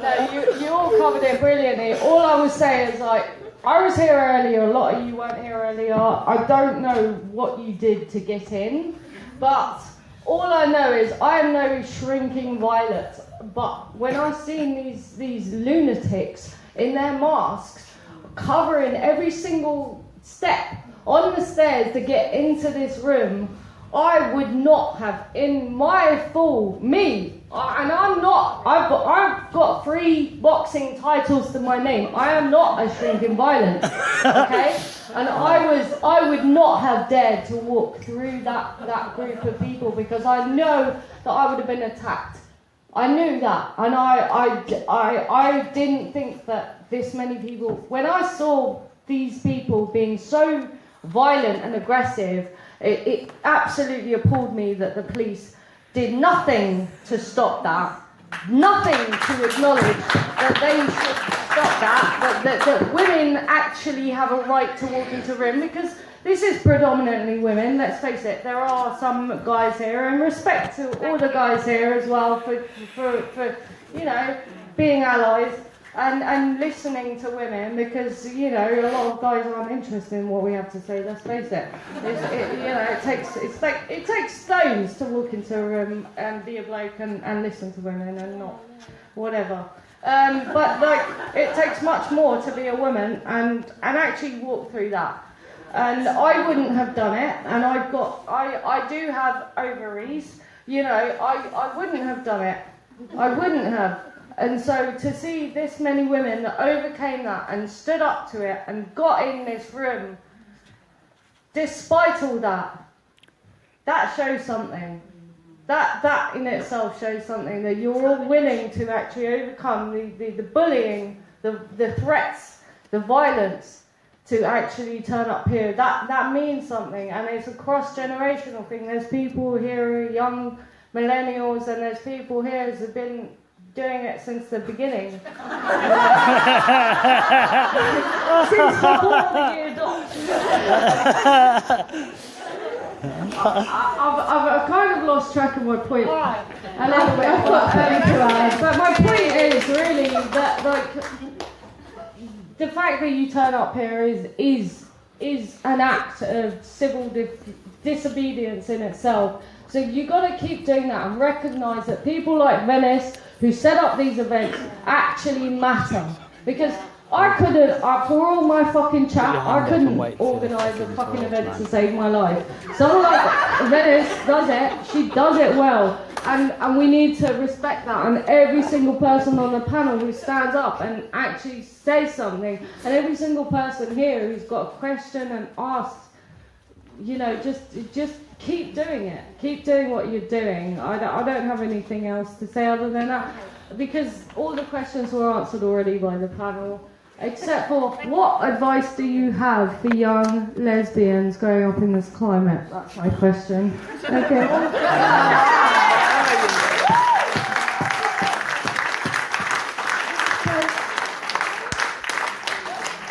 Speaker 10: No, you all covered it brilliantly. All I would say is, like, I was here earlier, a lot of you weren't here earlier. I don't know what you did to get in, but all I know is I am no shrinking violet. But when I've seen these lunatics in their masks covering every single step on the stairs to get into this room, I would not have, in my full me, and I'm not. I've got 3 boxing titles to my name. I am not a shrinking violent, okay? And I would not have dared to walk through that group of people because I know that I would have been attacked. I knew that, and I didn't think that this many people. When I saw these people being so violent and aggressive, it absolutely appalled me that the police did nothing to stop that, nothing to acknowledge that they should stop that women actually have a right to walk into a room, because this is predominantly women, let's face it. There are some guys here, and respect to all the guys here as well for you know, being allies and listening to women, because, you know, a lot of guys aren't interested in what we have to say, let's face it. It takes stones to walk into a room and be a bloke and listen to women and not whatever. But like, it takes much more to be a woman and actually walk through that. And I wouldn't have done it, and I do have ovaries, you know, I wouldn't have done it. I wouldn't have. And so to see this many women that overcame that and stood up to it and got in this room, despite all that, that shows something. That in itself shows something, that you're all willing to actually overcome the bullying, the threats, the violence, to actually turn up here. That means something, and it's a cross-generational thing. There's people here, young millennials, and there's people here who've been doing it since the beginning. Since before the year dot. I've kind of lost track of my point a little bit, but my point is really that, like, the fact that you turn up here is an act of civil disobedience in itself. So you've got to keep doing that and recognise that people like Venice, who set up these events, actually matter. Because I couldn't, for all my fucking chat, I couldn't organise a fucking event to save my life. Someone like Venice does it, she does it well. and we need to respect that, and every single person on the panel who stands up and actually says something, and every single person here who's got a question and asks, you know, just keep doing it. Keep doing what you're doing. I don't have anything else to say other than that, because all the questions were answered already by the panel, except for what advice do you have for young lesbians growing up in this climate? That's my question. Okay.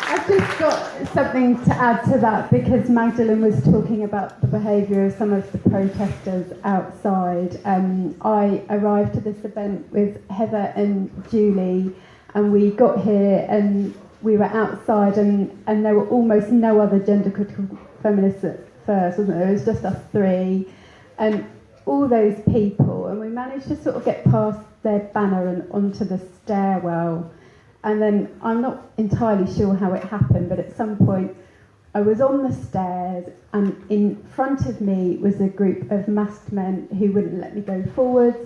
Speaker 13: I've just got something to add to that, because Magdalene was talking about the behaviour of some of the protesters outside. I arrived to this event with Heather and Julie, and we got here and we were outside, and there were almost no other gender critical feminists at first, wasn't there? It was just us three, and all those people, and we managed to sort of get past their banner and onto the stairwell. And then I'm not entirely sure how it happened, but at some point I was on the stairs, and in front of me was a group of masked men who wouldn't let me go forwards,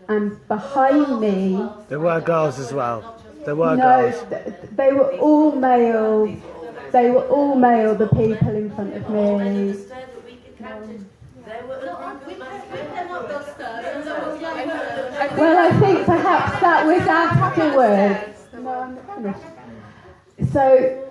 Speaker 13: and behind me...
Speaker 16: There were girls as well. There were
Speaker 13: No,
Speaker 16: girls.
Speaker 13: they were all male. They were all male, the people in front of me. Well, I think perhaps that was afterwards. No, I'm not finished. So,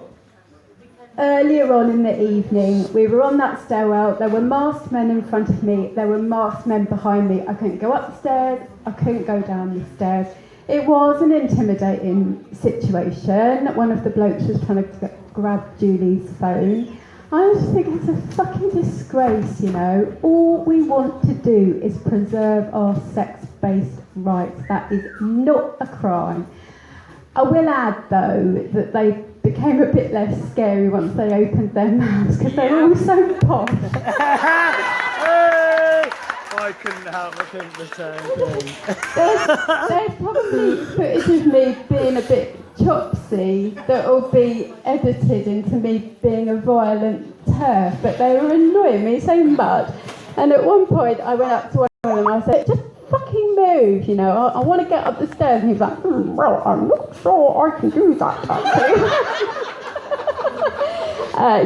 Speaker 13: earlier on in the evening, we were on that stairwell. There were masked men in front of me. There were masked men behind me. I couldn't go up the stairs. I couldn't go down the stairs. It was an intimidating situation. One of the blokes was trying to grab Julie's phone. I was thinking, it's a fucking disgrace, you know. All we want to do is preserve our sex-based rights. That is not a crime. I will add, though, that they became a bit less scary once they opened their mouths, because they were all so posh.
Speaker 16: I couldn't help but think the same thing.
Speaker 13: There's probably footage of me being a bit chopsy that will be edited into me being a violent turf, but they were annoying me so much. And at one point I went up to one of them and I said, just fucking move, you know, I want to get up the stairs. And he was like, well, I'm not sure I can do that, actually.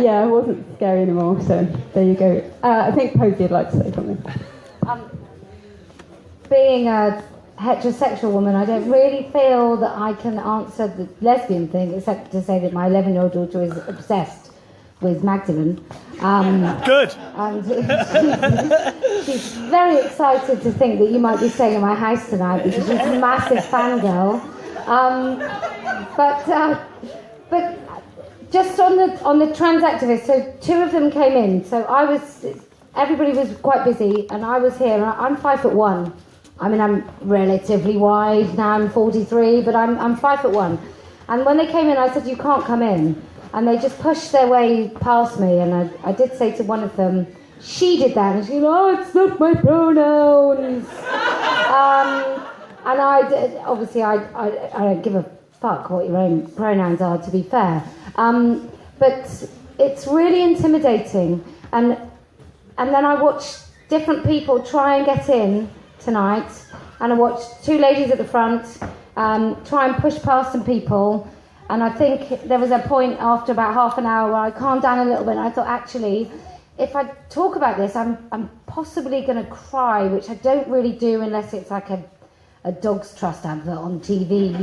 Speaker 13: Yeah, I wasn't scary anymore, so there you go. I think Posey would like to say something.
Speaker 5: Being a heterosexual woman, I don't really feel that I can answer the lesbian thing, except to say that my 11-year-old daughter is obsessed with Magdalene.
Speaker 16: Good.
Speaker 5: And she's very excited to think that you might be staying at my house tonight, because she's a massive fangirl. But just on the trans activists, so two of them came in. So everybody was quite busy, and I was here, and I'm 5'1". I mean, I'm relatively wide now. I'm 43, but I'm 5'1". And when they came in, I said, "You can't come in." And they just pushed their way past me, and I did say to one of them, she did that, and she goes, "Oh, it's not my pronouns." And I did, obviously, I don't give a fuck what your own pronouns are, to be fair. But it's really intimidating. And then I watched different people try and get in tonight, and I watched two ladies at the front try and push past some people. And I think there was a point after about half an hour where I calmed down a little bit, and I thought, actually, if I talk about this, I'm possibly going to cry, which I don't really do unless it's like a Dogs Trust advert on TV.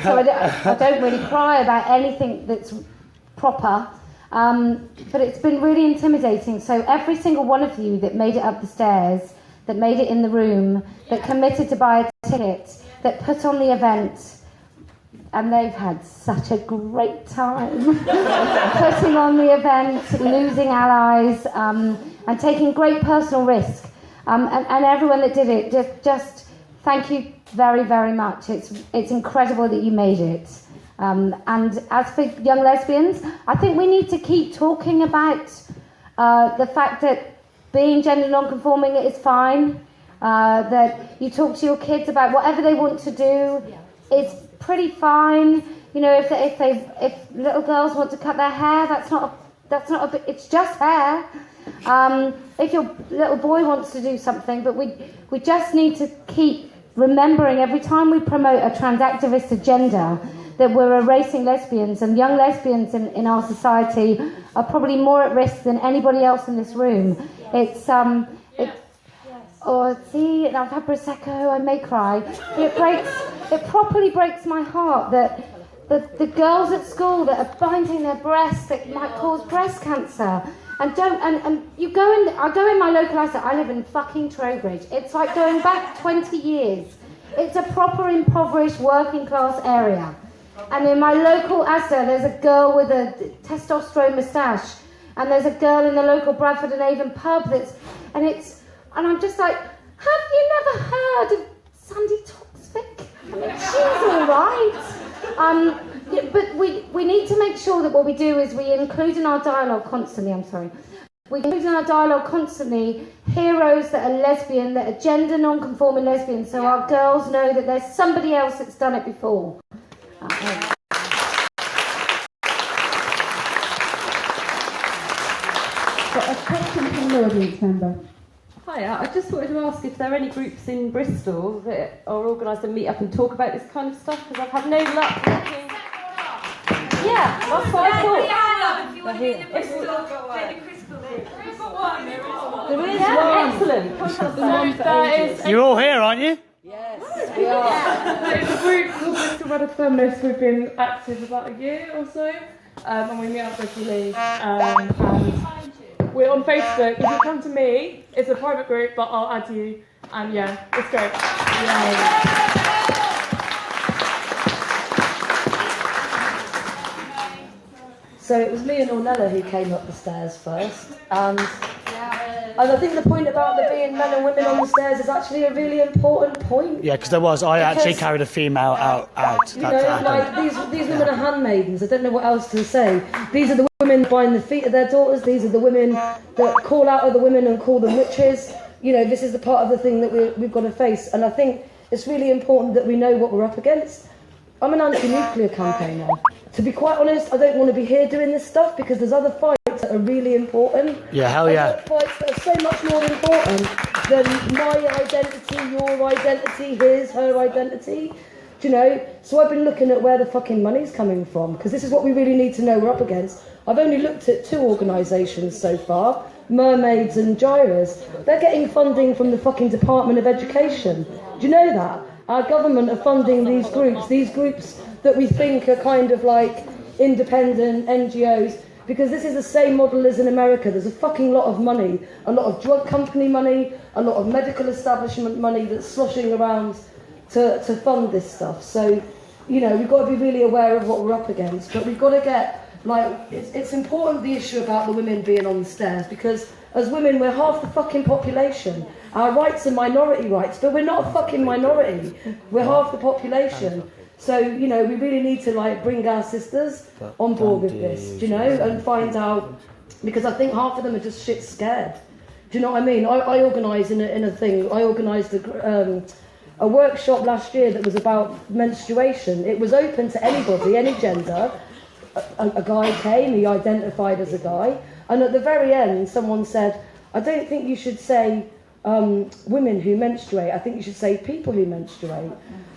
Speaker 5: So I don't really cry about anything that's proper. But it's been really intimidating. So every single one of you that made it up the stairs, that made it in the room, that committed to buy a ticket, that put on the event, and they've had such a great time putting on the event, losing allies, and taking great personal risk. And everyone that did it, just thank you very, very much. It's incredible that you made it. And as for young lesbians, I think we need to keep talking about the fact that being gender non-conforming is fine, that you talk to your kids about whatever they want to do. It's pretty fine. You know, if little girls want to cut their hair, that's not it's just hair. If your little boy wants to do something, but we just need to keep remembering every time we promote a trans activist agenda that we're erasing lesbians, and young lesbians in our society are probably more at risk than anybody else in this room. See, I've had Prosecco, I may cry. It properly breaks my heart that the girls at school that are binding their breasts that might cause breast cancer. I go in my local asset. I live in fucking Trowbridge. It's like going back 20 years. It's a proper impoverished working class area. And in my local Asda, there's a girl with a testosterone moustache, and there's a girl in the local Bradford and Avon pub and I'm just like, have you never heard of Sandy Toksvig? I mean, she's all right. But we need to make sure that what we do is we include in our dialogue constantly, we include in our dialogue constantly heroes that are lesbian, that are gender non-conforming lesbians, so our girls know that there's somebody else that's done it before.
Speaker 13: Got a question from the audience member.
Speaker 4: Hi, I just wanted to ask if there are any groups in Bristol that are organised to meet up and talk about this kind of stuff, because I've had no luck looking. Yeah, that's what I thought. They're here.
Speaker 18: There is
Speaker 4: Yeah, excellent.
Speaker 9: You're all here, aren't you?
Speaker 12: Yes, we are. It's a group called Bristol Red Feminists. We've been active about a year or so, and we meet up regularly. And we're on Facebook. If you come to me, it's a private group, but I'll add you. And yeah, it's great.
Speaker 22: So it was me and Ornella who came up the stairs first, and I think the point about there being men and women on the stairs is actually a really important point.
Speaker 9: Yeah, because I actually carried a female out.
Speaker 22: You know, like these women are handmaidens. I don't know what else to say. These are the women buying the feet of their daughters. These are the women that call out other women and call them witches. You know, this is the part of the thing that we've got to face. And I think it's really important that we know what we're up against. I'm an anti-nuclear campaigner. To be quite honest, I don't want to be here doing this stuff because there's other fights that are really important.
Speaker 9: Yeah, hell yeah.
Speaker 22: Fights that are so much more important than my identity, your identity, his, her identity. Do you know? So I've been looking at where the fucking money's coming from, because this is what we really need to know we're up against. I've only looked at 2 organisations so far, Mermaids and Gyras. They're getting funding from the fucking Department of Education. Do you know that? Our government are funding these groups that we think are kind of like independent NGOs, because this is the same model as in America. There's a fucking lot of money, a lot of drug company money, a lot of medical establishment money that's sloshing around to fund this stuff. So, you know, we've got to be really aware of what we're up against, but we've got to get, like, it's important, the issue about the women being on the stairs, because as women, we're half the fucking population. Our rights are minority rights, but we're not a fucking minority. We're half the population. So, you know, we really need to, like, bring our sisters on board with this, do you know, and find out, because I think half of them are just shit scared. Do you know what I mean? I organised in a thing, I organised a workshop last year that was about menstruation. It was open to anybody, any gender. A guy came, he identified as a guy, and at the very end, someone said, I don't think you should say women who menstruate, I think you should say people who menstruate.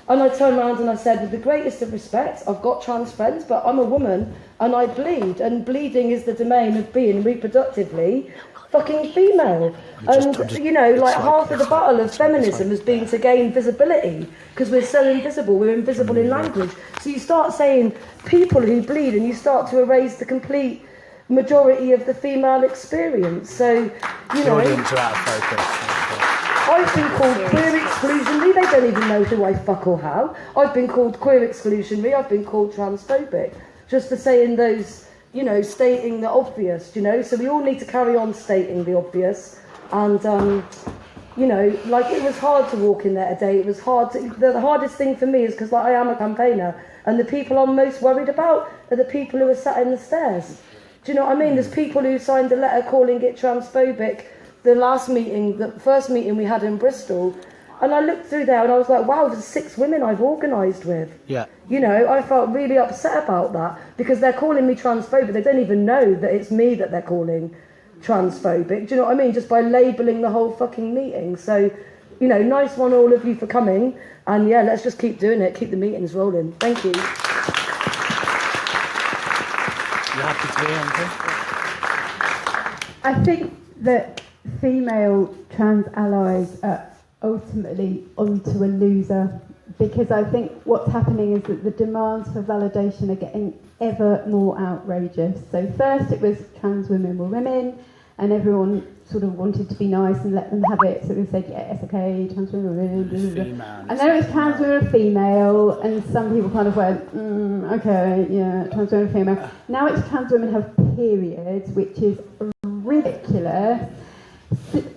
Speaker 22: And I turned around and I said, with the greatest of respect, I've got trans friends, but I'm a woman and I bleed, and bleeding is the domain of being reproductively fucking female. And, you know, like half of the battle of feminism has been to gain visibility, because we're so invisible, we're invisible in language. So you start saying people who bleed and you start to erase the complete majority of the female experience. So, you know,
Speaker 9: audience are out of focus.
Speaker 22: I've been called queer exclusionary. They don't even know who I fuck or how. I've been called queer exclusionary. I've been called transphobic, just for saying those, you know, stating the obvious, you know. So we all need to carry on stating the obvious. And, you know, like, it was hard to walk in there today. It was hard. The hardest thing for me is because, like, I am a campaigner, and the people I'm most worried about are the people who are sat in the stairs. Do you know what I mean? There's people who signed a letter calling it transphobic. The first meeting we had in Bristol, and I looked through there and I was like, wow, there's 6 women I've organised with.
Speaker 9: Yeah.
Speaker 22: You know, I felt really upset about that, because they're calling me transphobic. They don't even know that it's me that they're calling transphobic. Do you know what I mean? Just by labelling the whole fucking meeting. So, you know, nice one, all of you, for coming. And yeah, let's just keep doing it. Keep the meetings rolling. Thank you.
Speaker 13: I think that female trans allies are ultimately onto a loser, because I think what's happening is that the demands for validation are getting ever more outrageous. So first it was trans women were women, and everyone sort of wanted to be nice and let them have it. So they said, yes, okay, trans women are women, blah, blah, blah. And then it was trans women are female, and some people kind of went, okay, yeah, trans women are female. Now it's trans women have periods, which is ridiculous.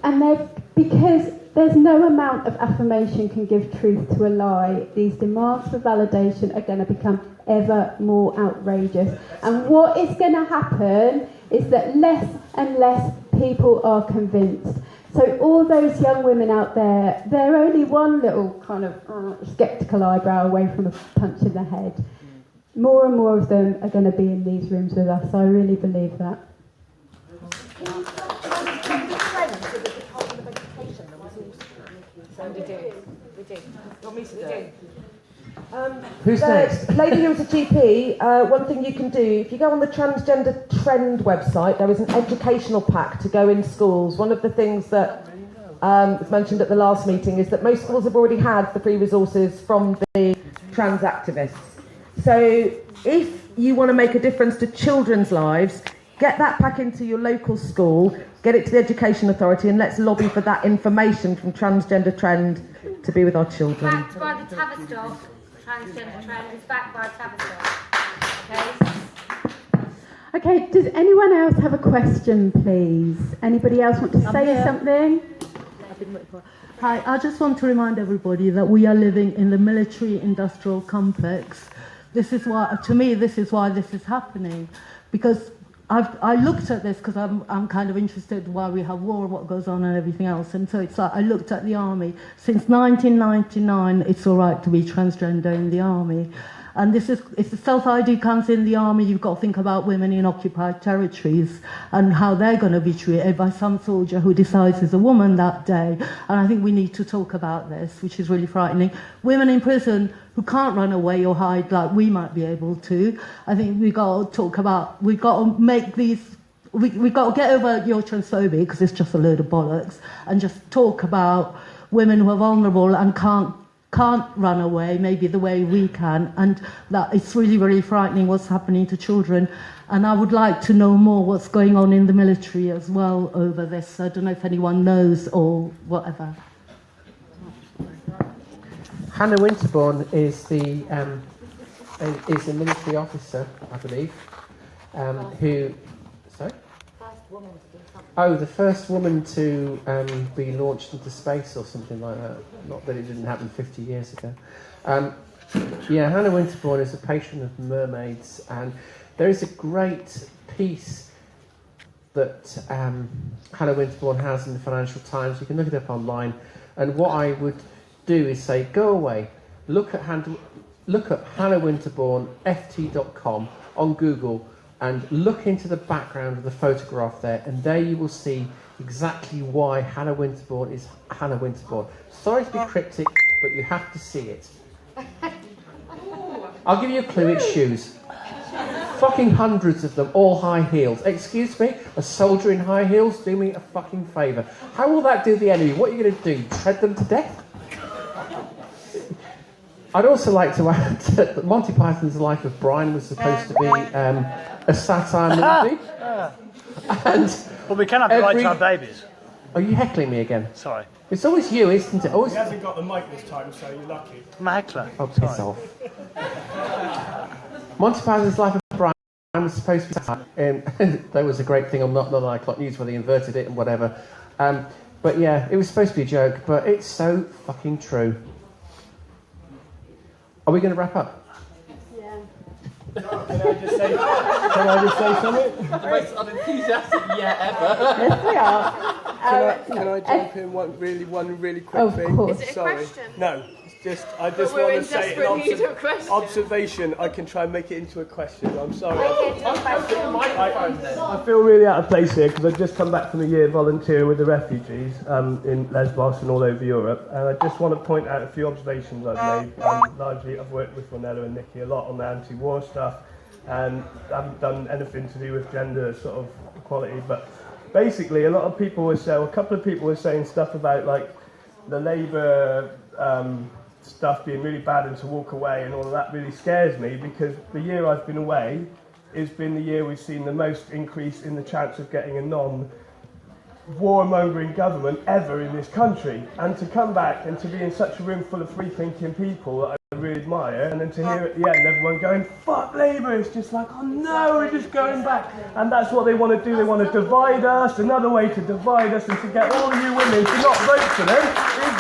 Speaker 13: And they're, because there's no amount of affirmation can give truth to a lie, these demands for validation are going to become ever more outrageous. And what is going to happen is that less and less people are convinced. So all those young women out there, they're only one little kind of sceptical eyebrow away from a punch in the head. More and more of them are going to be in these rooms with us. I really believe that.
Speaker 22: We do. You want me to do it?
Speaker 3: Who's next?
Speaker 6: Lady who was a GP, one thing you can do, if you go on the Transgender Trend website, there is an educational pack to go in schools. One of the things that was mentioned at the last meeting is that most schools have already had the free resources from the trans activists. So if you want to make a difference to children's lives, get that pack into your local school, get it to the Education Authority, and let's lobby for that information from Transgender Trend to be with our children.
Speaker 5: Backed by the Tavistock Transgender Trend is backed by Tavistock. Okay?
Speaker 13: Okay, does anyone else have a question, please? Anybody else want to say something?
Speaker 20: Hi, I just want to remind everybody that we are living in the military-industrial complex. This is why, to me, this is why this is happening, because I looked at this because I'm kind of interested why we have war, what goes on and everything else. And so it's like I looked at the army. Since 1999, it's all right to be transgender in the army. And this is, if the self-ID comes in the army, you've got to think about women in occupied territories and how they're going to be treated by some soldier who decides he's a woman that day. And I think we need to talk about this, which is really frightening. Women in prison who can't run away or hide like we might be able to. I think we've got to talk about, we've got to make these, we've got to get over your transphobia, because it's just a load of bollocks, and just talk about women who are vulnerable and can't run away, maybe the way we can, and that it's really, really frightening what's happening to children. And I would like to know more what's going on in the military as well over this. I don't know if anyone knows or whatever.
Speaker 3: Hannah Winterbourne is the military officer, I believe, who. Sorry.
Speaker 11: First woman to do something.
Speaker 3: Oh, the first woman to be launched into space or something like that. Not that it didn't happen 50 years ago. Yeah, Hannah Winterbourne is a patron of mermaids, and there is a great piece that Hannah Winterbourne has in the Financial Times. You can look it up online. And what I would do is say, go away, look up Hannah Winterbourne, ft.com on Google, and look into the background of the photograph there, and there you will see exactly why Hannah Winterbourne is Hannah Winterbourne. Sorry to be cryptic, but you have to see it. I'll give you a clue, it's shoes. Fucking hundreds of them, all high heels. Excuse me, a soldier in high heels? Do me a fucking favour. How will that do the enemy? What are you going to do, tread them to death? I'd also like to add that Monty Python's Life of Brian was supposed to be a satire movie. And
Speaker 9: well, we can have the right to have babies.
Speaker 3: Are you heckling me again?
Speaker 9: Sorry.
Speaker 3: It's always you, isn't it? Always.
Speaker 2: He hasn't got the mic this time, so you're lucky.
Speaker 9: I'm a heckler.
Speaker 3: Oh, piss off. Monty Python's Life of Brian was supposed to be satire. There was a great thing on Not 9 O'Clock News where they inverted it and whatever. But yeah, it was supposed to be a joke, but it's so fucking true. Are we going to wrap up?
Speaker 13: Yeah.
Speaker 14: Can I just say something?
Speaker 3: The most unenthusiastic yeah ever.
Speaker 4: Yes, we are.
Speaker 14: Can I jump in one really quick
Speaker 4: of
Speaker 14: thing?
Speaker 4: course.
Speaker 14: Is it a question? No. I
Speaker 8: But
Speaker 14: just
Speaker 8: we're
Speaker 14: want
Speaker 8: in
Speaker 14: to say
Speaker 8: desperate need of a question.
Speaker 14: observation. I can try and make it into a question. I'm sorry.
Speaker 8: I
Speaker 14: I feel really out of place here because I've just come back from a year volunteering with the refugees in Lesbos and all over Europe, and I just want to point out a few observations I've made. Largely, I've worked with Ronella and Nikki a lot on the anti-war stuff, and I haven't done anything to do with gender sort of equality. But basically, a couple of people were saying stuff about like the Labour stuff being really bad and to walk away and all of that really scares me, because the year I've been away has been the year we've seen the most increase in the chance of getting a non-warmongering government ever in this country. And to come back and to be in such a room full of free-thinking people that I really admire, and then to hear at the end everyone going, fuck Labour, it's just like, oh no, we're just going back. And that's what they want to do. They want to divide us. Another way to divide us and to get all of you women to not vote for them is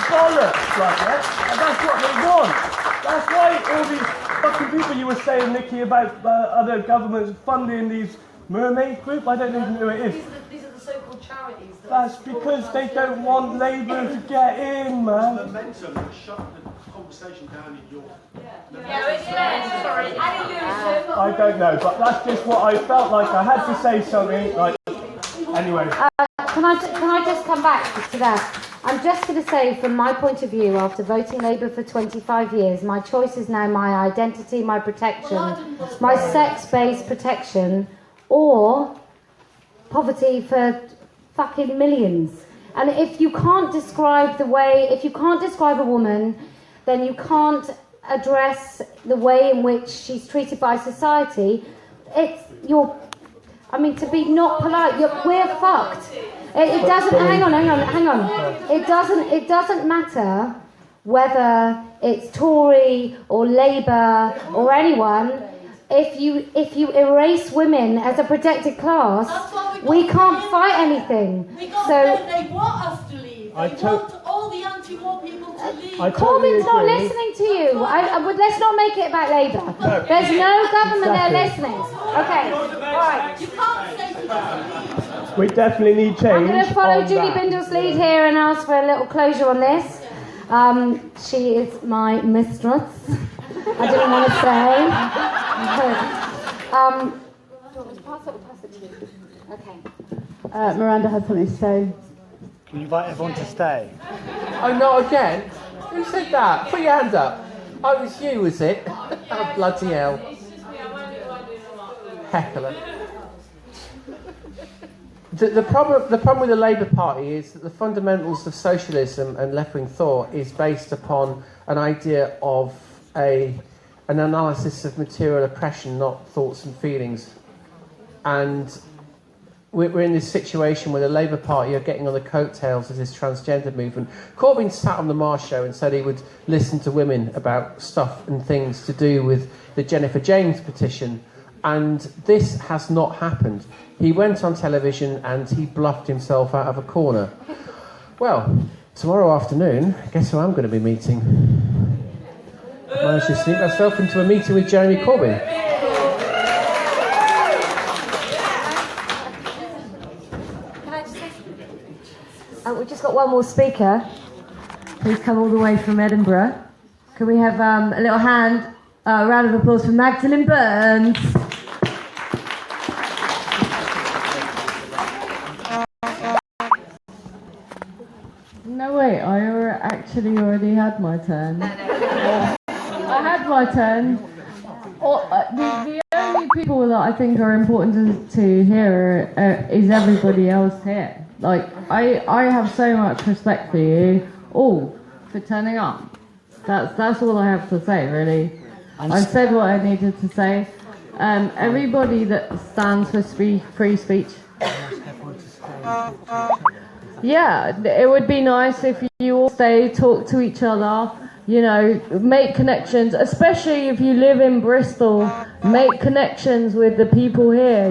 Speaker 14: bollocks like that. And that's what they want. That's why all these fucking people you were saying, Nikki, about other governments funding these mermaid group, I don't even know who it is.
Speaker 22: These are the so-called charities.
Speaker 14: That's because they don't want Labour to get in, man.
Speaker 2: The momentum that shut the conversation down in York.
Speaker 14: I don't know, but that's just what I felt like. I had to say something. Like, anyway.
Speaker 5: Can I just come back to that? I'm just going to say, from my point of view, after voting Labour for 25 years, my choice is now my identity, my protection, my sex-based protection, or poverty for fucking millions. And if you can't describe a woman, then you can't address the way in which she's treated by society. To be not polite, we're fucked. It doesn't. Hang on. It doesn't matter whether it's Tory or Labour or anyone. If you erase women as a protected class, we can't fight anything.
Speaker 22: They want us to leave. They want all the anti-war people to leave.
Speaker 5: Corbyn's not listening to you. Let's not make it about Labour. There's no government there listening. Okay. All right.
Speaker 22: You can't say to them,
Speaker 14: We definitely need change.
Speaker 5: I'm going to follow Julie Bindle's lead here and ask for a little closure on this. She is my mistress. I didn't want to say. Pass it to you. Okay.
Speaker 13: Miranda had something to say.
Speaker 9: Can you invite everyone to stay?
Speaker 3: Oh, not again? Who said that? Put your hand up. Oh, it was you, was it? Oh, bloody hell. Heckler. The problem with the Labour Party is that the fundamentals of socialism and left-wing thought is based upon an idea of an analysis of material oppression, not thoughts and feelings. And we're in this situation where the Labour Party are getting on the coattails of this transgender movement. Corbyn sat on the Marsh show and said he would listen to women about stuff and things to do with the Jennifer James petition, and this has not happened. He went on television and he bluffed himself out of a corner. Well, tomorrow afternoon, guess who I'm going to be meeting? Managed to sneak myself into a meeting with Jeremy Corbyn.
Speaker 5: We've just got one more speaker. He's come all the way from Edinburgh. Can we have a little round of applause for Magdalene Burns?
Speaker 10: No, wait, actually already had my turn. I had my turn. The only people that I think are important to hear is everybody else here. Like, I have so much respect for you all for turning up. That's all I have to say, really. I've said what I needed to say. Everybody that stands for free speech. Yeah, it would be nice if you all stay, talk to each other, make connections, especially if you live in Bristol, make connections with the people here.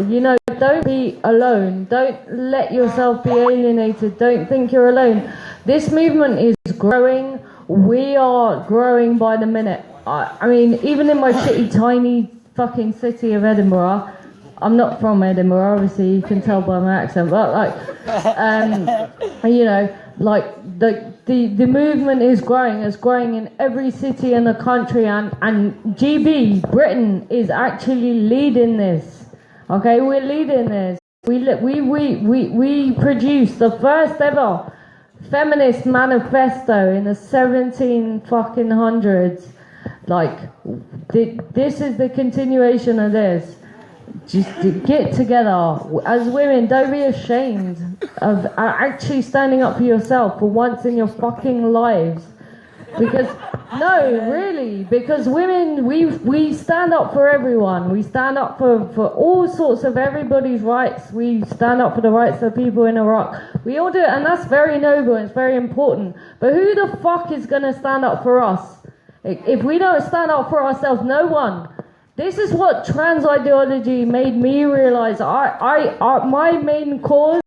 Speaker 10: Don't be alone. Don't let yourself be alienated. Don't think you're alone. This movement is growing. We are growing by the minute. I mean, even in my shitty, tiny fucking city of Edinburgh. I'm not from Edinburgh, obviously you can tell by my accent, but like, you know, like the movement is growing. It's growing in every city in the country, and GB Britain is actually leading this. Okay, we're leading this. We produced the first ever feminist manifesto in the 1700s. Like, this is the continuation of this. Just get together as women. Don't be ashamed of actually standing up for yourself for once in your fucking lives. Because because women, we stand up for everyone. We stand up for all sorts of everybody's rights. We stand up for the rights of people in Iraq. We all do it, and that's very noble and it's very important. But who the fuck is going to stand up for us? If we don't stand up for ourselves, no one. This is what trans ideology made me realize. My main cause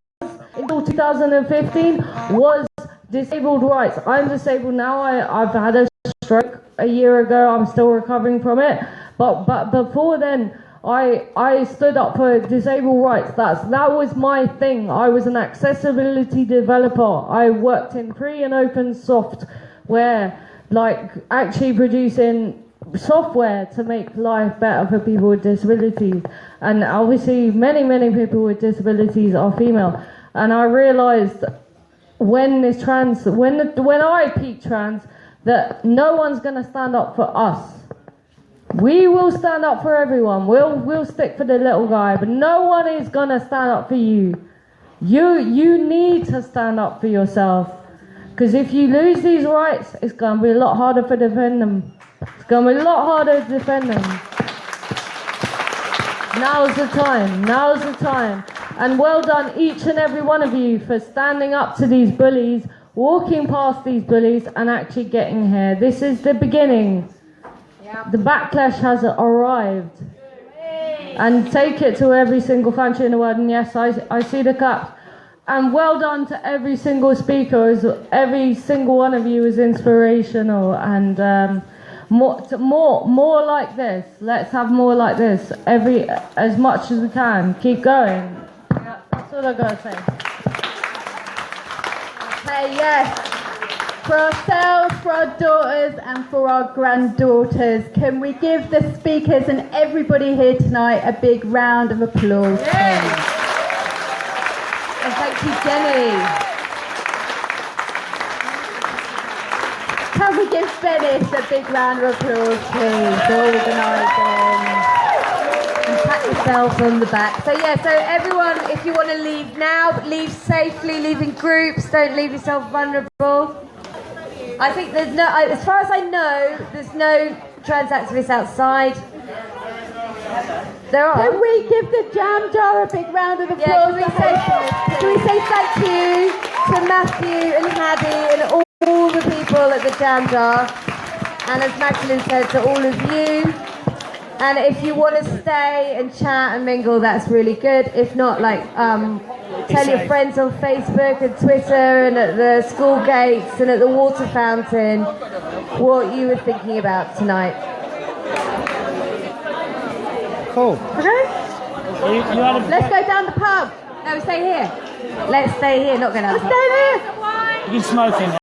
Speaker 10: until 2015 was disabled rights. I'm disabled now. I've had a stroke a year ago. I'm still recovering from it. But before then, I stood up for disabled rights. That was my thing. I was an accessibility developer. I worked in free and open software, like actually producing software to make life better for people with disabilities. And obviously many people with disabilities are female. And I realized when I peaked trans, that no one's going to stand up for us. We will stand up for everyone. We'll stick for the little guy, but no one is going to stand up for you. You need to stand up for yourself, because if you lose these rights, it's going to be a lot harder to defend them. It's going to be a lot harder to defend them. Now's the time. And well done, each and every one of you, for standing up to these bullies, walking past these bullies, and actually getting here. This is the beginning. The backlash has arrived. And take it to every single country in the world. And yes, I see the claps. And well done to every single speaker. Every single one of you is inspirational. And more like this. Let's have more like this. As much as we can. Keep going. Yeah, that's all I gotta say.
Speaker 13: Okay, yes. For ourselves, for our daughters, and for our granddaughters, can we give the speakers and everybody here tonight a big round of applause?
Speaker 22: And thank you, Jenny.
Speaker 13: Can we give Venice a big round of applause, please, for organising?
Speaker 22: And pat yourselves on the back. So everyone, if you want to leave now, leave safely, leave in groups, don't leave yourself vulnerable. I think there's no, as far as I know, there's no trans activists outside. There are.
Speaker 13: Can we give the Jam Jar a big round of applause?
Speaker 22: Yeah, can we say thank you to Matthew and Haddy and all the people at the Jam Jar, and as Magdalene said, to all of you. And if you want to stay and chat and mingle, that's really good. If not, tell your friends on Facebook and Twitter and at the school gates and at the water fountain what you were thinking about tonight.
Speaker 9: Cool.
Speaker 22: Okay?
Speaker 13: Let's go down the pub.
Speaker 22: No, stay here. Let's stay here, not go down the pub.
Speaker 13: Stay there.
Speaker 9: You can smoke in there.